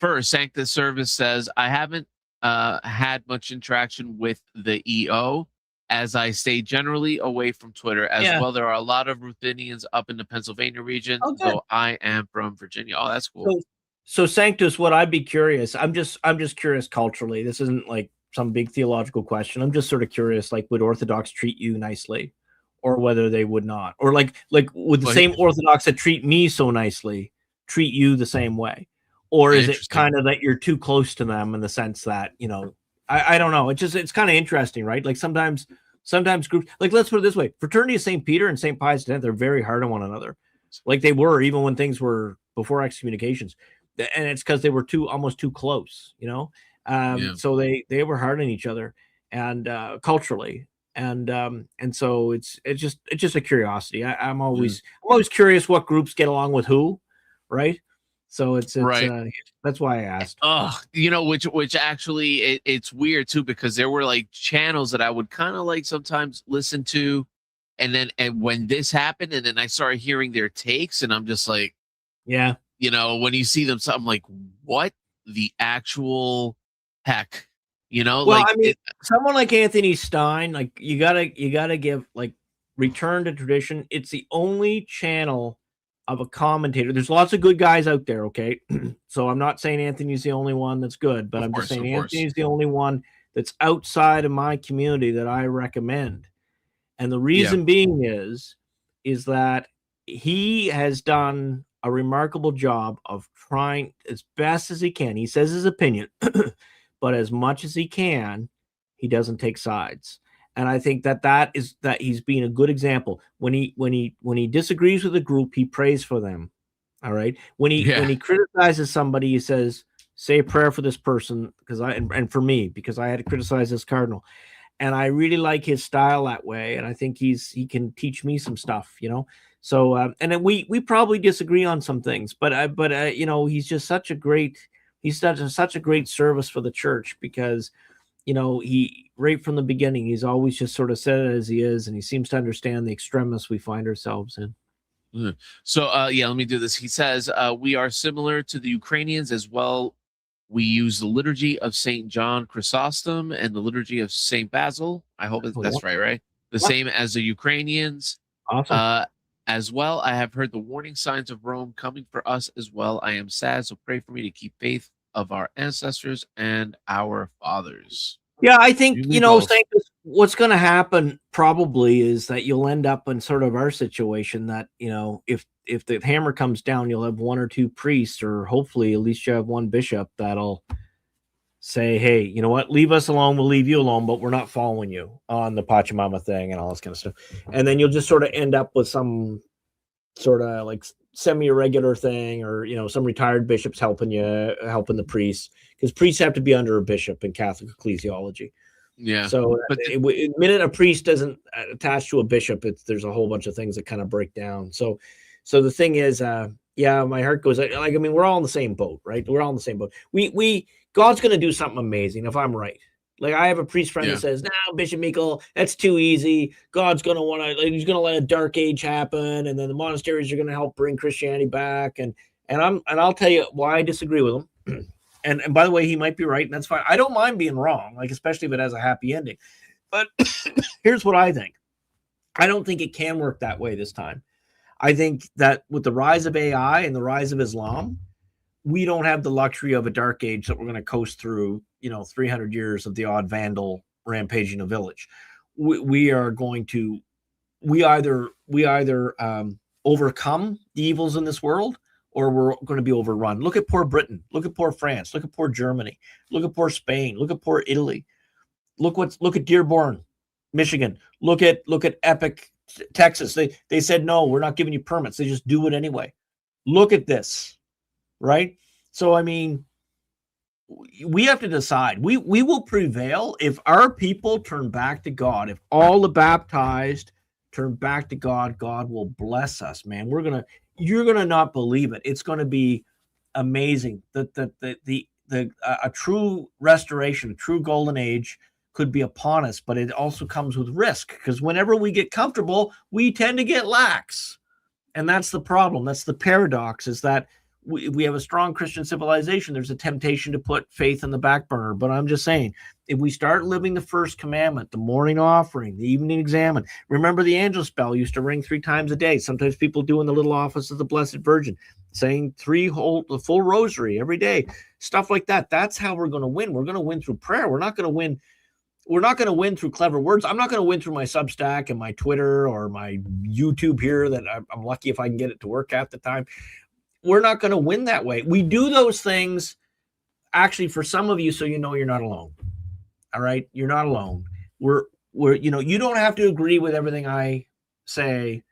first, Sanctus Service says I haven't had much interaction with the EO, as I stay generally away from Twitter as well. There are a lot of Ruthenians up in the Pennsylvania region, though I am from Virginia. Oh, that's cool. So Sanctus, what I'd be curious, I'm just curious culturally. This isn't like some big theological question. I'm just sort of curious, like, would Orthodox treat you nicely, or whether they would not, or like would the same Orthodox that treat me so nicely treat you the same way, or is it kind of that you're too close to them in the sense that I don't know. It's kind of interesting, right? Like sometimes groups, like, let's put it this way: Fraternity of St. Peter and St. Pius X, they're very hard on one another, like they were even when things were before excommunications, and it's because they were almost too close, So they were hard on each other, and culturally, and so it's just a curiosity. I'm always curious what groups get along with who, right? So it's right. That's why I asked. Which actually it's weird too, because there were like channels that I would kind of like sometimes listen to, and when this happened, and then I started hearing their takes, and I'm just like, yeah, when you see them, so I'm like, what the actual heck, Well, like, I mean, someone like Anthony Stein, like you gotta give like return to tradition. It's the only channel of a commentator. There's lots of good guys out there, okay? So I'm not saying Anthony's the only one that's good, but I'm just saying Anthony's the only one that's outside of my community that I recommend. And the reason being is that he has done a remarkable job of trying as best as he can. He says his opinion, but as much as he can, he doesn't take sides. And I think that he's being a good example. When he disagrees with a group, he prays for them. All right. When he criticizes somebody, he says, say a prayer for this person, and for me, because I had to criticize this cardinal. and I really like his style that way. And I think he can teach me some stuff, you know. So and then we probably disagree on some things, but you know, he's just such a great such a great service for the church, because you know, he right from the beginning, he's always just sort of said it as he is, and he seems to understand the extremis we find ourselves in. So yeah, let me do this. He says, we are similar to the Ukrainians as well. We use the liturgy of St. John Chrysostom and the liturgy of St. Basil. I hope that's right? The same as the Ukrainians. Awesome. As well, I have heard the warning signs of Rome coming for us as well. I am sad, so pray for me to keep faith of our ancestors and our fathers. Yeah, I think, you know, both. what's going to happen probably is that you'll end up in sort of our situation that, you know, if the hammer comes down, you'll have one or two priests, or hopefully at least you have one bishop that'll say, hey, you know what, leave us alone, we'll leave you alone, but we're not following you on the Pachamama thing and all this kind of stuff. And then you'll just sort of end up with some sort of like semi-irregular thing, or, you know, some retired bishops helping the priests, because priests have to be under a bishop in Catholic ecclesiology. Yeah. So the minute a priest doesn't attach to a bishop, there's a whole bunch of things that kind of break down. So the thing is, yeah, my heart goes like, I mean, we're all in the same boat, right? We're all in the same boat. God's going to do something amazing if I'm right. Like, I have a priest friend that says, "No, Bishop Meikle, that's too easy. God's going to he's going to let a dark age happen, and then the monasteries are going to help bring Christianity back." And I'll tell you why I disagree with him. And by the way, he might be right, and that's fine. I don't mind being wrong, like, especially if it has a happy ending. But here's what I think. I don't think it can work that way this time. I think that with the rise of AI and the rise of Islam, we don't have the luxury of a dark age that we're going to coast through, you know, 300 years of the odd vandal rampaging a village. We are going to, we either overcome the evils in this world, or we're going to be overrun. Look at poor Britain. Look at poor France. Look at poor Germany. Look at poor Spain. Look at poor Italy. Look at Dearborn, Michigan. Look at Epic, Texas. They said, no, we're not giving you permits. They just do it anyway. Look at this. Right? So, I mean, we have to decide. We will prevail if our people turn back to God. If all the baptized turn back to God, God will bless us, man. You're gonna not believe it. It's gonna be amazing. A true restoration, a true golden age could be upon us, but it also comes with risk, because whenever we get comfortable, we tend to get lax. And that's the problem. That's the paradox, is that we have a strong Christian civilization. There's a temptation to put faith in the back burner. But I'm just saying, if we start living the first commandment, the morning offering, the evening examen, remember the Angelus bell used to ring 3 times a day. Sometimes people do in the little office of the Blessed Virgin, saying the full rosary every day, stuff like that. That's how we're going to win. We're going to win through prayer. We're not going to win through clever words. I'm not going to win through my Substack and my Twitter or my YouTube here that I'm lucky if I can get it to work at the time. We're not going to win that way. We do those things actually for some of you, so you know you're not alone. All right, you're not alone. We're you know, you don't have to agree with everything I say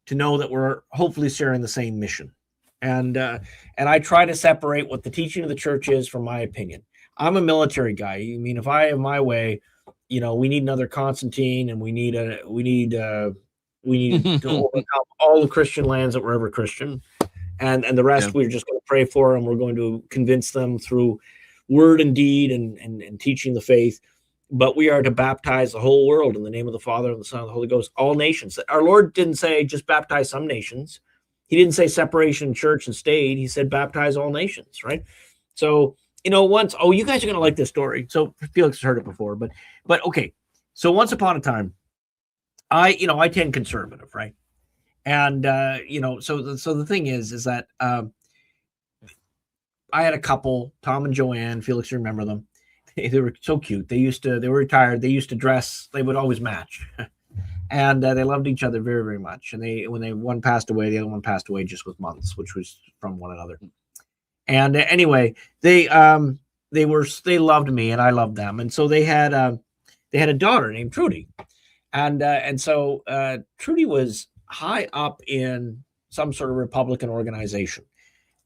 to know that we're hopefully sharing the same mission. And I try to separate what the teaching of the church is from my opinion. I'm a military guy. I mean, if I have my way, you know, we need another Constantine, and we need to overcome all the Christian lands that were ever Christian. And the rest, we're just going to pray for them. We're going to convince them through word and deed and teaching the faith. But we are to baptize the whole world in the name of the Father and the Son and the Holy Ghost, all nations. Our Lord didn't say just baptize some nations. He didn't say separation church and state. He said baptize all nations, right? So, you know, you guys are going to like this story. So Felix has heard it before, but okay. So once upon a time, I tend conservative, right? And, you know, so the thing is that I had a couple, Tom and Joanne, Felix, you remember them. They were so cute. They were retired. They used to dress, they would always match. And they loved each other very, very much. And one passed away, the other one passed away just with months, which was from one another. And anyway, they loved me and I loved them. And so they had a daughter named Trudy. And so Trudy was high up in some sort of Republican organization,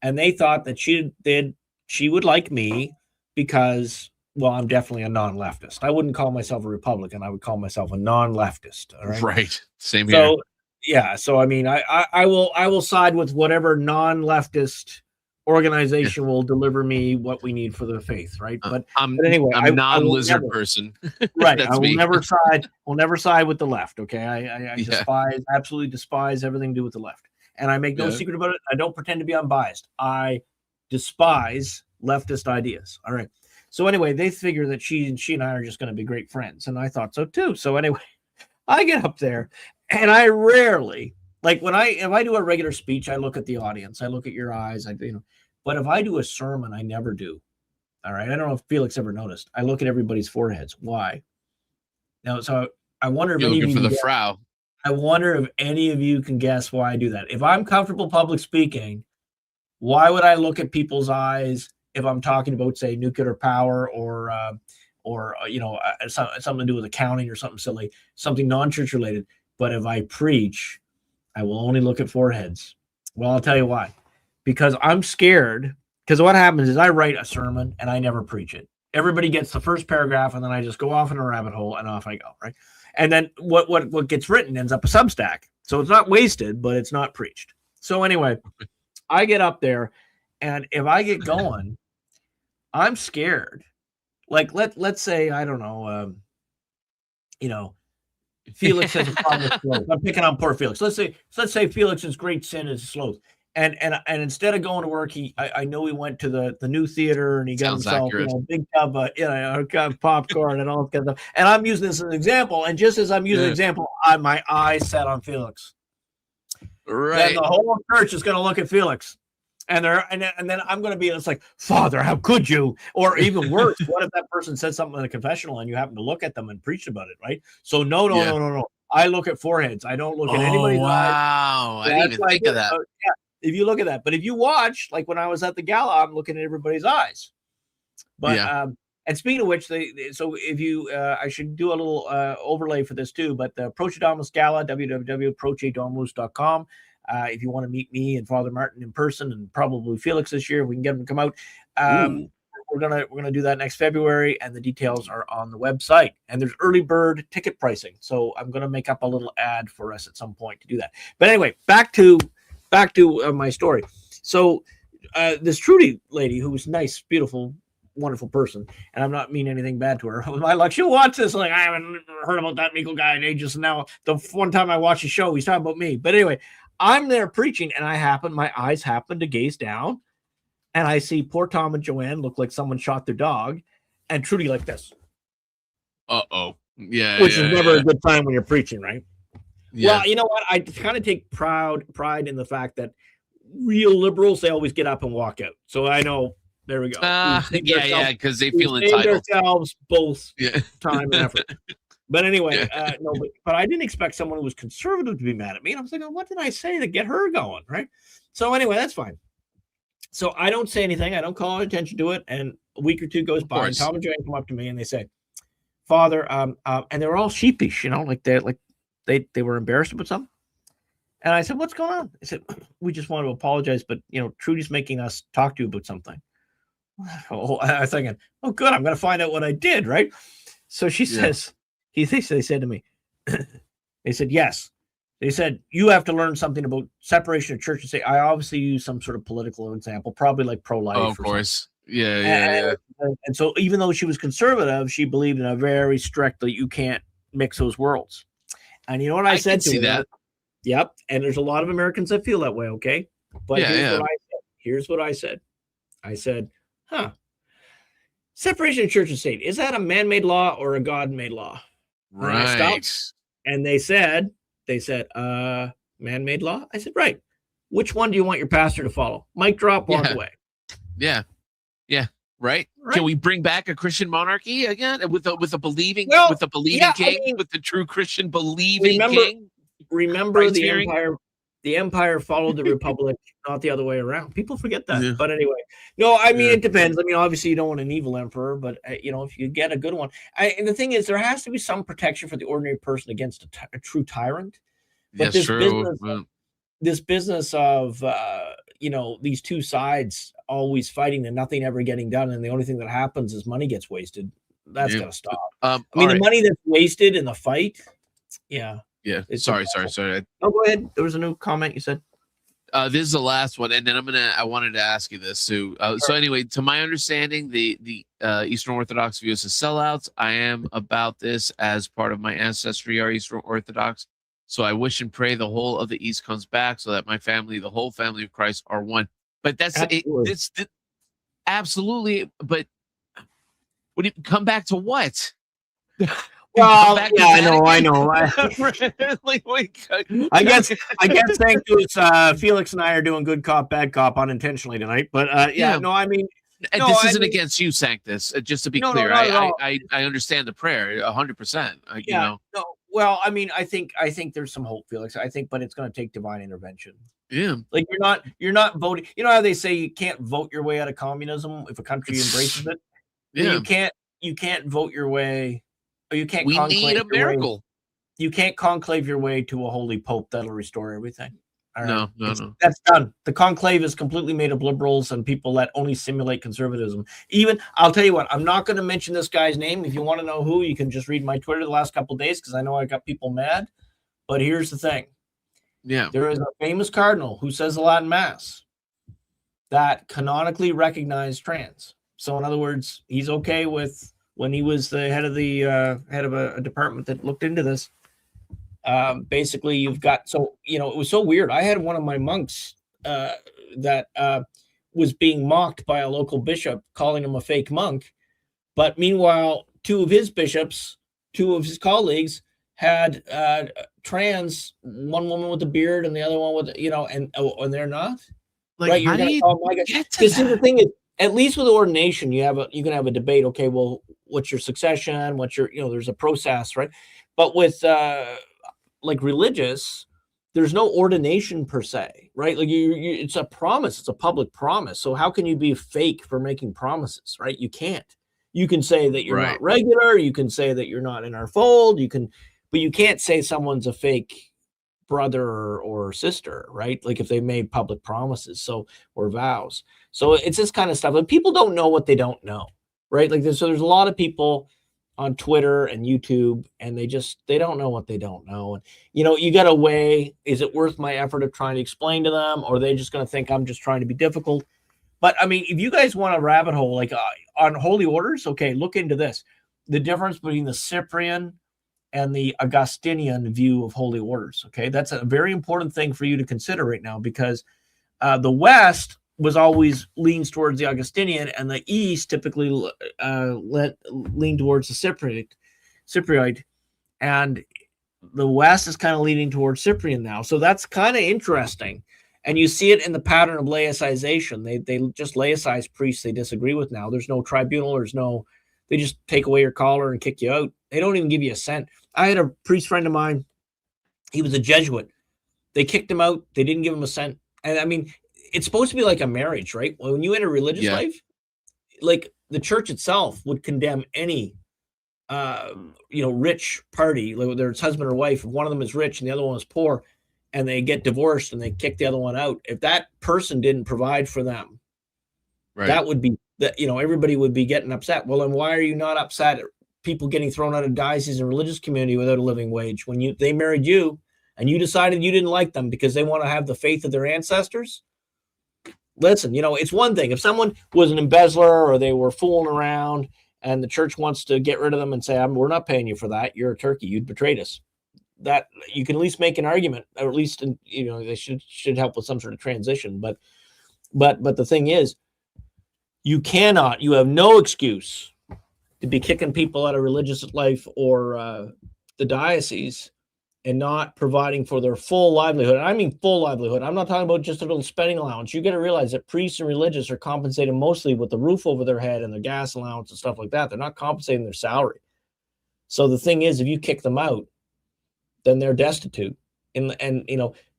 and they thought that she would like me because well, I'm definitely a non-leftist. I wouldn't call myself a Republican. I would call myself a non-leftist. All right. Right. Same here. So yeah. So I mean, I will side with whatever non-leftist organization will deliver me what we need for the faith. Right. But anyway, I'm a non-lizard person. Right. That's I will me. never side with the left. Okay. I absolutely despise everything to do with the left. And I make no secret about it. I don't pretend to be unbiased. I despise leftist ideas. All right. So anyway, they figure that she and I are just going to be great friends. And I thought so too. So anyway, I get up there and I rarely, like if I do a regular speech, I look at the audience, I look at your eyes, but if I do a sermon, I never do. All right. I don't know if Felix ever noticed. I look at everybody's foreheads. Why? Now, so I wonder if You're looking for the frow. I wonder if any of you can guess why I do that. If I'm comfortable public speaking, why would I look at people's eyes if I'm talking about, say, nuclear power or something to do with accounting or something silly, something non-church related? But if I preach, I will only look at foreheads. Well, I'll tell you why. Because I'm scared. Because what happens is I write a sermon and I never preach it. Everybody gets the first paragraph and then I just go off in a rabbit hole and off I go, right? And then what gets written ends up a Substack. So it's not wasted, but it's not preached. So anyway, I get up there and if I get going, I'm scared. Like let's say, I don't know, Felix has a problem with sloth. I'm picking on poor Felix. Let's say Felix's great sin is sloth. And instead of going to work, I know he went to the new theater and he got himself a big tub of popcorn and all that kind of stuff. And I'm using this as an example. And just as I'm using an example, my eyes set on Felix. Right. And the whole church is going to look at Felix. And then I'm going to be, it's like, Father, how could you? Or even worse, what if that person said something in a confessional and you happen to look at them and preach about it, right? So no. I look at foreheads. I don't look at anybody's eyes. Wow. I didn't even think of that. Yeah, if you look at that. But if you watch, like when I was at the gala, I'm looking at everybody's eyes. But and speaking of which, so if you, I should do a little overlay for this too, but the Procedamus Gala, www.procedamus.com. If you want to meet me and Father Martin in person and probably Felix this year, if we can get him to come out. We're gonna do that next February, and the details are on the website. And there's early bird ticket pricing, so I'm gonna make up a little ad for us at some point to do that. But anyway, back to my story. So this Trudy lady, who was nice, beautiful, wonderful person, and I'm not mean anything bad to her. My luck, she'll watch this. Like, I haven't heard about that Michael guy in ages. Now the one time I watched the show, he's talking about me. But anyway, I'm there preaching, and my eyes happen to gaze down, and I see poor Tom and Joanne look like someone shot their dog, and Trudy like this. Uh-oh. Yeah. Which is never a good sign when you're preaching, right? Yeah. Well, you know what? I kind of take pride in the fact that real liberals, they always get up and walk out. So I know, there we go. Because they feel entitled. Ourselves both time and effort. But anyway, no, but I didn't expect someone who was conservative to be mad at me. And I was like, what did I say to get her going, right? So anyway, that's fine. So I don't say anything. I don't call attention to it. And a week or two goes by, and Tom and Joanne come up to me and they say, Father, and they were all sheepish, like they were embarrassed about something. And I said, what's going on? I said, we just want to apologize, but Trudy's making us talk to you about something. Oh, I was thinking, oh, good, I'm going to find out what I did, right? So she says, they said to me, they said, yes. They said, you have to learn something about separation of church and state. I obviously use some sort of political example, probably like pro-life. Oh, of course. Yeah. And so even though she was conservative, she believed in a very strict that you can't mix those worlds. And you know what I said to her? That. Yep. And there's a lot of Americans that feel that way, okay? But here's what I said. I said, separation of church and state, is that a man-made law or a God-made law? Right. And they said, man-made law? I said, right. Which one do you want your pastor to follow? Mic drop, walk away. Yeah. Right. Can we bring back a Christian monarchy again with a believing king, with the true Christian believing king? Remember the empire followed the republic, not the other way around. People forget that. Yeah. But anyway, no, I mean, it depends. I mean, obviously you don't want an evil emperor, but if you get a good one, and the thing is, there has to be some protection for the ordinary person against a true tyrant. But That's true. This business of these two sides always fighting and nothing ever getting done, and the only thing that happens is money gets wasted. That's got to stop. I mean, the money that's wasted in the fight. Yeah. Sorry. Oh, go ahead. There was a new comment you said. This is the last one, and then I wanted to ask you this too. So anyway, to my understanding, the Eastern Orthodox view us as sellouts. I am about this as part of my ancestry are Eastern Orthodox. So I wish and pray the whole of the East comes back so that my family, the whole family of Christ, are one. But that's absolutely. But would it come back to what? Well, yeah, I know. I guess thank goodness Felix and I are doing good cop, bad cop unintentionally tonight. But I mean, this isn't against you, Sanctus. Just to be clear, I understand the prayer 100%. No. Well, I mean, I think there's some hope, Felix. But it's going to take divine intervention. Yeah, like you're not voting. You know how they say you can't vote your way out of communism if a country embraces it. Yeah, you can't vote your way. You can't. We need a miracle. You can't conclave your way to a holy pope that'll restore everything. All right. No. That's done. The conclave is completely made of liberals and people that only simulate conservatism. Even, I'll tell you what, I'm not going to mention this guy's name. If you want to know who, you can just read my Twitter the last couple of days because I know I got people mad. But here's the thing. Yeah. There is a famous cardinal who says the Latin Mass that canonically recognized trans. So in other words, he's okay with when he was the head of a department that looked into this. Basically, you've got it was so weird. I had one of my monks that was being mocked by a local bishop, calling him a fake monk. But meanwhile, two of his colleagues had trans, one woman with a beard and the other one with and they're not. Like, right? You're gonna call my guy. Because the thing is, at least with ordination, you can have a debate. Okay, well, what's your succession? What's your there's a process, right? But with like religious, there's no ordination per se, right? Like it's a promise, it's a public promise. So how can you be fake for making promises, right? You can't. You can say that you're not regular, you can say that you're not in our fold, but you can't say someone's a fake brother or sister, right? Like if they made public promises, or vows. So it's this kind of stuff. And people don't know what they don't know, right? Like there's a lot of people on Twitter and YouTube, and they don't know what they don't know. And, you got to weigh, is it worth my effort of trying to explain to them, or are they just going to think I'm just trying to be difficult? But I mean, if you guys want a rabbit hole, like on holy orders, okay, look into this. The difference between the Cyprian and the Augustinian view of holy orders. Okay. That's a very important thing for you to consider right now, because the West was always leans towards the Augustinian, and the East typically lean towards the Cypriot, and the West is kind of leaning towards Cyprian now. So that's kind of interesting, and you see it in the pattern of laicization. They just laicize priests they disagree with now. There's no tribunal. They just take away your collar and kick you out. They don't even give you a cent. I had a priest friend of mine. He was a Jesuit. They kicked him out. They didn't give him a cent. And I mean, it's supposed to be like a marriage, right? When you enter religious life, like the church itself would condemn any, rich party, like whether it's husband or wife. If one of them is rich and the other one is poor, and they get divorced and they kick the other one out, if that person didn't provide for them, that would be that. Everybody would be getting upset. Well, then why are you not upset at people getting thrown out of diocese and religious community without a living wage when they married you and you decided you didn't like them because they want to have the faith of their ancestors? Listen, it's one thing if someone was an embezzler or they were fooling around and the church wants to get rid of them and say, we're not paying you for that. You're a turkey. You'd betrayed us. That you can at least make an argument, or at least, they should help with some sort of transition. But the thing is, you have no excuse to be kicking people out of religious life or the diocese and not providing for their full livelihood. And I mean full livelihood. I'm not talking about just a little spending allowance. You got to realize that priests and religious are compensated mostly with the roof over their head and their gas allowance and stuff like that. They're not compensating their salary. So the thing is, if you kick them out, then they're destitute. And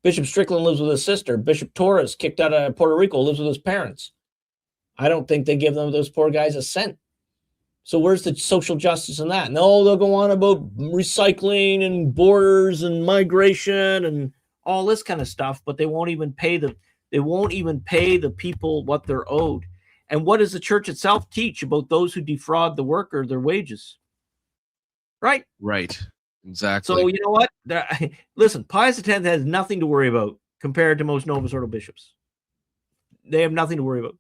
Bishop Strickland lives with his sister. Bishop Torres, kicked out of Puerto Rico, lives with his parents. I don't think they give those poor guys a cent. So where's the social justice in that? No, they'll go on about recycling and borders and migration and all this kind of stuff, but they won't even pay the They won't even pay the people what they're owed. And what does the church itself teach about those who defraud the worker their wages? Right? Right. Exactly. So you know what? Listen, Pius X has nothing to worry about compared to most Novus Ordo bishops. They have nothing to worry about.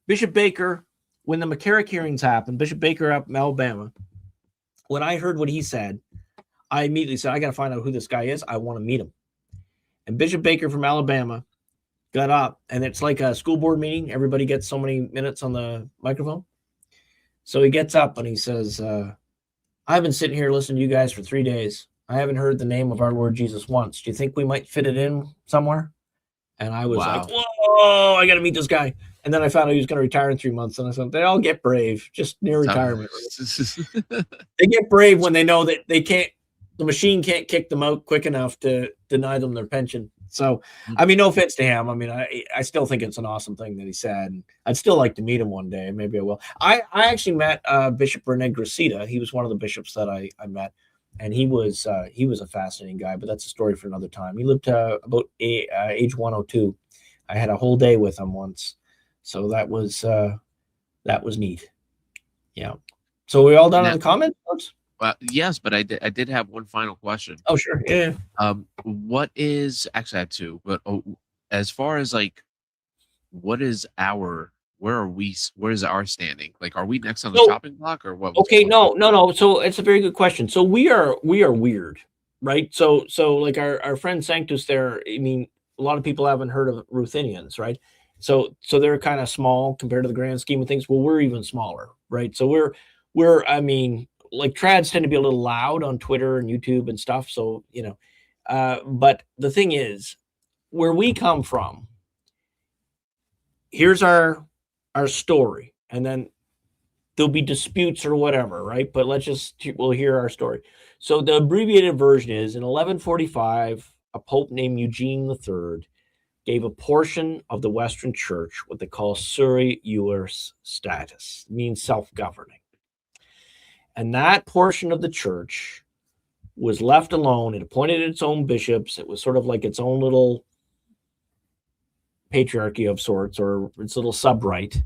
Bishop Baker, when the McCarrick hearings happened, Bishop Baker up in Alabama, when I heard what he said, I immediately said, I got to find out who this guy is. I want to meet him. And Bishop Baker from Alabama got up, and it's like a school board meeting. Everybody gets so many minutes on the microphone. So he gets up and he says, I've been sitting here listening to you guys for 3 days. I haven't heard the name of our Lord Jesus once. Do you think we might fit it in somewhere? And I was like, whoa, I got to meet this guy. And then I found out he was going to retire in 3 months. And I thought, they all get brave just near retirement. They get brave when they know that they can't, the machine can't kick them out quick enough to deny them their pension. So, I mean, no offense to him. I mean, I still think it's an awesome thing that he said. And I'd still like to meet him one day. Maybe I will. I actually met Bishop Rene Gracita. He was one of the bishops that I met. And he was a fascinating guy, but that's a story for another time. He lived about age 102. I had a whole day with him once. So that was neat. Yeah. So we all done on the comments? Yes, but I did have one final question. Oh, sure. Yeah. What is actually I had two, but as far as like, where is our standing? Like, are we next on the chopping block or what? Okay, no. So it's a very good question. So we are weird, right? So like our friend Sanctus there, I mean, a lot of people haven't heard of Ruthenians, right? So they're kind of small compared to the grand scheme of things. Well, we're even smaller, right? So we're I mean, like trads tend to be a little loud on Twitter and YouTube and stuff. So, you know, but the thing is, where we come from, here's our story, and then there'll be disputes or whatever, right? But we'll hear our story. So the abbreviated version is, in 1145, a pope named Eugene III gave a portion of the Western Church what they call sui iuris status, means self-governing. And that portion of the church was left alone. It appointed its own bishops. It was sort of like its own little patriarchy of sorts, or its little sub-right,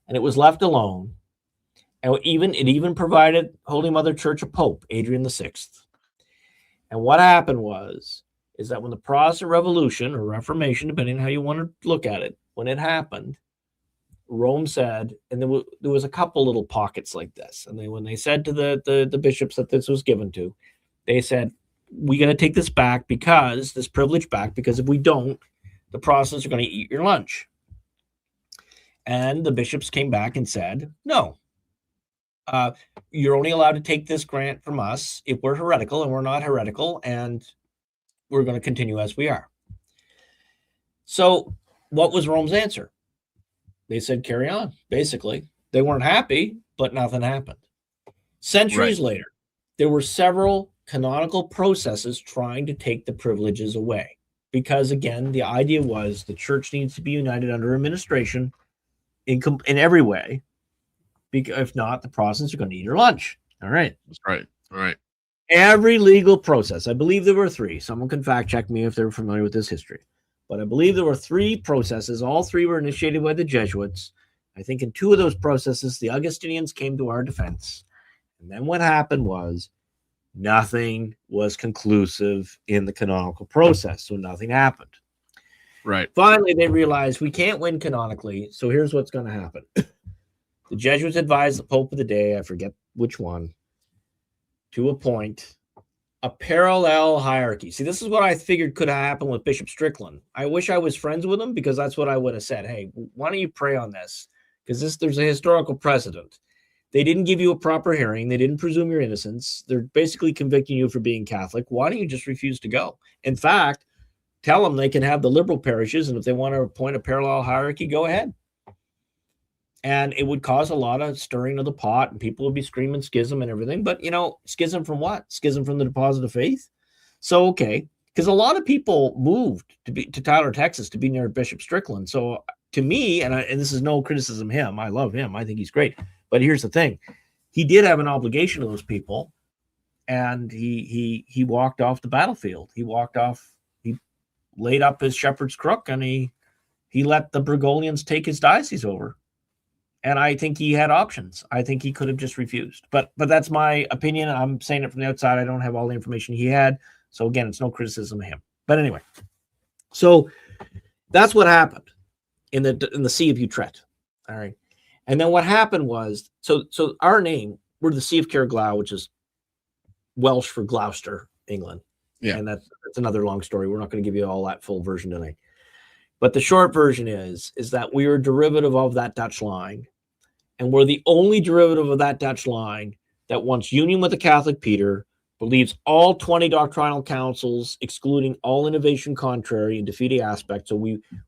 and it was left alone. And it even provided Holy Mother Church a pope, Adrian VI. And what happened is that when the Protestant Revolution or Reformation, depending on how you want to look at it, when it happened, Rome said, and there was a couple little pockets like this, and when they said to the bishops that this was given to, they said, we got to take this privilege back, because if we don't, the Protestants are going to eat your lunch. And the bishops came back and said, no, you're only allowed to take this grant from us if we're heretical, and we're not heretical, and we're going to continue as we are. So what was Rome's answer? They said, carry on. Basically, they weren't happy, but nothing happened. Centuries later, there were several canonical processes trying to take the privileges away. Because, again, the idea was the church needs to be united under administration in every way. Because if not, the Protestants are going to eat your lunch. All right. That's right. All right. Every legal process, I believe there were 3. Someone can fact check me if they're familiar with this history. But I believe there were 3 processes. All 3 were initiated by the Jesuits. I think in 2 of those processes, the Augustinians came to our defense. And then what happened was nothing was conclusive in the canonical process. So nothing happened. Right. Finally, they realized we can't win canonically. So here's what's going to happen. The Jesuits advised the Pope of the day, I forget which one, to appoint a parallel hierarchy. See, this is what I figured could have happened with Bishop Strickland. I wish I was friends with him, because that's what I would have said. Hey, why don't you pray on this? Because there's a historical precedent. They didn't give you a proper hearing. They didn't presume your innocence. They're basically convicting you for being Catholic. Why don't you just refuse to go? In fact, tell them they can have the liberal parishes, and if they want to appoint a parallel hierarchy, go ahead. And it would cause a lot of stirring of the pot, and people would be screaming schism and everything. But, schism from what? Schism from the deposit of faith? So, okay. Because a lot of people moved to Tyler, Texas to be near Bishop Strickland. So to me, and this is no criticism of him, I love him. I think he's great. But here's the thing. He did have an obligation to those people, and he walked off the battlefield. He walked off, he laid up his shepherd's crook, and he He let the Burgolians take his diocese over. And I think he had options. I think he could have just refused. But that's my opinion. I'm saying it from the outside. I don't have all the information he had. So again, it's no criticism of him. But anyway, so that's what happened in the See of Utrecht. All right. And then what happened was, so our name, we're the See of Caerglau, which is Welsh for Gloucester, England. Yeah. And that's another long story. We're not going to give you all that full version tonight. But the short version is that we are a derivative of that Dutch line. And we're the only derivative of that Dutch line that wants union with the Catholic Peter, believes all 20 doctrinal councils, excluding all innovation contrary and defeating aspects. So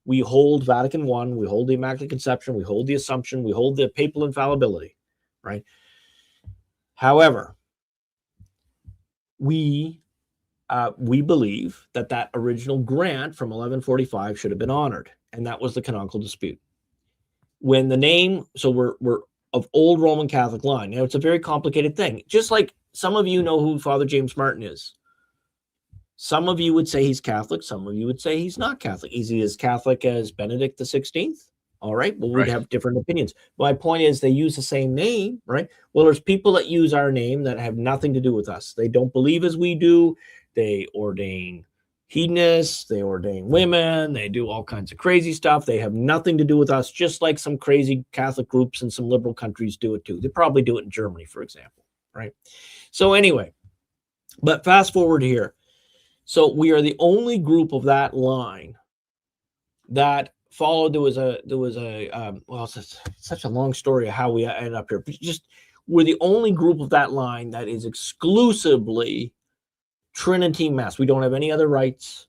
we hold Vatican I, we hold the Immaculate Conception, we hold the Assumption, we hold the papal infallibility, right? However, we believe that original grant from 1145 should have been honored, and that was the canonical dispute. When the name, so we're of old Roman Catholic line. Now, it's a very complicated thing. Just like some of you know who Father James Martin is. Some of you would say he's Catholic. Some of you would say he's not Catholic. Is he as Catholic as Benedict XVI? All right. Well, we'd have different opinions. My point is they use the same name, right? Well, there's people that use our name that have nothing to do with us. They don't believe as we do. They ordain hedonists, they ordain women, they do all kinds of crazy stuff. They have nothing to do with us, just like some crazy Catholic groups in some liberal countries do it too. They probably do it in Germany, for example, right? So anyway, but fast forward here. So we are the only group of that line that followed. There was a well, it's such a long story of how we ended up here. But just we're the only group of that line that is exclusively Trinity Mass. We don't have any other rites.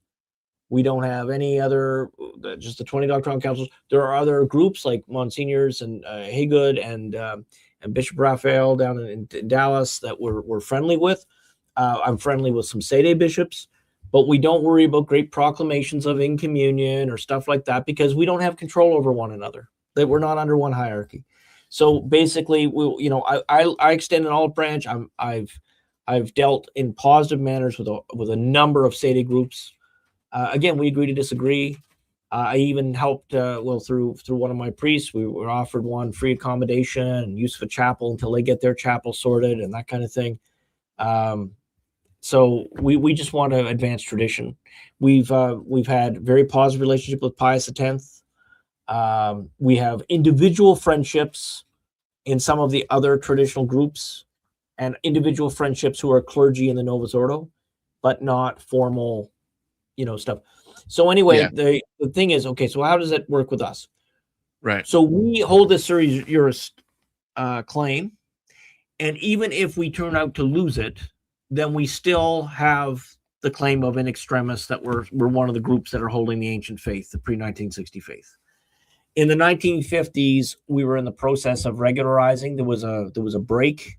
We don't have any other, just the 20 doctrinal councils. There are other groups like Monsignors and Haygood and Bishop Raphael down in Dallas that we're friendly with. I'm friendly with some Sede bishops, but we don't worry about great proclamations of incommunion or stuff like that because we don't have control over one another. That we're not under one hierarchy. So basically, I extend an olive branch. I've dealt in positive manners with a number of Sede groups. Again, we agree to disagree. I even helped, through one of my priests, we were offered one free accommodation and use of a chapel until they get their chapel sorted and that kind of thing. So we just want to advance tradition. We've had very positive relationship with Pius X. We have individual friendships in some of the other traditional groups, and individual friendships who are clergy in the Novus Ordo, but not formal, stuff. So anyway, the thing is, okay, so how does it work with us? Right. So we hold this Sui Juris claim, and even if we turn out to lose it, then we still have the claim of in extremis that we're one of the groups that are holding the ancient faith, the pre-1960 faith. In the 1950s, we were in the process of regularizing. There was a break.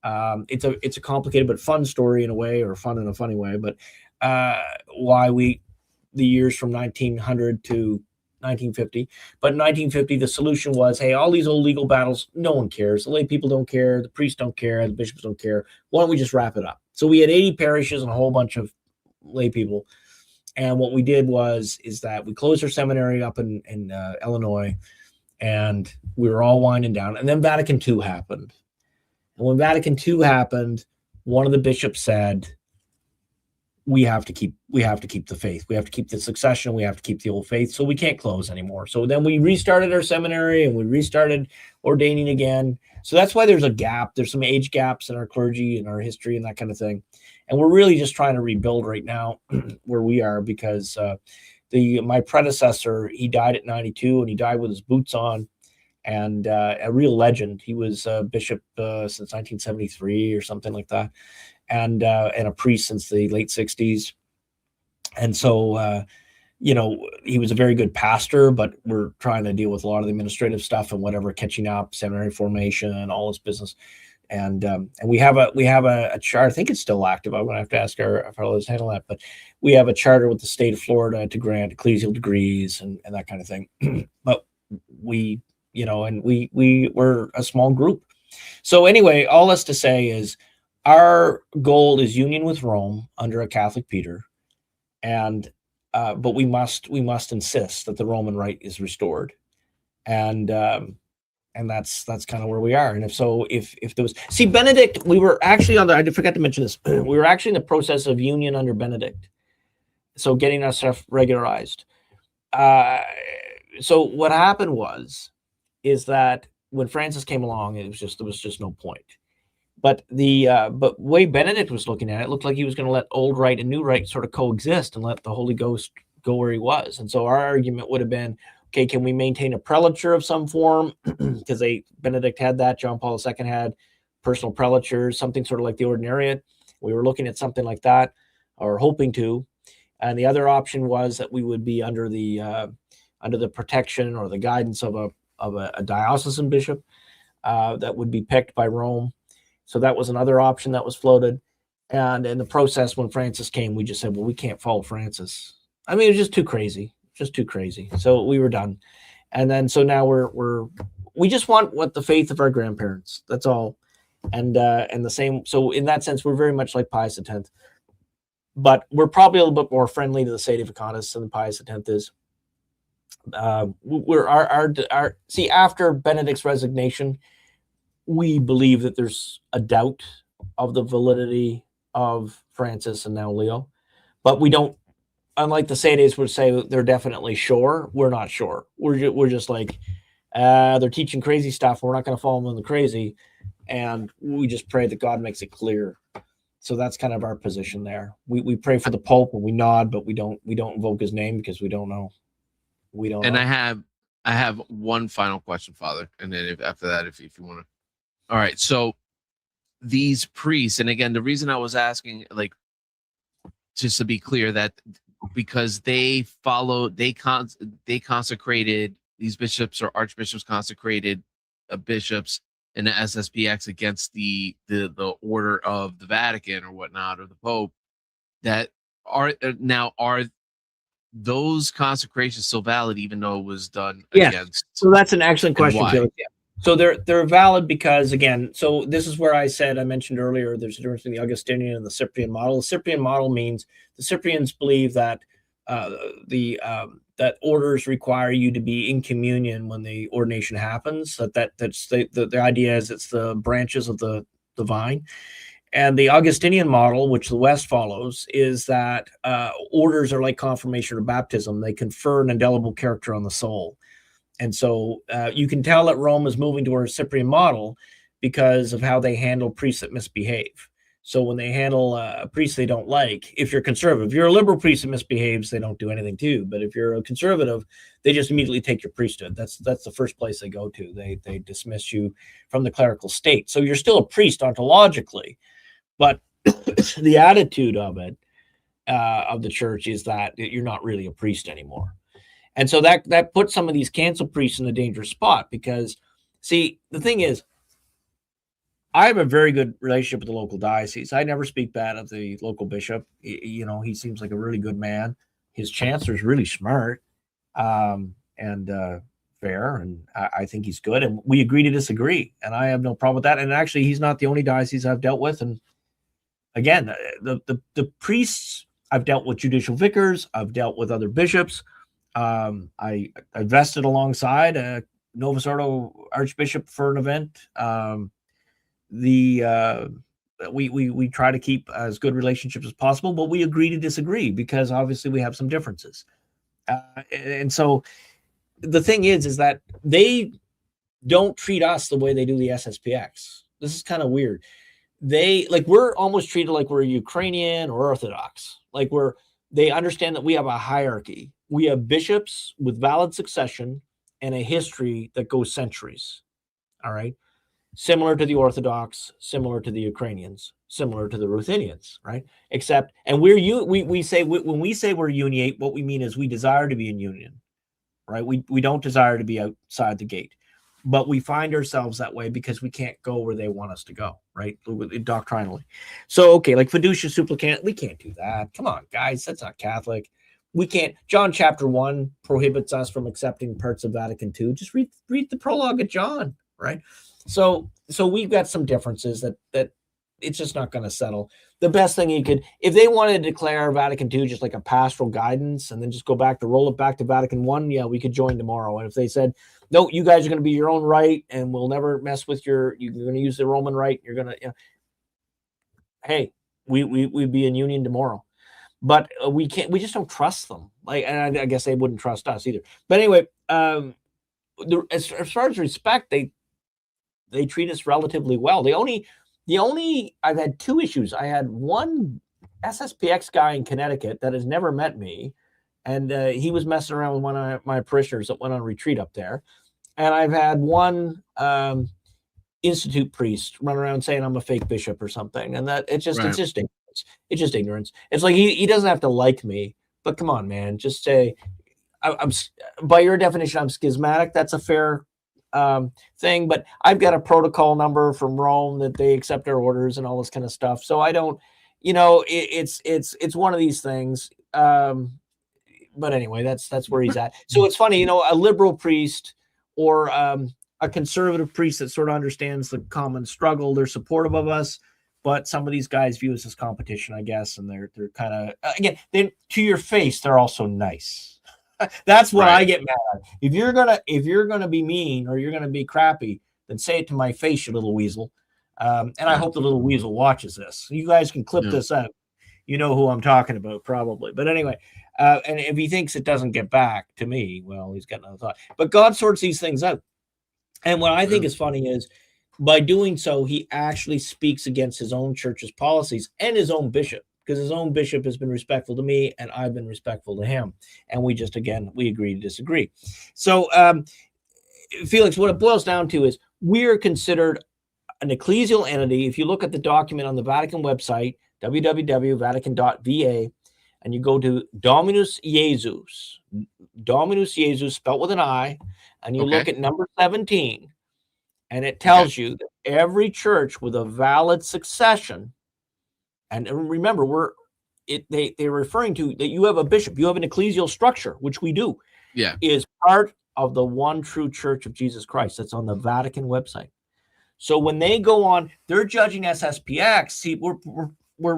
It's a complicated but fun story in a way, or fun in a funny way. But why the years from 1900 to 1950. But in 1950, the solution was, hey, all these old legal battles, no one cares. The lay people don't care. The priests don't care. The bishops don't care. Why don't we just wrap it up? So we had 80 parishes and a whole bunch of lay people. And what we did is that we closed our seminary up in Illinois, and we were all winding down. And then Vatican II happened. And when Vatican II happened, one of the bishops said, we have to keep the faith. We have to keep the succession. We have to keep the old faith. So we can't close anymore. So then we restarted our seminary and we restarted ordaining again. So that's why there's a gap. There's some age gaps in our clergy and our history and that kind of thing. And we're really just trying to rebuild right now where we are, because my predecessor, he died at 92 and he died with his boots on, and a real legend. He was a bishop since 1973 or something like that. And a priest since the late 60s. And so, he was a very good pastor, but we're trying to deal with a lot of the administrative stuff and whatever, catching up, seminary formation and all this business. And we have a charter. I think it's still active. I'm going to have to ask our fellows to handle that, but we have a charter with the state of Florida to grant ecclesial degrees and that kind of thing. But we're a small group. So anyway, all this to say is, our goal is union with Rome under a Catholic Peter. And but we must insist that the Roman rite is restored, and that's kind of where we are. And if there was, see, Benedict, we were actually I forgot to mention this. We were actually in the process of union under Benedict, so getting ourselves regularized. So what happened is that when Francis came along, there was just no point. But the way Benedict was looking at it, looked like he was going to let old rite and new rite sort of coexist and let the Holy Ghost go where he was. And so our argument would have been, okay, can we maintain a prelature of some form? Because Benedict had that, John Paul II had personal prelatures, something sort of like the ordinariate. We were looking at something like that, or hoping to. And the other option was that we would be under the protection or the guidance of a diocesan bishop that would be picked by Rome. So that was another option that was floated. And in the process, when Francis came, we just said, well, we can't follow Francis. I mean, it was just too crazy, So we were done. And then, so now we just want what the faith of our grandparents, that's all. And the same. So in that sense, we're very much like Pius X, but we're probably a little bit more friendly to the Sede Vacanus than Pius X is. See, after Benedict's resignation, we believe that there's a doubt of the validity of Francis and now Leo, but we don't, unlike the Sedes would say they're definitely sure, we're not sure. We're just like, they're teaching crazy stuff. We're not going to follow them in the crazy. And we just pray that God makes it clear. So that's kind of our position there. We pray for the Pope and we nod, but we don't invoke his name because we don't know. And I have one final question, Father, and then after that, if you want to. All right, so these priests, and again, the reason I was asking, like, just to be clear, that because they consecrated, these bishops or archbishops consecrated bishops in the SSPX against the order of the Vatican or whatnot, or the Pope, that are those consecrations still valid even though it was done against? So that's an excellent question, Felix. Yeah. So they're valid because, again, so this is where I mentioned earlier, there's a difference between the Augustinian and the Cyprian model. The Cyprian model means the Cyprians believe that that orders require you to be in communion when the ordination happens. That's the idea is it's the branches of the vine. And the Augustinian model, which the West follows, is that orders are like confirmation or baptism. They confer an indelible character on the soul. And so you can tell that Rome is moving towards a Cyprian model because of how they handle priests that misbehave. So when they handle a priest they don't like, if you're conservative, if you're a liberal priest that misbehaves, they don't do anything to you. But if you're a conservative, they just immediately take your priesthood. That's the first place they go to. They dismiss you from the clerical state. So you're still a priest ontologically, but the attitude of it, of the church, is that you're not really a priest anymore. And so that puts some of these cancel priests in a dangerous spot because, see, the thing is, I have a very good relationship with the local diocese. I never speak bad of the local bishop. He seems like a really good man. His chancellor is really smart and fair, and I think he's good. And we agree to disagree, and I have no problem with that. And actually, he's not the only diocese I've dealt with. And again, the priests, I've dealt with judicial vicars. I've dealt with other bishops. I vested alongside a Novus Ordo Archbishop for an event. We try to keep as good relationships as possible, but we agree to disagree because obviously we have some differences. And so the thing is that they don't treat us the way they do the SSPX. This is kind of weird. We're almost treated like we're Ukrainian or Orthodox. They understand that we have a hierarchy. We have bishops with valid succession and a history that goes centuries. All right. Similar to the Orthodox, similar to the Ukrainians, similar to the Ruthenians, right? Except, and we say, when we say we're uniate, what we mean is we desire to be in union, right? We don't desire to be outside the gate, but we find ourselves that way because we can't go where they want us to go, right? Doctrinally. So, okay, like fiducia supplicant, we can't do that. Come on, guys, that's not Catholic. We can't. John chapter 1 prohibits us from accepting parts of Vatican II. Just read the prologue of John, right? So we've got some differences that it's just not going to settle. the best thing you could, if they wanted to declare Vatican II just like a pastoral guidance and then just go back to roll it back to Vatican I, yeah, we could join tomorrow. And if they said, no, you guys are going to be your own right and we'll never mess with you're going to use the Roman rite, you're going to, hey, we'd be in union tomorrow. But we just don't trust them. Like, and I guess they wouldn't trust us either. But anyway, as far as respect, they treat us relatively well. The only I've had two issues. I had one SSPX guy in Connecticut that has never met me, and he was messing around with one of my parishioners that went on retreat up there. And I've had one institute priest run around saying I'm a fake bishop or something, and that it's just ignorance. It's just ignorance. It's like he doesn't have to like me, but come on, man, just say I'm by your definition I'm schismatic. That's a fair thing, but I've got a protocol number from Rome that they accept our orders and all this kind of stuff. So I don't, it's one of these things. But anyway, that's where he's at. So it's funny, a liberal priest or a conservative priest that sort of understands the common struggle. They're supportive of us, but some of these guys view us as competition, I guess, and they're kind of again, to your face, they're also nice. That's what I get mad at. If you're gonna be mean or you're gonna be crappy, then say it to my face, you little weasel. And I hope the little weasel watches this. You guys can clip this out. You know who I'm talking about, probably. But anyway, and if he thinks it doesn't get back to me, well, he's got another thought. But God sorts these things out. And what I think is funny is by doing so, he actually speaks against his own church's policies and his own bishop. Because his own bishop has been respectful to me and I've been respectful to him. And we agree to disagree. So, Felix, what it boils down to is we are considered an ecclesial entity. If you look at the document on the Vatican website, www.vatican.va, and you go to Dominus Jesus, spelled with an I, and you look at number 17, and it tells you that every church with a valid succession. And remember, they're referring to that you have a bishop, you have an ecclesial structure, which we do. Yeah, is part of the one true Church of Jesus Christ. That's on the Vatican website. So when they go on, they're judging SSPX. See, where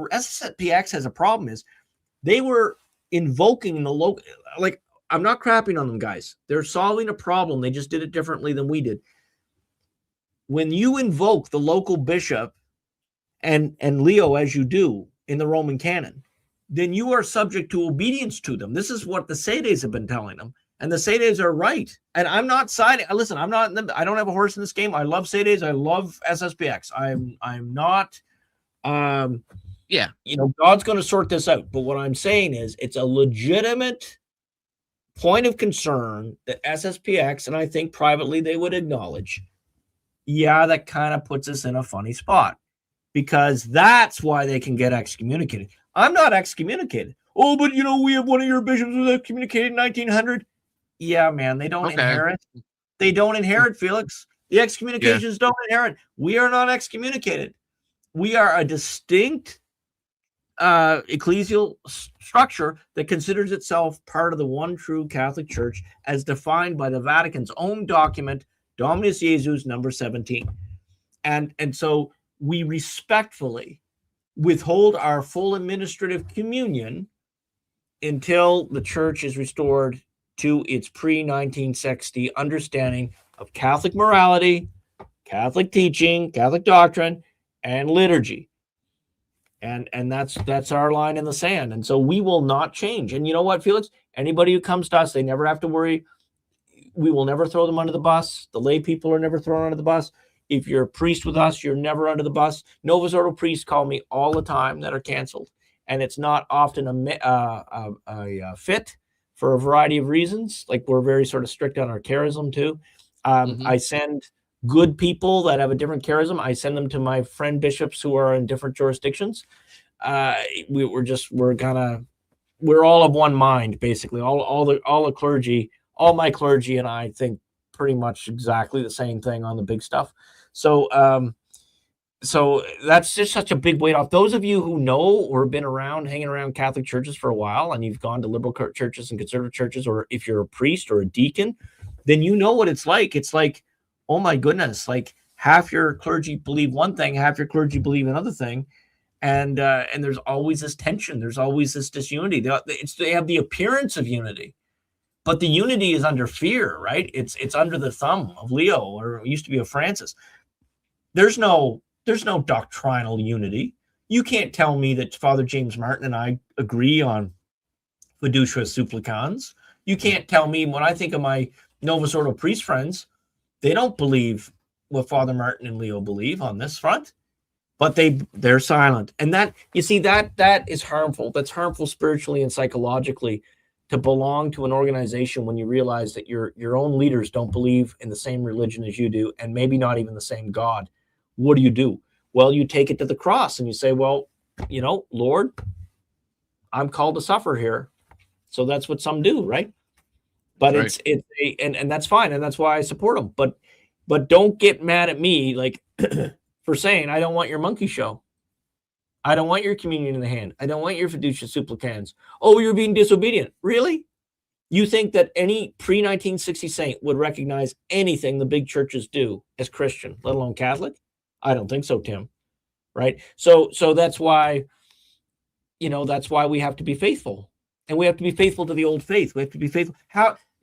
SSPX has a problem is they were invoking the local. Like, I'm not crapping on them, guys. They're solving a problem. They just did it differently than we did. When you invoke the local bishop and Leo, as you do in the Roman canon, then you are subject to obedience to them. This is what the Sedes have been telling them. And the Sedes are right. And I'm not siding. Listen, I don't have a horse in this game. I love Sedes. I love SSPX. I'm not, God's going to sort this out. But what I'm saying is it's a legitimate point of concern that SSPX, and I think privately they would acknowledge, that kind of puts us in a funny spot. Because that's why they can get excommunicated. I'm not excommunicated. Oh, but we have one of your bishops who was excommunicated in 1900. Yeah, man, they don't inherit. They don't inherit, Felix. The excommunications don't inherit. We are not excommunicated. We are a distinct ecclesial structure that considers itself part of the one true Catholic Church as defined by the Vatican's own document, Dominus Jesus, number 17. And so we respectfully withhold our full administrative communion until the church is restored to its pre-1960 understanding of Catholic morality, Catholic teaching, Catholic doctrine, and liturgy. And that's our line in the sand. And so we will not change. And you know what, Felix? Anybody who comes to us, they never have to worry. We will never throw them under the bus. The lay people are never thrown under the bus. If you're a priest with us, you're never under the bus. Novus Ordo priests call me all the time that are canceled. And it's not often a fit for a variety of reasons. Like, we're very sort of strict on our charism too. I send good people that have a different charism. I send them to my friend bishops who are in different jurisdictions. We're all of one mind, basically. All the clergy, all my clergy and I think pretty much exactly the same thing on the big stuff. So that's just such a big weight off. Those of you who know or have been around, hanging around Catholic churches for a while, and you've gone to liberal churches and conservative churches, or if you're a priest or a deacon, then you know what it's like. It's like, oh my goodness, like half your clergy believe one thing, half your clergy believe another thing. and there's always this tension. There's always this disunity. They have the appearance of unity, but the unity is under fear, right? It's under the thumb of Leo, or it used to be of Francis. There's no doctrinal unity. You can't tell me that Father James Martin and I agree on fiducia supplicans. You can't tell me, when I think of my Novus Ordo priest friends, they don't believe what Father Martin and Leo believe on this front, but they're silent. And that, you see, that is harmful. That's harmful spiritually and psychologically, to belong to an organization when you realize that your own leaders don't believe in the same religion as you do, and maybe not even the same God. What do? Well, you take it to the cross and you say, well, Lord, I'm called to suffer here. So that's what some do, right? But right. And that's fine, and that's why I support them. But don't get mad at me, like, for saying I don't want your monkey show. I don't want your communion in the hand. I don't want your fiducia supplicans. Oh, you're being disobedient. Really? You think that any pre-1960 saint would recognize anything the big churches do as Christian, let alone Catholic? I don't think so, Tim. Right? So that's why, that's why we have to be faithful. And we have to be faithful to the old faith. We have to be faithful.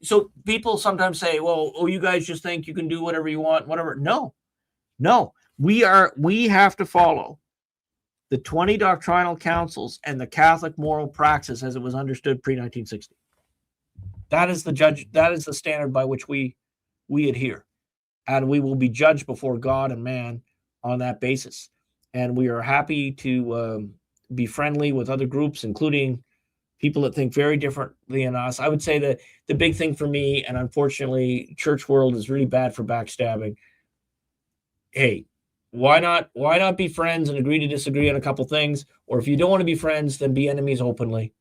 So people sometimes say, well, you guys just think you can do whatever you want, whatever. No. We have to follow the 20 doctrinal councils and the Catholic moral praxis as it was understood pre-1960. That is the standard by which we adhere. And we will be judged before God and man on that basis. And we are happy to be friendly with other groups, including people that think very differently than us. I would say that the big thing for me, and unfortunately, church world is really bad for backstabbing. Hey, why not be friends and agree to disagree on a couple things? Or if you don't want to be friends, then be enemies openly,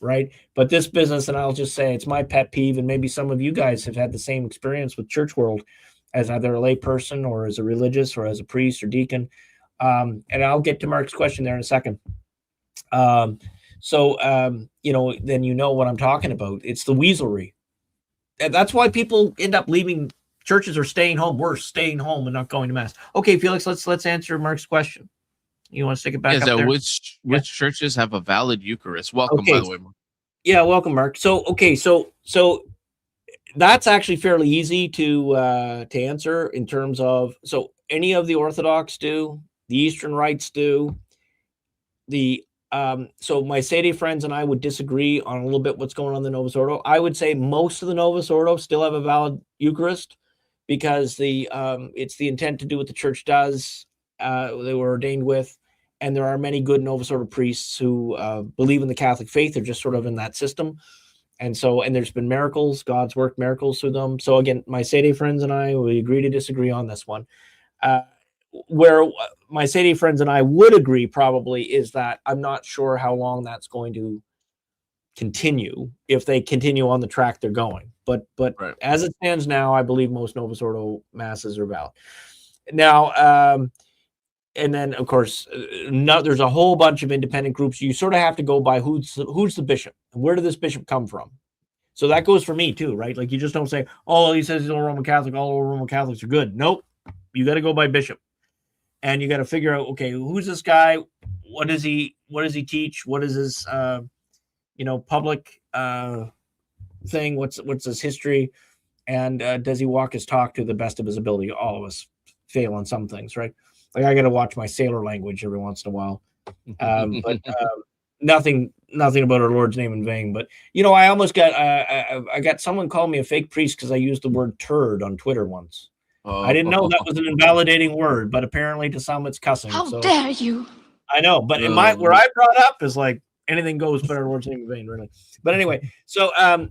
right? But this business, and I'll just say it's my pet peeve, and maybe some of you guys have had the same experience with church world as either a lay person or as a religious or as a priest or deacon. And I'll get to Mark's question there in a second. So then you know what I'm talking about. It's the weaselry. And that's why people end up leaving churches or staying home. Worse, staying home and not going to mass. Okay, Felix, let's answer Mark's question. You want to stick it back up there? Which churches have a valid Eucharist? Welcome, by the way, Mark. Yeah, welcome, Mark. So that's actually fairly easy to answer in terms of, so any of the Orthodox do, the Eastern Rites do, so my Sede friends and I would disagree on a little bit what's going on in the Novus Ordo. I would say most of the Novus Ordo still have a valid Eucharist, because it's the intent to do what the church does. They were ordained with, and there are many good Novus Ordo priests who believe in the Catholic faith. They're just sort of in that system. And there's been miracles, God's worked miracles through them. So again, my Sede friends and I, we agree to disagree on this one. Where my Sede friends and I would agree probably is that I'm not sure how long that's going to continue, if they continue on the track they're going. But right. As it stands now, I believe most Novus Ordo masses are valid. Now, and then of course, there's a whole bunch of independent groups. You sort of have to go by who's the bishop and where did this bishop come from. So that goes for me too, right? Like, you just don't say, oh, he says he's all Roman Catholic, all Roman Catholics are good. Nope, you got to go by bishop. And you got to figure out, okay, who's this guy? What does he teach? What is his, public thing? What's his history? And does he walk his talk to the best of his ability? All of us fail on some things, right? Like, I got to watch my sailor language every once in a while. But nothing about our Lord's name in vain. But, I almost got, I got someone call me a fake priest because I used the word turd on Twitter once. I didn't know that was an invalidating word, but apparently to some it's cussing. How dare you? I know, but where I brought up is like anything goes but our Lord's name in vain, really. But anyway, so I'm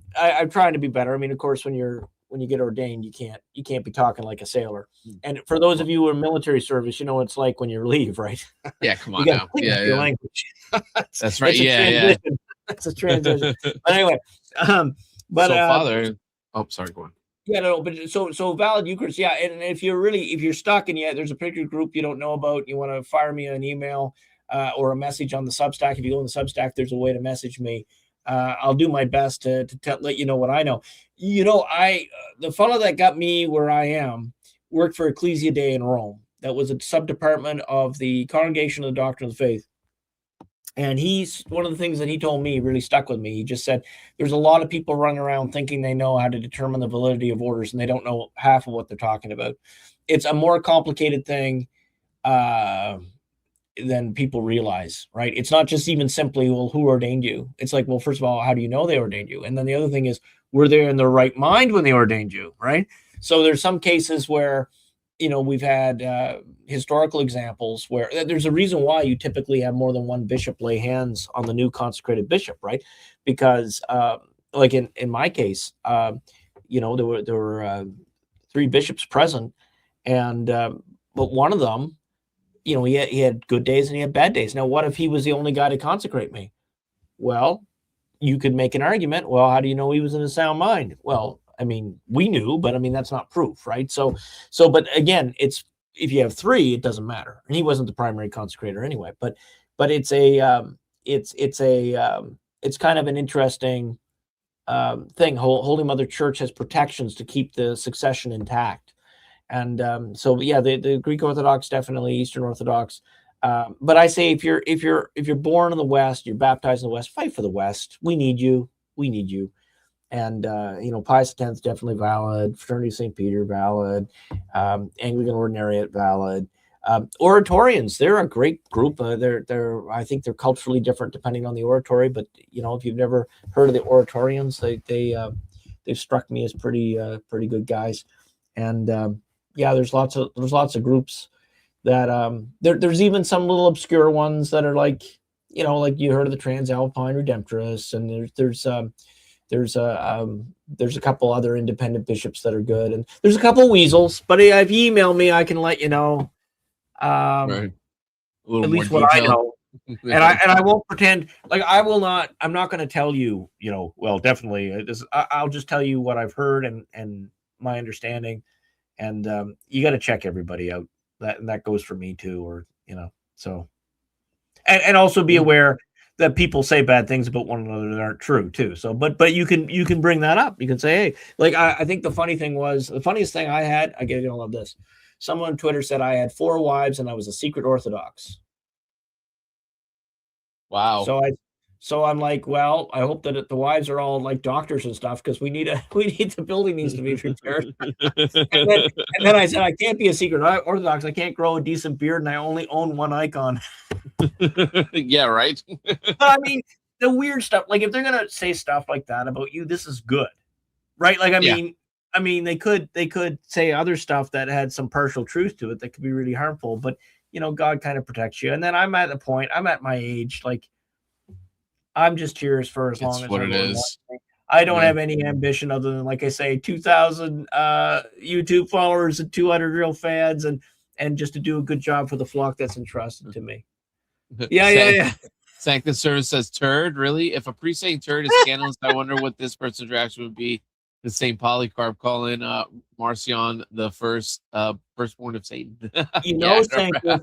trying to be better. I mean, of course, when you get ordained, you can't be talking like a sailor. And for those of you who are in military service, it's like when you leave, right? Yeah, come on now. Yeah. Language. That's right. Yeah. That's a transition. But anyway, Father. Oh, sorry. Go on. Yeah, no, but so valid Eucharist, yeah. And if you're stuck and there's a particular group you don't know about, you want to fire me an email or a message on the Substack. If you go on the Substack, there's a way to message me. I'll do my best to let you know what I know. The fellow that got me where I am worked for Ecclesia Dei in Rome, that was a sub-department of the Congregation of the Doctrine of the Faith. And he's one of the things that he told me really stuck with me. He just said, there's a lot of people running around thinking they know how to determine the validity of orders, and they don't know half of what they're talking about. It's a more complicated thing than people realize, right? It's not just even simply, well, who ordained you? It's like, well, first of all, how do you know they ordained you? And then the other thing is, were they in their right mind when they ordained you, right? So there's some cases where, we've had historical examples where there's a reason why you typically have more than one bishop lay hands on the new consecrated bishop, right? Because like in my case, there were 3 bishops present, and but one of them, he had good days and he had bad days. Now, what if he was the only guy to consecrate me? Well, you could make an argument. Well, how do you know he was in a sound mind? Well, I mean, we knew, but I mean, that's not proof, right? So, but again, it's, if you have 3, it doesn't matter. And he wasn't the primary consecrator anyway, but it's it's kind of an interesting thing. Holy Mother Church has protections to keep the succession intact. And so, yeah, the Greek Orthodox, definitely Eastern Orthodox. But I say, if you're born in the West, you're baptized in the West, fight for the West. We need you. We need you. And, Pius X, definitely valid. Fraternity of St. Peter, valid. Anglican Ordinariate, valid. Oratorians, they're a great group. I think they're culturally different depending on the oratory. But, if you've never heard of the Oratorians, they've struck me as pretty good guys. And, yeah, there's lots of groups that there's even some little obscure ones that are like, like you heard of the Transalpine Redemptorists, and there's a couple other independent bishops that are good, and there's a couple weasels. But if you email me, I can let you know right. At least what I know. And I won't pretend, like, I'm not going to tell you, well, definitely I'll just tell you what I've heard and my understanding. And you got to check everybody out. That goes for me too, or so. And also be aware that people say bad things about one another that aren't true too. So, but you can bring that up. You can say, hey, like I think the funniest thing I had, you're gonna love this. Someone on Twitter said I had 4 wives and I was a secret Orthodox. Wow. So I'm like, well, I hope that the wives are all like doctors and stuff, because we need the building needs to be repaired. and then I said, I can't be a secret Orthodox. I can't grow a decent beard, and I only own one icon. Yeah, right. But I mean, the weird stuff, like if they're gonna say stuff like that about you, this is good, right? Like, I mean, they could say other stuff that had some partial truth to it that could be really harmful, but God kind of protects you. And then I'm at my age, like, I'm just curious for as long as what it is. I don't have any ambition other than, like I say, 2,000 YouTube followers and 200 real fans, and just to do a good job for the flock that's entrusted to me. Yeah. Sanctus Service says turd. Really? If a priest saying turd is scandalous, I wonder what this person's reaction would be to St. Polycarp calling Marcion the firstborn of Satan. Sanctus.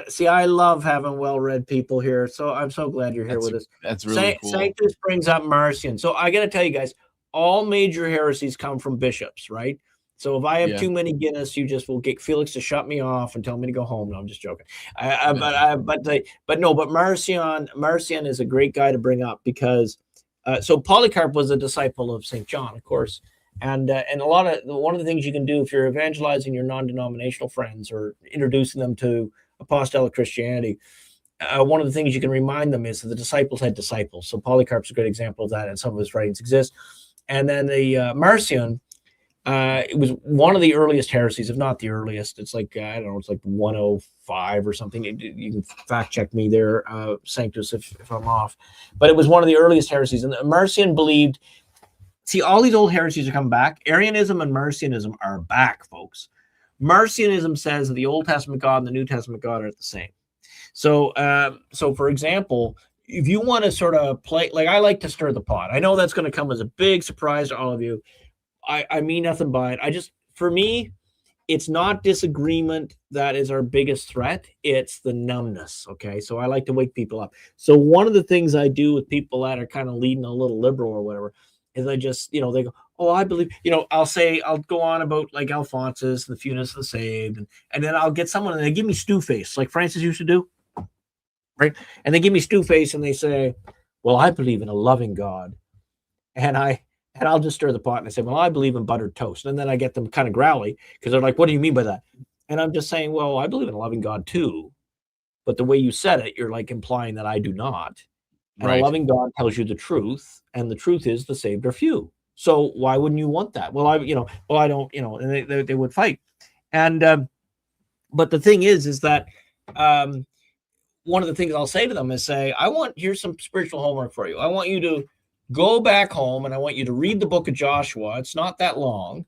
See, I love having well-read people here, so I'm so glad you're here with us. That's really cool. Sanctus brings up Marcion. So I got to tell you guys, all major heresies come from bishops, right? So if I have too many Guinness, you just will get Felix to shut me off and tell me to go home. No, I'm just joking. But Marcion is a great guy to bring up, because so Polycarp was a disciple of St. John, of course. And one of the things you can do if you're evangelizing your non-denominational friends or introducing them to apostolic Christianity, one of the things you can remind them is that the disciples had disciples. So Polycarp's a good example of that, and some of his writings exist. And then the Marcion, it was one of the earliest heresies, if not the earliest. It's like, I don't know, it's like 105 or something. You can fact check me there, Sanctus, if I'm off. But it was one of the earliest heresies. And Marcion believed, see, all these old heresies are coming back. Arianism and Marcionism are back, folks. Marcionism says that the Old Testament God and the New Testament God are the same. So, for example, if you want to sort of play, like, I like to stir the pot. I know that's going to come as a big surprise to all of you. I mean nothing by it. For me, it's not disagreement that is our biggest threat. It's the numbness. Okay. So I like to wake people up. So one of the things I do with people that are kind of leading a little liberal or whatever is I just, they go, oh, I believe, I'll go on about like Alphonsus, the fewness of the saved, and then I'll get someone and they give me stew face, like Francis used to do, right? And they give me stew face and they say, well, I believe in a loving God. And I'll just stir the pot and I say, well, I believe in buttered toast. And then I get them kind of growly because they're like, what do you mean by that? And I'm just saying, well, I believe in a loving God too. But the way you said it, you're like implying that I do not. And a loving God tells you the truth, and the truth is the saved are few. So why wouldn't you want that? Well, I don't, and they would fight. And but the thing is that one of the things I'll say to them is here's some spiritual homework for you. I want you to go back home and I want you to read the book of Joshua. It's not that long.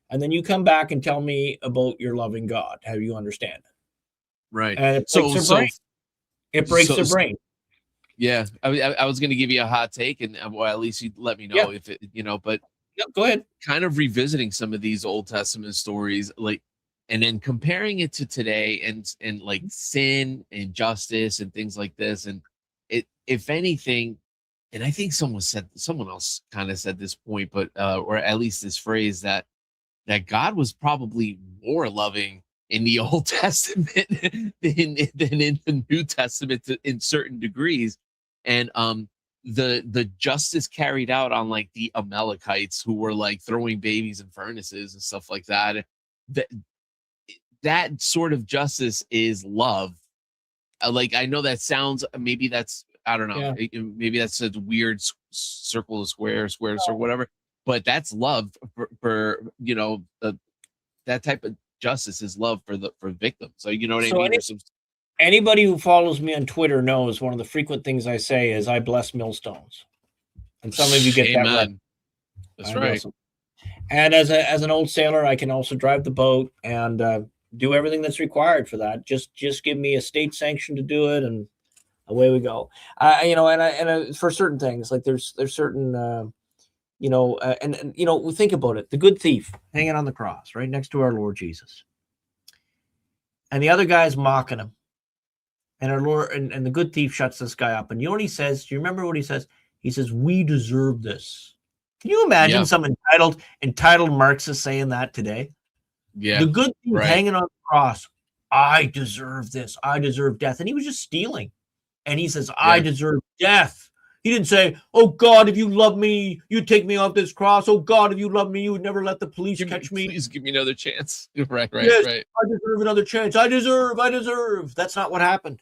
And then you come back and tell me about your loving God, how you understand it. Right. And it breaks their brain. It breaks their brain. Yeah. I was going to give you a hot take, and well, at least you let me know if it, but go ahead. Kind of revisiting some of these Old Testament stories, like, and then comparing it to today and like sin and justice and things like this. And if anything, and I think someone else kind of said this point, but or at least this phrase that God was probably more loving in the Old Testament than in the New Testament in certain degrees. And the justice carried out on like the Amalekites who were like throwing babies in furnaces and stuff like that. That sort of justice is love. Like, I know that sounds, maybe that's, I don't know, maybe that's a weird circle to squares or whatever, but that's love for that type of justice is love for victims. So you know what I mean? Anybody who follows me on Twitter knows one of the frequent things I say is I bless millstones, and some of you get that right. That's right. And as an old sailor, I can also drive the boat and do everything that's required for that. Just give me a state sanction to do it, and away we go. For certain things, like there's certain think about it. The good thief hanging on the cross right next to our Lord Jesus, and the other guy's mocking him. And our Lord and the good thief shuts this guy up. And you know what he says? Do you remember what he says? He says, "We deserve this." Can you imagine some entitled Marxist saying that today? Yeah. The good thief hanging on the cross. I deserve this. I deserve death. And he was just stealing. And he says, I deserve death. He didn't say, oh God, if you love me, you'd take me off this cross. Oh God, if you love me, you would never let the police catch me. Please give me another chance. Right. I deserve another chance. I deserve. That's not what happened.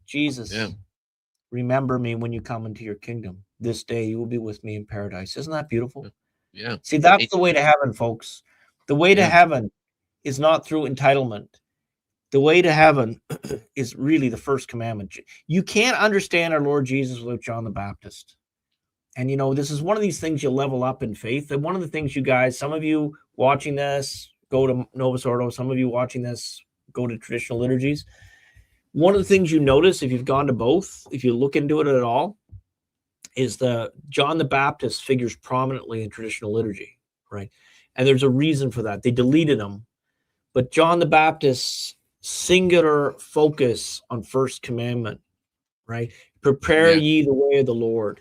Jesus, remember me when you come into your kingdom. This day you will be with me in paradise. Isn't that beautiful? Yeah. See, that's the way to heaven, folks. The way to heaven is not through entitlement. The way to heaven is really the first commandment. You can't understand our Lord Jesus without John the Baptist. And, this is one of these things you level up in faith. And one of the things you guys, some of you watching this, go to Novus Ordo. Some of you watching this, go to traditional liturgies. One of the things you notice, if you've gone to both, if you look into it at all, is John the Baptist figures prominently in traditional liturgy, right? And there's a reason for that. They deleted him. But John the Baptist's singular focus on first commandment, right? Prepare ye the way of the Lord.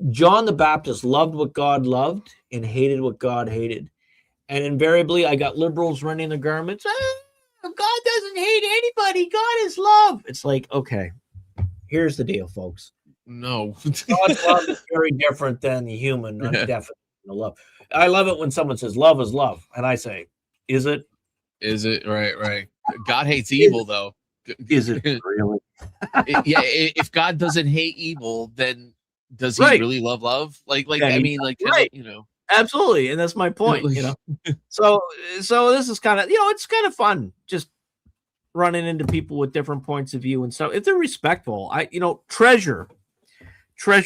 John the Baptist loved what God loved and hated what God hated. And invariably, I got liberals running the garments. God doesn't hate anybody. God is love. It's like, okay, here's the deal, folks. No. God's love is very different than the human definition of love. I love it when someone says love is love. And I say, is it? Is it? Right. God hates evil, though. Is it really? If God doesn't hate evil, then does he really love love? Absolutely. And that's my point, So this is kind of, it's kind of fun just running into people with different points of view. And so if they're respectful, treasure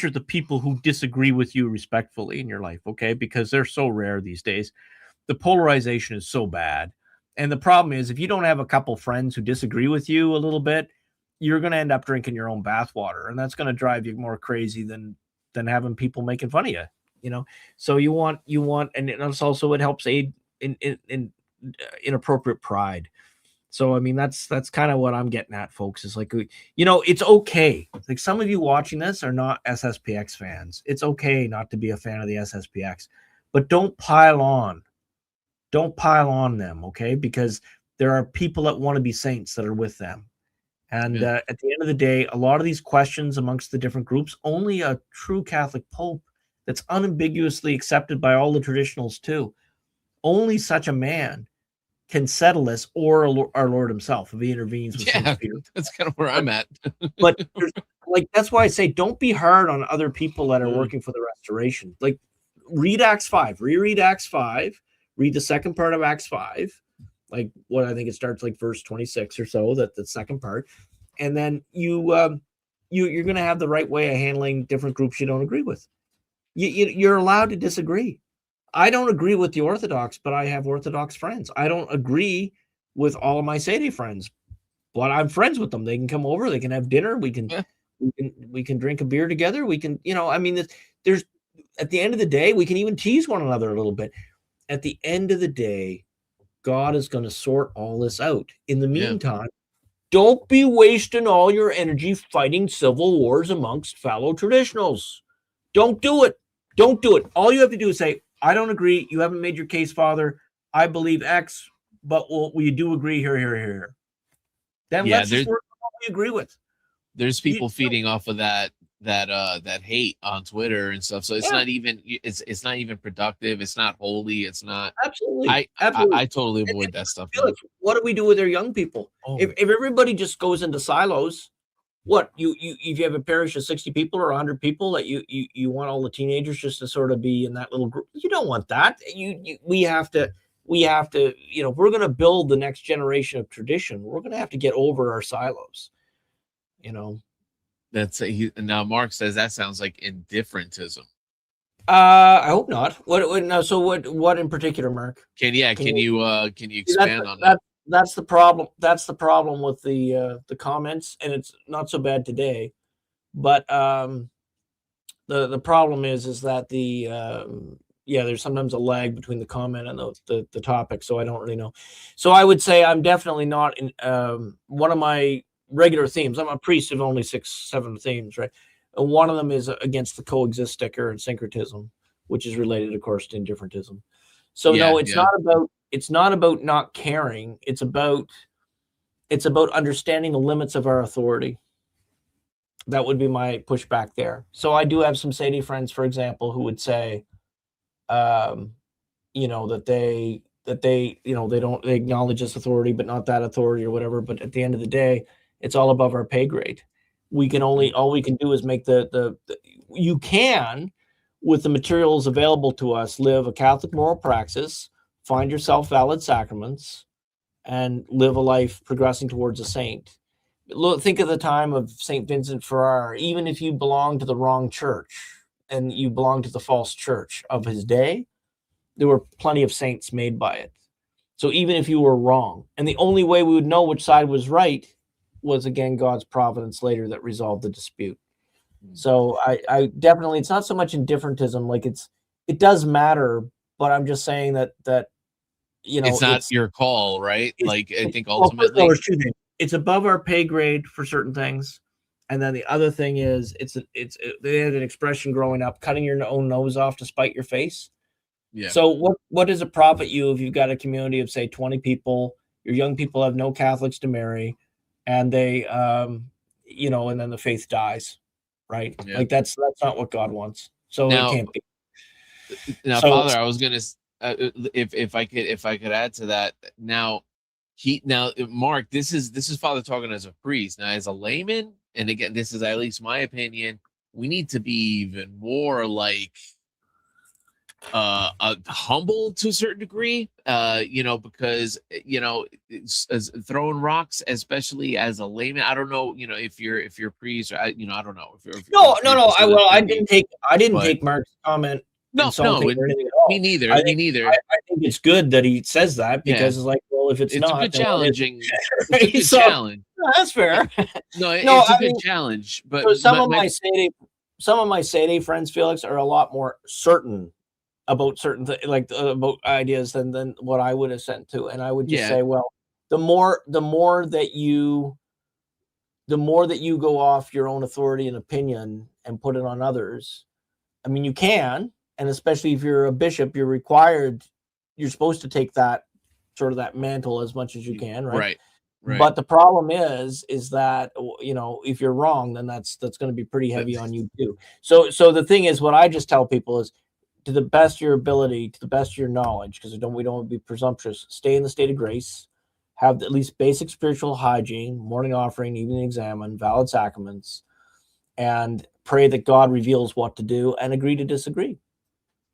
the people who disagree with you respectfully in your life, okay? Because they're so rare these days. The polarization is so bad. And the problem is, if you don't have a couple friends who disagree with you a little bit, you're going to end up drinking your own bathwater. And that's going to drive you more crazy than having people making fun of you. So you want, and it's also, it helps aid in inappropriate pride. So, I mean, that's kind of what I'm getting at, folks. Is like, it's okay. Like, some of you watching this are not SSPX fans. It's okay not to be a fan of the SSPX, but don't pile on. Don't pile on them, okay? Because there are people that want to be saints that are with them. And at the end of the day, a lot of these questions amongst the different groups, only a true Catholic Pope that's unambiguously accepted by all the traditionals too, only such a man can settle this, or our Lord himself, if he intervenes with St. Peter. That's kind of where I'm at. But that's why I say don't be hard on other people that are working for the restoration. Like, read Acts 5, reread Acts 5, read the second part of Acts 5, like what I think it starts like verse 26 or so, that the second part, and then you're going to have the right way of handling different groups you don't agree with. You're allowed to disagree. I don't agree with the Orthodox, but I have Orthodox friends. I don't agree with all of my Sadie friends, but I'm friends with them. They can come over. They can have dinner. We can drink a beer together. We can, I mean, there's at the end of the day, we can even tease one another a little bit. At the end of the day, God is going to sort all this out. In the meantime, don't be wasting all your energy fighting civil wars amongst fellow traditionals. Don't do it. Don't do it. All you have to do is say, I don't agree. You haven't made your case, Father. I believe X, but we do agree here. Then let's just work on what we agree with. There's people feeding off of that hate on Twitter and stuff. So it's not even it's not even productive. It's not holy. It's not. Absolutely. I totally avoid that stuff. Felix, what do we do with our young people? If everybody just goes into silos, what you if you have a parish of 60 people or 100 people, that you want all the teenagers just to sort of be in that little group? You don't want that. We have to if we're going to build the next generation of tradition, we're going to have to get over our silos. That's now Mark says that sounds like indifferentism. I hope not. What in particular, Mark? Can you expand on that? That's the problem. That's the problem with the comments, and it's not so bad today. But the problem is that there's sometimes a lag between the comment and the topic, so I don't really know. So I would say I'm definitely not in one of my regular themes. I'm a priest of only 6-7 themes, right? And one of them is against the coexist sticker and syncretism, which is related, of course, to indifferentism. So it's not about not caring. It's about understanding the limits of our authority. That would be my pushback there. So I do have some Sadie friends, for example, who would say, that they acknowledge this authority, but not that authority or whatever. But at the end of the day, it's all above our pay grade. All we can do is make you can, with the materials available to us, live a Catholic moral praxis, find yourself valid sacraments, and live a life progressing towards a saint. Think of the time of St. Vincent Ferrer. Even if you belong to the wrong church and you belong to the false church of his day, there were plenty of saints made by it. So even if you were wrong, and the only way we would know which side was right was, again, God's providence later that resolved the dispute. So I definitely, it's not so much indifferentism, like it does matter, but I'm just saying that it's not your call, right? Like, I think ultimately there's two things. It's above our pay grade for certain things, and then the other thing is they had an expression growing up: cutting your own nose off to spite your face. Yeah. So what does it profit you if you've got a community of, say, 20 people? Your young people have no Catholics to marry, and they and then the faith dies, right? Yeah. Like that's not what God wants. So it can't be. Now, Father, I was gonna if I could add to that. Now, Mark, this is Father talking as a priest. Now, as a layman, and again, this is at least my opinion, we need to be even more like humble to a certain degree, because as throwing rocks, especially as a layman. I don't know, if you're a priest, or I don't know if you're. No. I didn't take Mark's comment. No, me neither. I think it's good that he says that, because it's like, well, if it's not, a good challenging. It's a good challenge. That's fair. It's a good challenge. But so some of my Sadie friends, Felix, are a lot more certain about certain things, like about ideas, than what I would have sent to, and I would just say, well, the more that you go off your own authority and opinion and put it on others. I mean, you can, and especially if you're a bishop, you're supposed to take that sort of that mantle as much as you can, right? Right. But the problem is that, if you're wrong, then that's going to be pretty heavy on you too. So the thing is, what I just tell people is, to the best of your ability, to the best of your knowledge, because we don't want to be presumptuous, stay in the state of grace, have at least basic spiritual hygiene, morning offering, evening examen, valid sacraments, and pray that God reveals what to do, and agree to disagree.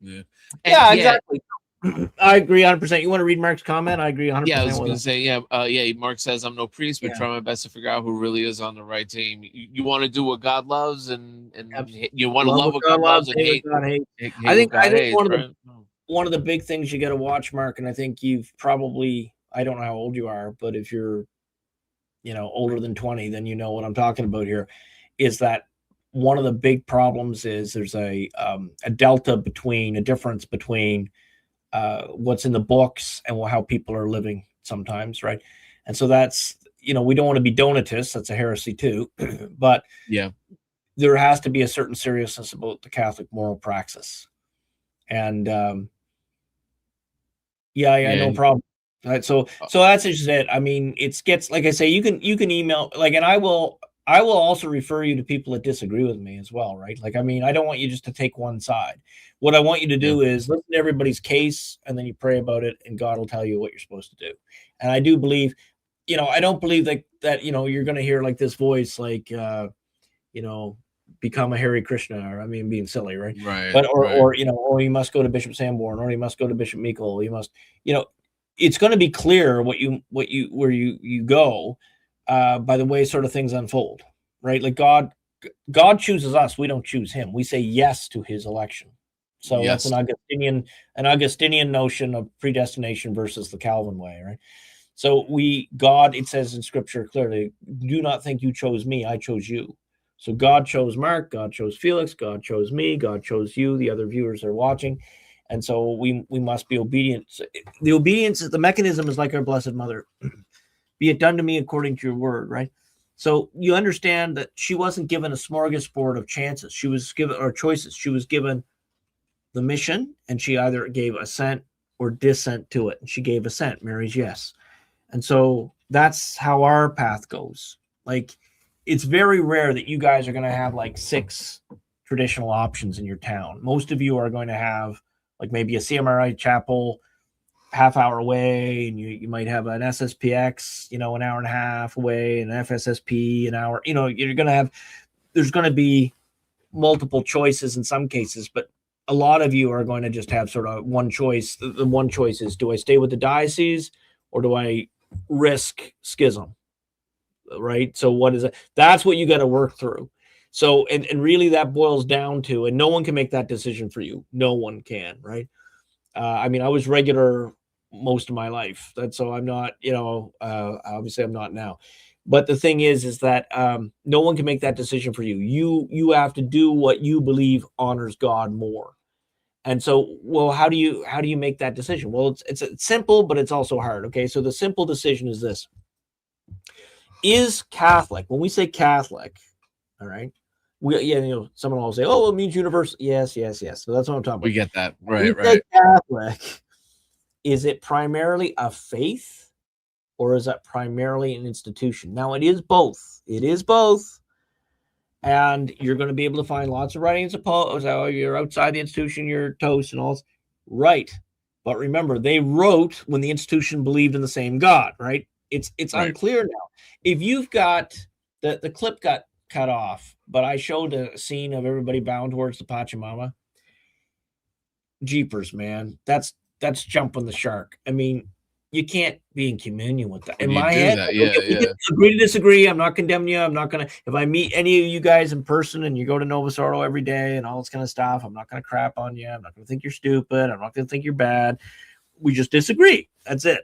Yeah, exactly. I agree 100%. You want to read Mark's comment? I agree 100%. Yeah, I was going to say, Mark says, I'm no priest, but try my best to figure out who really is on the right team. You want to do what God loves, and you want to love what God loves and hate what God hates. I think one of the big things you got to watch, Mark, and I think you've probably, I don't know how old you are, but if you're, older than 20, then you know what I'm talking about here, is that one of the big problems is there's a difference between what's in the books and how people are living sometimes, right? And so that's, we don't want to be Donatists. That's a heresy too. But there has to be a certain seriousness about the Catholic moral praxis. And no problem. Right. So that's just it. I mean, gets, like I say, you can email, and I will also refer you to people that disagree with me as well, right? Like, I mean, I don't want you just to take one side. What I want you to do is listen to everybody's case, and then you pray about it, and God will tell you what you're supposed to do. And I do believe, I don't believe that you're going to hear like this voice, like, become a Hare Krishna, or, I mean, being silly, right? Right. But, or you must go to Bishop Sanborn, or you must go to Bishop Meikle. You must, it's going to be clear where you go by the way sort of things unfold, right? Like God chooses us. We don't choose him. We say yes to his election. So that's an Augustinian notion of predestination versus the Calvin way, right? So it says in scripture clearly, do not think you chose me, I chose you. So God chose Mark, God chose Felix, God chose me, God chose you, the other viewers are watching. And so we must be obedient. The obedience, the mechanism is like our Blessed Mother. Be it done to me according to your word, right? So you understand that she wasn't given a smorgasbord of chances. She was given, or choices. She was given the mission, and she either gave assent or dissent to it. And she gave assent, Mary's yes. And so that's how our path goes. Like, it's very rare that you guys are going to have like 6 traditional options in your town. Most of you are going to have like maybe a CMRI chapel half hour away, and you might have an SSPX, an hour and a half away, and an FSSP an hour. There's going to be multiple choices in some cases, but a lot of you are going to just have sort of one choice. The one choice is, do I stay with the diocese or do I risk schism? Right. So what is it? That's what you got to work through. So, and really that boils down to, and no one can make that decision for you. No one can. Right. I mean, I was regular most of my life. So I'm not, obviously I'm not now. But the thing is that no one can make that decision for you. You have to do what you believe honors God more. And so, well, how do you make that decision? Well, it's simple, but it's also hard. Okay, so the simple decision is this: is Catholic. When we say Catholic, all right, someone will say, "Oh, well, it means universal." Yes. So that's what I'm talking about. We get that, right? Say Catholic. Is it primarily a faith, or is that primarily an institution? Now, it is both. It is both. And you're going to be able to find lots of writings opposed. Oh, you're outside the institution, you're toast and all this. Right. But remember, they wrote when the institution believed in the same God, right? It's right. Unclear now. If you've got, the clip got cut off, but I showed a scene of everybody bowing towards the Pachamama. Jeepers, man. That's jumping the shark. I mean, you can't be in communion with that. In my head, we can agree to disagree. I'm not condemning you. I'm not going to, if I meet any of you guys in person and you go to Novus Ordo every day and all this kind of stuff, I'm not going to crap on you. I'm not going to think you're stupid. I'm not going to think you're bad. We just disagree. That's it.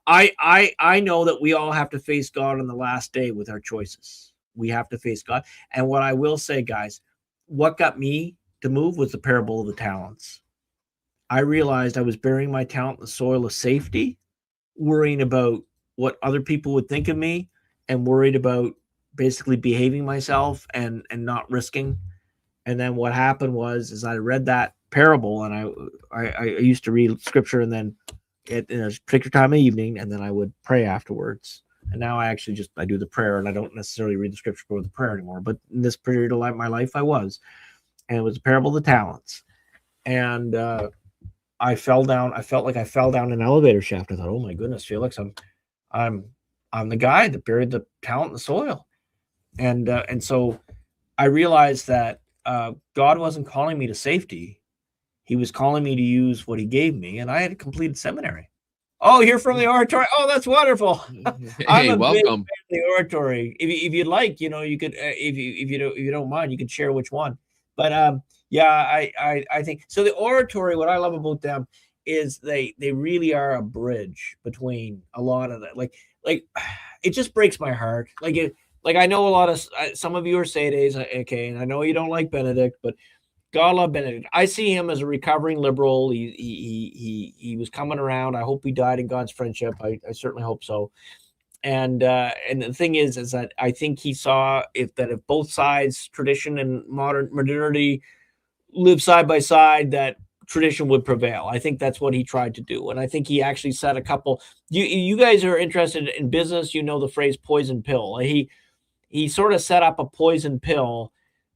I know that we all have to face God on the last day with our choices. We have to face God. And what I will say, guys, what got me to move was the parable of the talents. I realized I was burying my talent in the soil of safety, worrying about what other people would think of me and worried about basically behaving myself and not risking. And then what happened was I read that parable, and I used to read scripture, and then in a particular time of evening, and then I would pray afterwards. And now I actually I do the prayer, and I don't necessarily read the scripture for the prayer anymore. But in this period of my life, I was, and it was the parable of the talents. And I fell down. I felt like I fell down an elevator shaft. I thought, oh my goodness, Felix, I'm the guy that buried the talent in the soil. And so I realized that God wasn't calling me to safety. He was calling me to use what he gave me, and I had completed seminary. Oh, you're from the oratory. Oh, that's wonderful. Hey, welcome. The oratory. If you'd like, you could, if you don't mind, you could share which one. But yeah, I think so. The oratory, what I love about them is they really are a bridge between a lot of that. Like it just breaks my heart. Like I know a lot of some of you are Sades, okay, and I know you don't like Benedict, but God love Benedict. I see him as a recovering liberal. He was coming around. I hope he died in God's friendship. I certainly hope so. And the thing is that I think he saw if both sides, tradition and modernity, live side by side, that tradition would prevail. I think that's what he tried to do. And I think he actually set a couple. You guys are interested in business. You know the phrase poison pill. He sort of set up a poison pill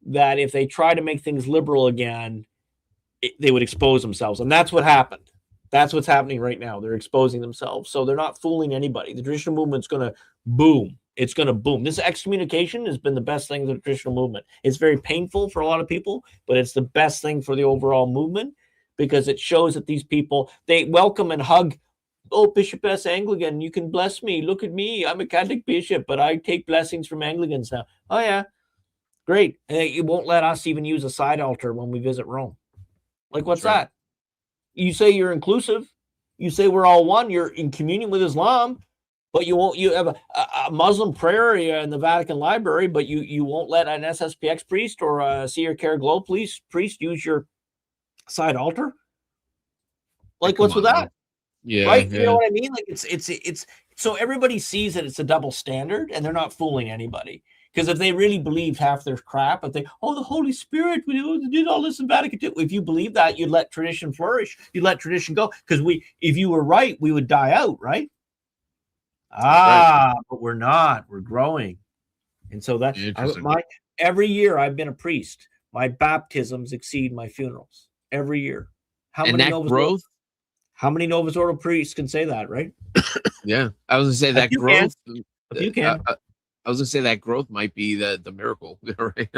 that if they try to make things liberal again, they would expose themselves. And that's what happened. That's what's happening right now. They're exposing themselves. So they're not fooling anybody. The traditional movement's going to boom. It's going to boom. This excommunication has been the best thing for the traditional movement. It's very painful for a lot of people, but it's the best thing for the overall movement because it shows that these people, they welcome and hug. Oh, Bishop S. Anglican, you can bless me. Look at me. I'm a Catholic bishop, but I take blessings from Anglicans now. Oh, yeah. Great. And you won't let us even use a side altar when we visit Rome. Like, what's that? You say you're inclusive. You say we're all one. You're in communion with Islam, but you have a Muslim prayer in the Vatican Library, but you won't let an SSPX priest or a Seer Care Glow priest use your side altar. Like, what's with that? Yeah, right. Yeah. You know what I mean? Like it's so everybody sees that it's a double standard, and they're not fooling anybody. Because if they really believed half their crap, but the Holy Spirit did all this in Vatican II. If you believe that, you'd let tradition flourish. You'd let tradition go. Because if you were right, we would die out, right? Right. But we're not. We're growing. And so every year I've been a priest. My baptisms exceed my funerals every year. How many Novus Ordo priests can say that, right? Yeah, I was gonna say that growth. If you can. I was gonna say that growth might be the miracle, right?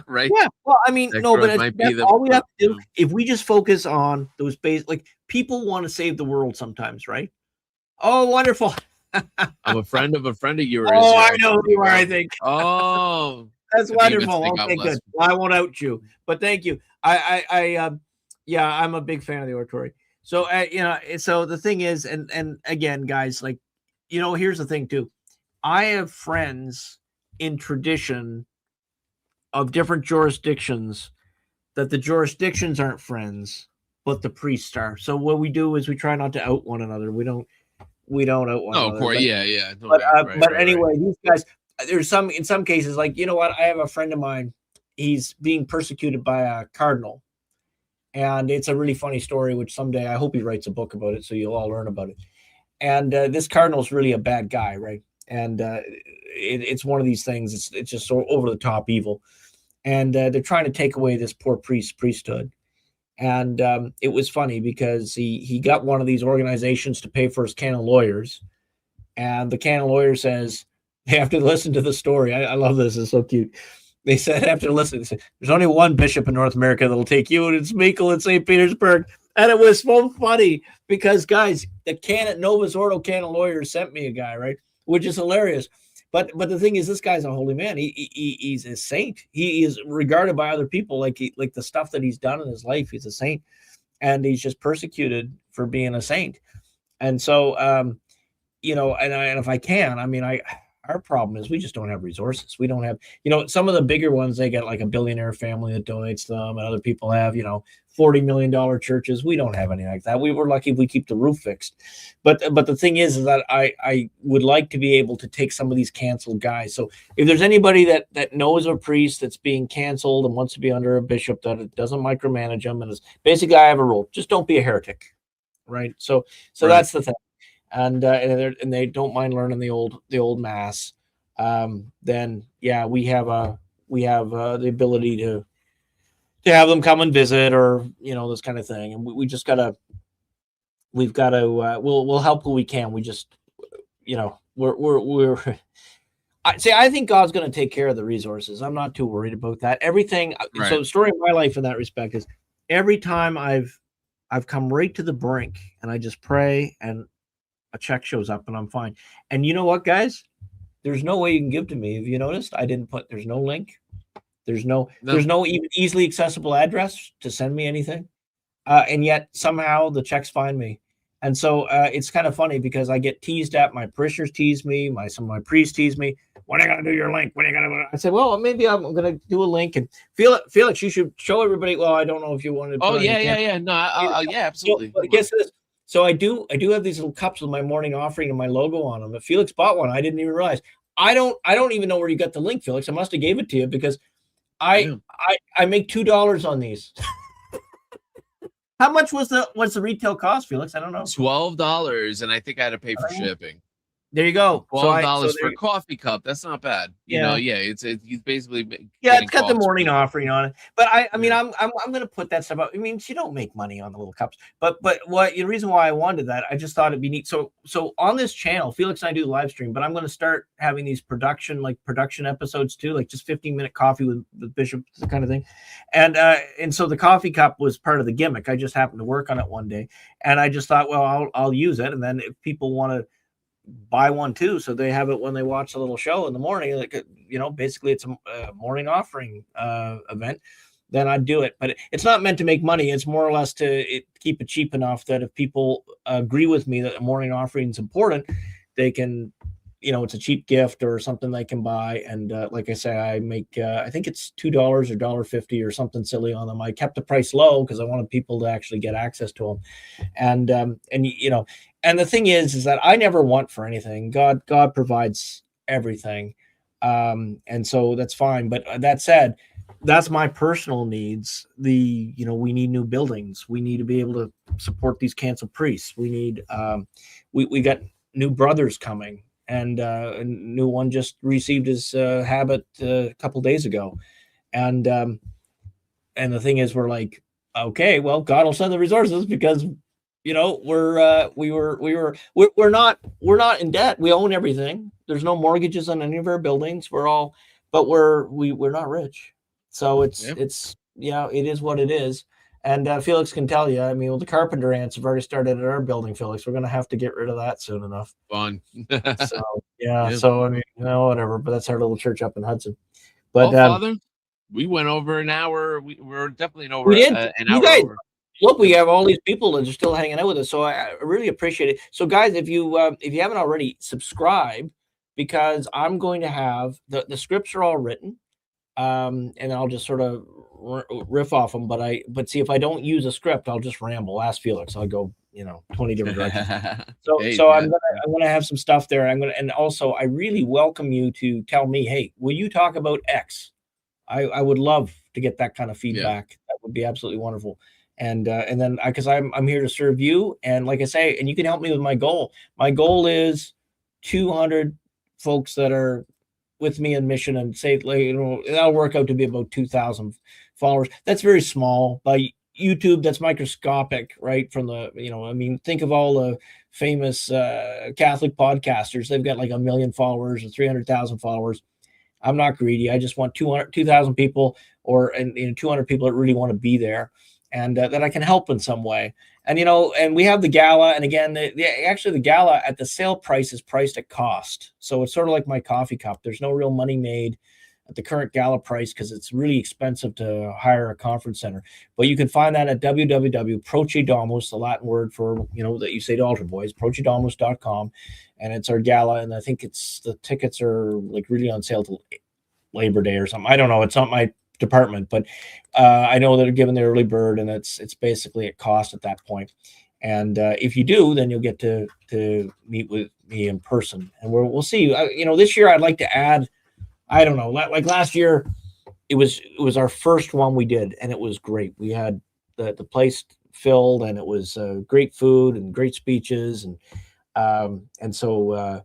Right? Yeah. Well, I mean, no, but that's all we have to do. If we just focus on those basic, like people want to save the world sometimes, right? Oh, wonderful. I'm a friend of yours. Oh, I know who you are, I think. Oh, that's wonderful. Okay, good. Well, I won't out you, but thank you. Yeah, I'm a big fan of the oratory. So, so the thing is, and again, guys, like, here's the thing too. I have friends in tradition of different jurisdictions that the jurisdictions aren't friends, but the priests are. So what we do is we try not to out one another. We don't out one another. Oh, of course, yeah. But anyway, these guys, there's in some cases, like, you know what? I have a friend of mine. He's being persecuted by a cardinal. And it's a really funny story, which someday I hope he writes a book about it so you'll all learn about it. And this cardinal's really a bad guy, right? And it's one of these things. It's just so over the top evil, and they're trying to take away this poor priesthood. And it was funny because he got one of these organizations to pay for his canon lawyers, and the canon lawyer says they have to listen to the story. I love this. It's so cute. They said after listening, there's only one bishop in North America that'll take you, and it's Michael in St. Petersburg. And it was so funny because, guys, the Novus Ordo canon lawyer sent me a guy, right? Which is hilarious. But the thing is, this guy's a holy man. He's a saint. He is regarded by other people like the stuff that he's done in his life. He's a saint, and he's just persecuted for being a saint. And so, and if I can, I mean, Our problem is we just don't have resources. We don't have, some of the bigger ones, they get like a billionaire family that donates them, and other people have, $40 million churches. We don't have anything like that. We're lucky if we keep the roof fixed. But the thing is that I would like to be able to take some of these canceled guys. So if there's anybody that knows a priest that's being canceled and wants to be under a bishop that doesn't micromanage them, and is basically, I have a rule: just don't be a heretic, right? So Right. that's the thing. And they don't mind learning the old mass. Then yeah, we have the ability to have them come and visit, or this kind of thing. And we've got to we'll help who we can. We just we're I think God's going to take care of the resources. I'm not too worried about that. Everything. Right. So the story of my life in that respect is every time I've come right to the brink and I just pray and a check shows up and I'm fine. And you know what, guys? There's no way you can give to me. Have you noticed? There's no link. There's no even easily accessible address to send me anything. And yet somehow the checks find me. And so it's kind of funny because I get teased at. My parishioners tease me. Some of my priests tease me. When are you going to do your link? When are you going to? I said, well, maybe I'm going to do a link. And Felix, you should show everybody. Well, I don't know if you want to. Oh, yeah. No, yeah, absolutely. So, guess this. So I do have these little cups with my morning offering and my logo on them. If Felix bought one, I didn't even realize. I don't even know where you got the link, Felix. I must have gave it to you because I make $2 on these. How much was the retail cost, Felix? I don't know. $12, and I think I had to pay for shipping. There you go. $12 for a coffee cup. That's not bad. It's basically it's got the morning offering on it. But I mean, I'm going to put that stuff up. I mean, you don't make money on the little cups. But the reason why I wanted that, I just thought it'd be neat. So on this channel, Felix and I do live stream, but I'm going to start having these production episodes too, like just 15-minute coffee with the bishop, the kind of thing. And so the coffee cup was part of the gimmick. I just happened to work on it one day, and I just thought, well, I'll use it, and then if people want to buy one too, so they have it when they watch a little show in the morning, like basically it's a morning offering event, then I'd do it. But it's not meant to make money. It's more or less to keep it cheap enough that if people agree with me that a morning offering is important, they can, it's a cheap gift or something they can buy. And like I say, I make I think it's $2 or $1.50 or something silly on them. I kept the price low because I wanted people to actually get access to them. And the thing is that I never want for anything. God provides everything. And so that's fine. But that said, that's my personal needs. We need new buildings. We need to be able to support these canceled priests. We need, we got new brothers coming, and a new one just received his habit a couple days ago. And the thing is, we're like, okay, well, God will send the resources because we're not in debt. We own everything. There's no mortgages on any of our buildings. But we're not rich. So it is what it is. And Felix can tell you, I mean, the carpenter ants have already started at our building, Felix. We're going to have to get rid of that soon enough. Fun. So, yeah. Yep. So, I mean, whatever, but that's our little church up in Hudson. But Father, we went over an hour. We're definitely over. We did. An hour guys, over. Look, we have all these people that are still hanging out with us, so I really appreciate it. So, guys, if you haven't already, subscribe, because I'm going to have the scripts are all written, and I'll just sort of riff off them. But see, if I don't use a script, I'll just ramble. Ask Felix. I'll go 20 different directions. So I'm gonna have some stuff there. And also I really welcome you to tell me, hey, will you talk about X? I would love to get that kind of feedback. Yeah. That would be absolutely wonderful. And then because I'm here to serve you, and like I say, and you can help me with my goal. My goal is 200 folks that are with me in mission, and say, that'll work out to be about 2,000 followers. That's very small. By YouTube, that's microscopic, right? From the, think of all the famous Catholic podcasters. They've got like 1 million followers or 300,000 followers. I'm not greedy. I just want 2,000 people, or 200 people that really want to be there, and that I can help in some way. And and we have the gala, and again, the gala at the sale price is priced at cost, so it's sort of like my coffee cup. There's no real money made. at the current gala price because it's really expensive to hire a conference center. But you can find that at www.procedomos, the Latin word for, that you say to altar boys, procedomos.com. And it's our gala. And I think the tickets are like really on sale till Labor Day or something. I don't know. It's not my department, but I know that they're giving the early bird, and it's basically at cost at that point. And if you do, then you'll get to meet with me in person, and we'll see. This year I'd like to add, I don't know, like last year, it was our first one we did, and it was great. We had the place filled, and it was great food and great speeches, and so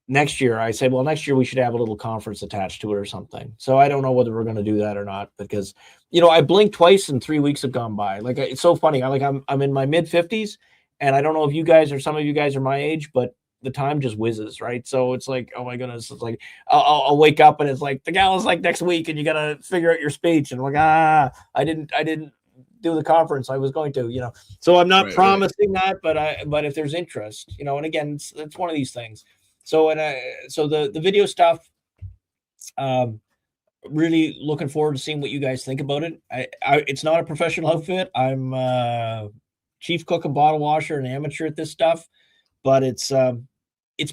next year I said, well, next year we should have a little conference attached to it or something. So I don't know whether we're going to do that or not, because I blinked twice and 3 weeks have gone by. Like, it's so funny. I'm in my mid 50s, and I don't know if you guys or some of you guys are my age, but the time just whizzes, right? So it's like, oh my goodness, it's like I'll wake up and it's like the gala's like next week, and you got to figure out your speech, and I'm like, I didn't do the conference I was going to, So I'm not promising that, but if there's interest, and again, it's one of these things. So so the video stuff, really looking forward to seeing what you guys think about it. It's not a professional outfit. I'm chief cook and bottle washer and amateur at this stuff, but it's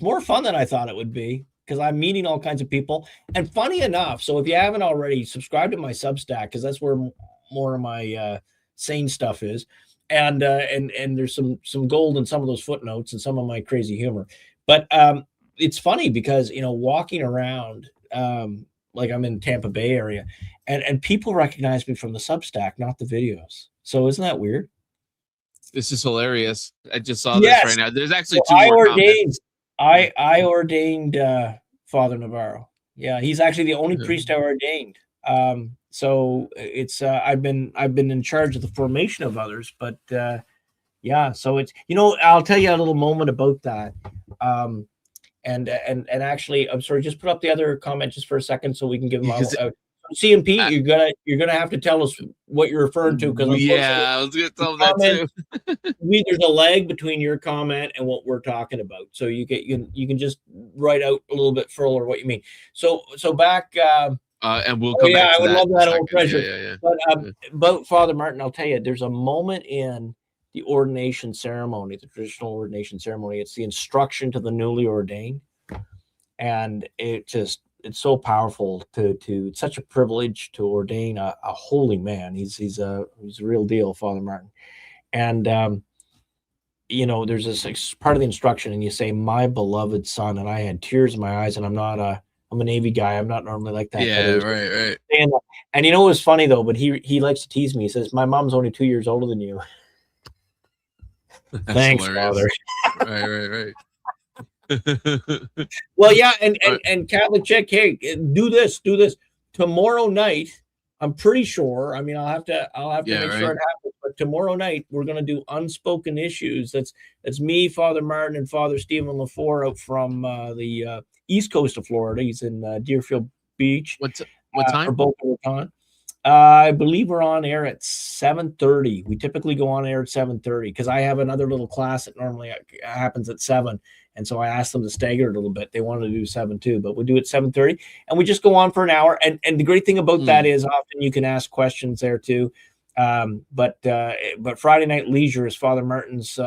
more fun than I thought it would be, because I'm meeting all kinds of people. And funny enough, so if you haven't already, subscribe to my Substack, because that's where more of my sane stuff is, and there's some gold in some of those footnotes and some of my crazy humor. But it's funny because, walking around, like I'm in Tampa Bay area, and people recognize me from the Substack, not the videos. So isn't that weird? This is hilarious. I just saw this right now. There's actually two more more comments. I ordained Father Navarro. Yeah, he's actually the only priest I ordained. So it's I've been in charge of the formation of others, but yeah. So it's I'll tell you a little moment about that. And actually, I'm sorry, just put up the other comment just for a second so we can give them out. CMP, you're gonna have to tell us what you're referring to, because I was gonna tell that too. There's a lag between your comment and what we're talking about, so you can just write out a little bit further what you mean. So back. And we'll come back to I would love that old treasure. Yeah. But about Father Martin, I'll tell you, there's a moment in the ordination ceremony, the traditional ordination ceremony. It's the instruction to the newly ordained, and it's so powerful to it's such a privilege to ordain a holy man. He's a real deal, Father Martin. And there's this part of the instruction, and you say, "My beloved son," and I had tears in my eyes, and I'm a Navy guy. I'm not normally like that. Yeah, right. And it was funny though, but he likes to tease me. He says, "My mom's only 2 years older than you." Thanks, hilarious. Father. Right. Well, yeah, and Catholic Chick, hey, do this tomorrow night. I'm pretty sure. I mean, I'll have to make sure it happens. But tomorrow night we're going to do unspoken issues. That's me, Father Martin, and Father Stephen LaFour out from the east coast of Florida. He's in Deerfield Beach. What time? For Boca Raton. I believe we're on air at 7:30. We typically go on air at 7:30 because I have another little class that normally happens at 7. And so I asked them to stagger it a little bit. They wanted to do 7 too, but we do it 7:30, and we just go on for an hour. And the great thing about that is often you can ask questions there too. But Friday Night Leisure is Father Martin's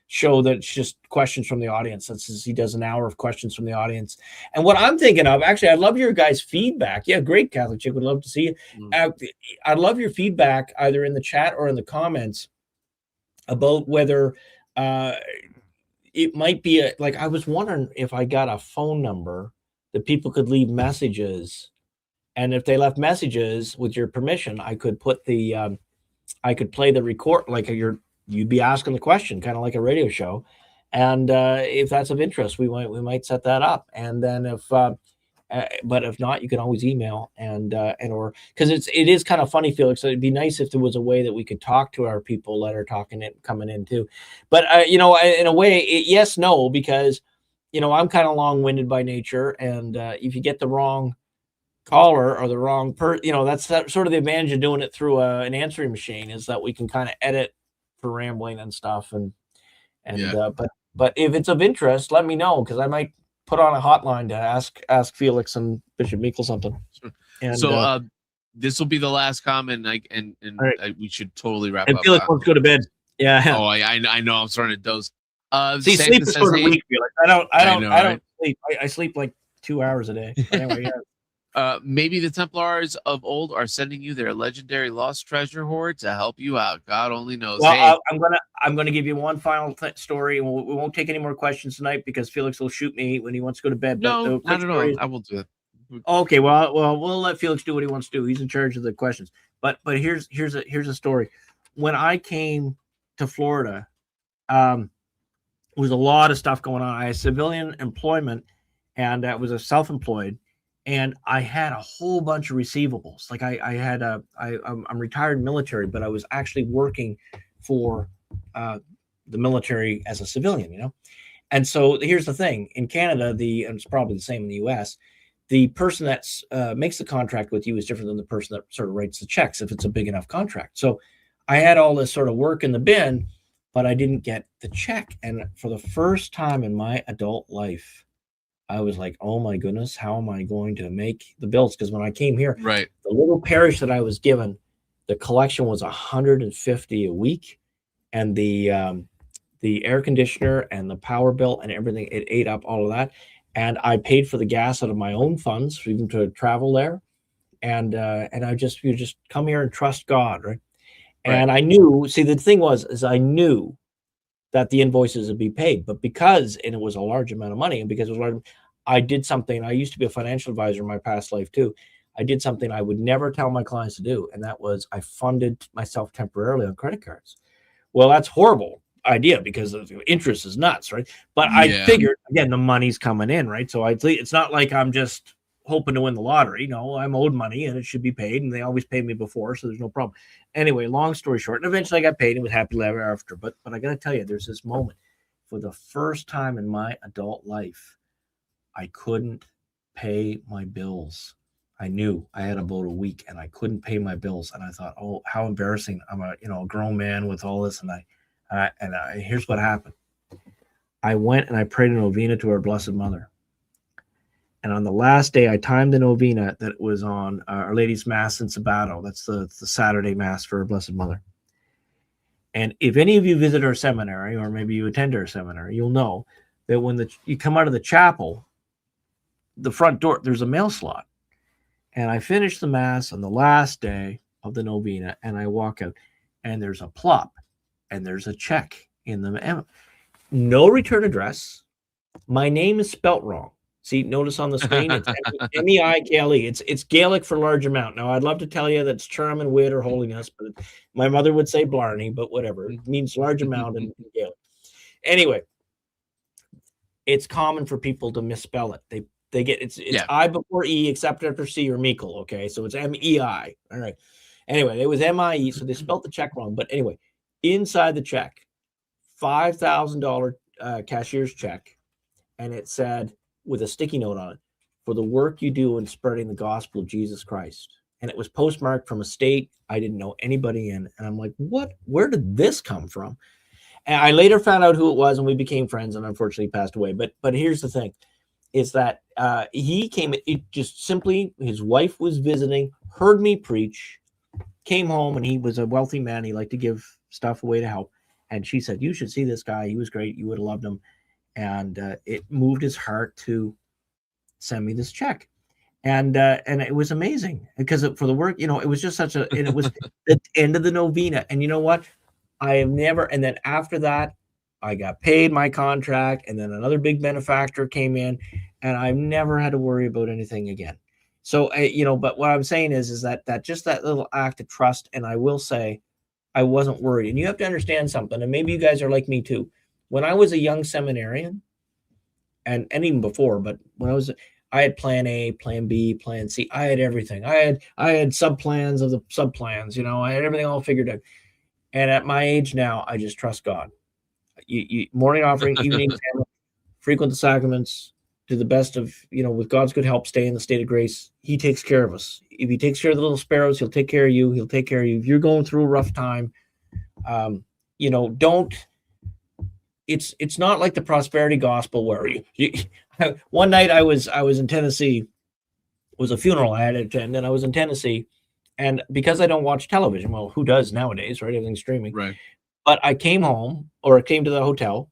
show that's just questions from the audience. He does an hour of questions from the audience. And what I'm thinking of, actually, I'd love your guys' feedback. Yeah, great, Catholic Chick. Would love to see you. I'd love your feedback either in the chat or in the comments about whether it might be like, I was wondering if I got a phone number that people could leave messages. And if they left messages with your permission, I could put I could play the record, like you'd be asking the question, kind of like a radio show. And if that's of interest, we might set that up. And then but if not, you can always email or because it is kind of funny, Felix. So it'd be nice if there was a way that we could talk to our people that are coming in too. But in a way, yes, no, because I'm kind of long-winded by nature, and if you get the wrong caller or the wrong that's sort of the advantage of doing it through an answering machine, is that we can kind of edit for rambling and stuff, but if it's of interest, let me know, because I might put on a hotline to ask Felix and Bishop Meikle something. And So this will be the last comment, and right. we should totally wrap and up. Felix wants to go to bed. Yeah. Oh, I know. I'm starting to doze. See, Santa sleep is says, sort of hey, weak, Felix. I don't right? sleep. I sleep like 2 hours a day. But anyway, yeah. Maybe the Templars of old are sending you their legendary lost treasure hoard to help you out. God only knows. Well, Hey, I'm gonna give you one final story, and we won't take any more questions tonight because Felix will shoot me when he wants to go to bed. no, But not at all. I will do it. okay, well, we'll let Felix do what he wants to do. He's in charge of the questions. But here's a story. When I came to Florida, there was a lot of stuff going on. I had civilian employment, and I was a self-employed. And I had a whole bunch of receivables. Like I'm retired military, but I was actually working for the military as a civilian, And so here's the thing: in Canada, and it's probably the same in the U.S., the person that makes the contract with you is different than the person that sort of writes the checks if it's a big enough contract. So I had all this sort of work in the bin, but I didn't get the check. And for the first time in my adult life, I was like, oh my goodness, how am I going to make the bills? Because when I came here, right, the little parish that I was given, the collection was $150 a week, and the air conditioner and the power bill and everything, it ate up all of that. And I paid for the gas out of my own funds, even to travel there. And you just come here and trust God, right? And I knew, see, the thing is I knew that the invoices would be paid, but and it was a large amount of money, and because it was large, I did something. I used to be a financial advisor in my past life too. I did something I would never tell my clients to do, and that was I funded myself temporarily on credit cards. Well, that's horrible idea because the interest is nuts, right? But I figured, again, the money's coming in, right? So it's not like I'm just hoping to win the lottery. No, I'm owed money and it should be paid, and they always paid me before, so there's no problem. Anyway, long story short, and eventually I got paid and was happy ever after. But I got to tell you, there's this moment for the first time in my adult life, I couldn't pay my bills. I knew I had about a week and I couldn't pay my bills, and I thought, oh, how embarrassing! I'm a grown man with all this, and here's what happened. I went and I prayed a novena to our Blessed Mother. And on the last day, I timed the novena that was on Our Lady's Mass in Sabato. That's the Saturday Mass for our Blessed Mother. And if any of you visit our seminary, or maybe you attend our seminary, you'll know that when you come out of the chapel, the front door, there's a mail slot. And I finished the Mass on the last day of the novena, and I walk out, and there's a plop, and there's a check in the no return address. My name is spelt wrong. See, notice on the screen, it's M-E-I-K-L-E. It's Gaelic for large amount. Now, I'd love to tell you that's Term and Wit or Holiness, but my mother would say Blarney, but whatever. It means large amount in Gaelic. Anyway, it's common for people to misspell it. They get it's I before E, except after C or Meikle. Okay, so it's M-E-I. All right. Anyway, it was M-I-E, so they spelled the check wrong. But anyway, inside the check, $5,000 cashier's check, and it said, with a sticky note on it, for the work you do in spreading the gospel of Jesus Christ. And it was postmarked from a state I didn't know anybody in. And I'm like, what? Where did this come from? And I later found out who it was, and we became friends, and unfortunately passed away. But here's the thing, is that he came, it just simply, his wife was visiting, heard me preach, came home, and he was a wealthy man. He liked to give stuff away to help. And she said, you should see this guy. He was great. You would have loved him. And it moved his heart to send me this check, and it was amazing because for the work, it was just and it was the end of the novena. And you know what? I have never. And then after that, I got paid my contract, and then another big benefactor came in, and I've never had to worry about anything again. So but what I'm saying is that just that little act of trust, and I will say, I wasn't worried. And you have to understand something, and maybe you guys are like me too. When I was a young seminarian, and even before, but when I had plan A, plan B, plan C. I had everything. I had sub-plans of the sub-plans, I had everything all figured out. And at my age now, I just trust God. You morning offering, evening family, frequent the sacraments, to the best of, with God's good help, stay in the state of grace. He takes care of us. If he takes care of the little sparrows, he'll take care of you. He'll take care of you. If you're going through a rough time, don't. It's not like the prosperity gospel where One night I was in Tennessee. It was a funeral I had to attend, and I was in Tennessee. And because I don't watch television, well, who does nowadays, right? Everything's streaming. Right. But I came home, or I came to the hotel,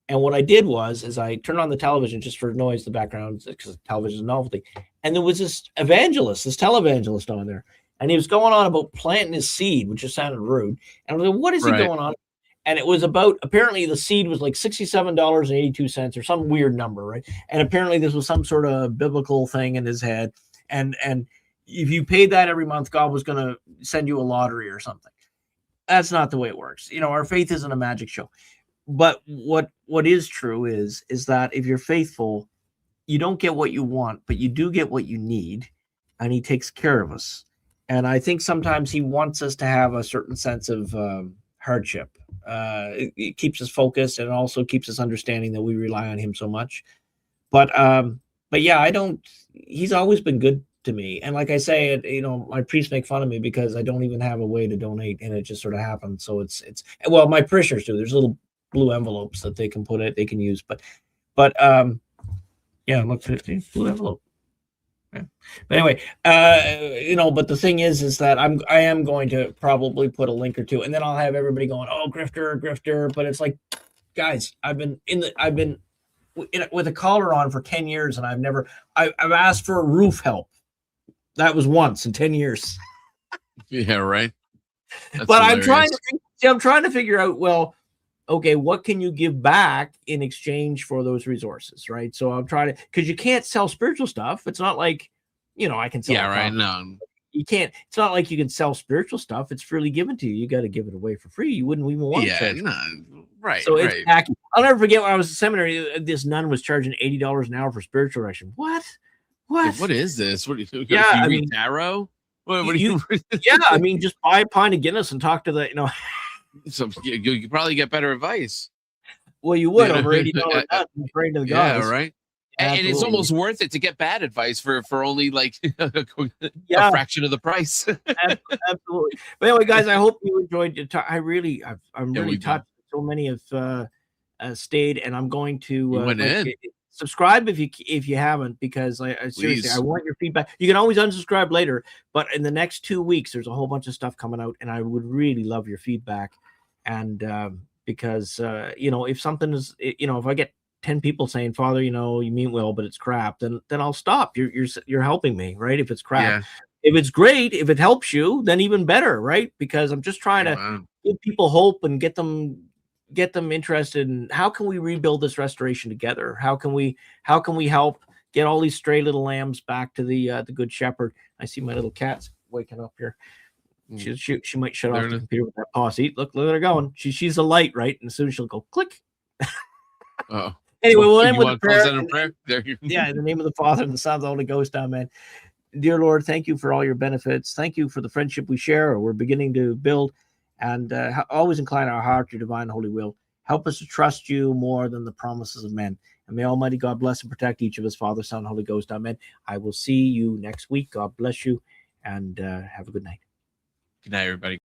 and what I did is I turned on the television just for noise in the background, because television is a novelty. And there was this televangelist on there, and he was going on about planting his seed, which just sounded rude. And I was like, what is he going on? And it was about, apparently the seed was like $67.82 or some weird number, right? And apparently this was some sort of biblical thing in his head. And if you paid that every month, God was going to send you a lottery or something. That's not the way it works. You know, our faith isn't a magic show. But what is true is that if you're faithful, you don't get what you want, but you do get what you need, and he takes care of us. And I think sometimes he wants us to have a certain sense of hardship. It keeps us focused, and it also keeps us understanding that we rely on him so much. But yeah, he's always been good to me. And like I say, my priests make fun of me because I don't even have a way to donate, and it just sort of happens. So it's well, my parishioners do. There's little blue envelopes that they can use, but yeah, look, 50 blue envelope. Yeah. But anyway, but the thing is that I am going to probably put a link or two, and then I'll have everybody going, oh, grifter. But it's like, guys, I've been with a collar on for 10 years, and I've asked for roof help. That was once in 10 years. Yeah, right. That's but hilarious. I'm trying to figure out, well, okay, what can you give back in exchange for those resources, right? So I'm trying to, because you can't sell spiritual stuff. It's not like, I can sell. Yeah, right. No, you can't. It's not like you can sell spiritual stuff. It's freely given to you. You got to give it away for free. You wouldn't even want to. No, right. So it's tacky. I'll never forget when I was in seminary. This nun was charging $80 an hour for spiritual direction. What? What is this? What do you? Yeah, you read tarot. What do you? Yeah, I mean, just buy a pint of Guinness and talk to the. So you probably get better advice. Well, you would over $80 praying to the gods. Yeah, right. And it's almost worth it to get bad advice for only like a fraction of the price. Absolutely. But anyway, guys, I hope you enjoyed your talk. I'm really touched. So many have stayed, and I'm going to subscribe if you haven't, because seriously, I want your feedback. You can always unsubscribe later, but in the next 2 weeks, there's a whole bunch of stuff coming out, and I would really love your feedback. And because if something is, if I get 10 people saying, Father, you mean well, but it's crap, then I'll stop. You're helping me, right? If it's crap. Yeah. If it's great, if it helps you, then even better, right? Because I'm just trying to give people hope and get them interested in how can we rebuild this restoration together? How can we help get all these stray little lambs back to the Good Shepherd? I see my little cat's waking up here. She might shut off the computer with that paw. See, look at her going. She's a light, right? And as soon as she'll go click. Oh. Anyway, we'll end with a prayer. Yeah, in the name of the Father and the Son and the Holy Ghost, amen. Dear Lord, thank you for all your benefits. Thank you for the friendship we share or we're beginning to build. And always incline our heart to your divine holy will. Help us to trust you more than the promises of men. And may Almighty God bless and protect each of us, Father, Son, Holy Ghost. Amen. I will see you next week. God bless you, and have a good night. Good night, everybody.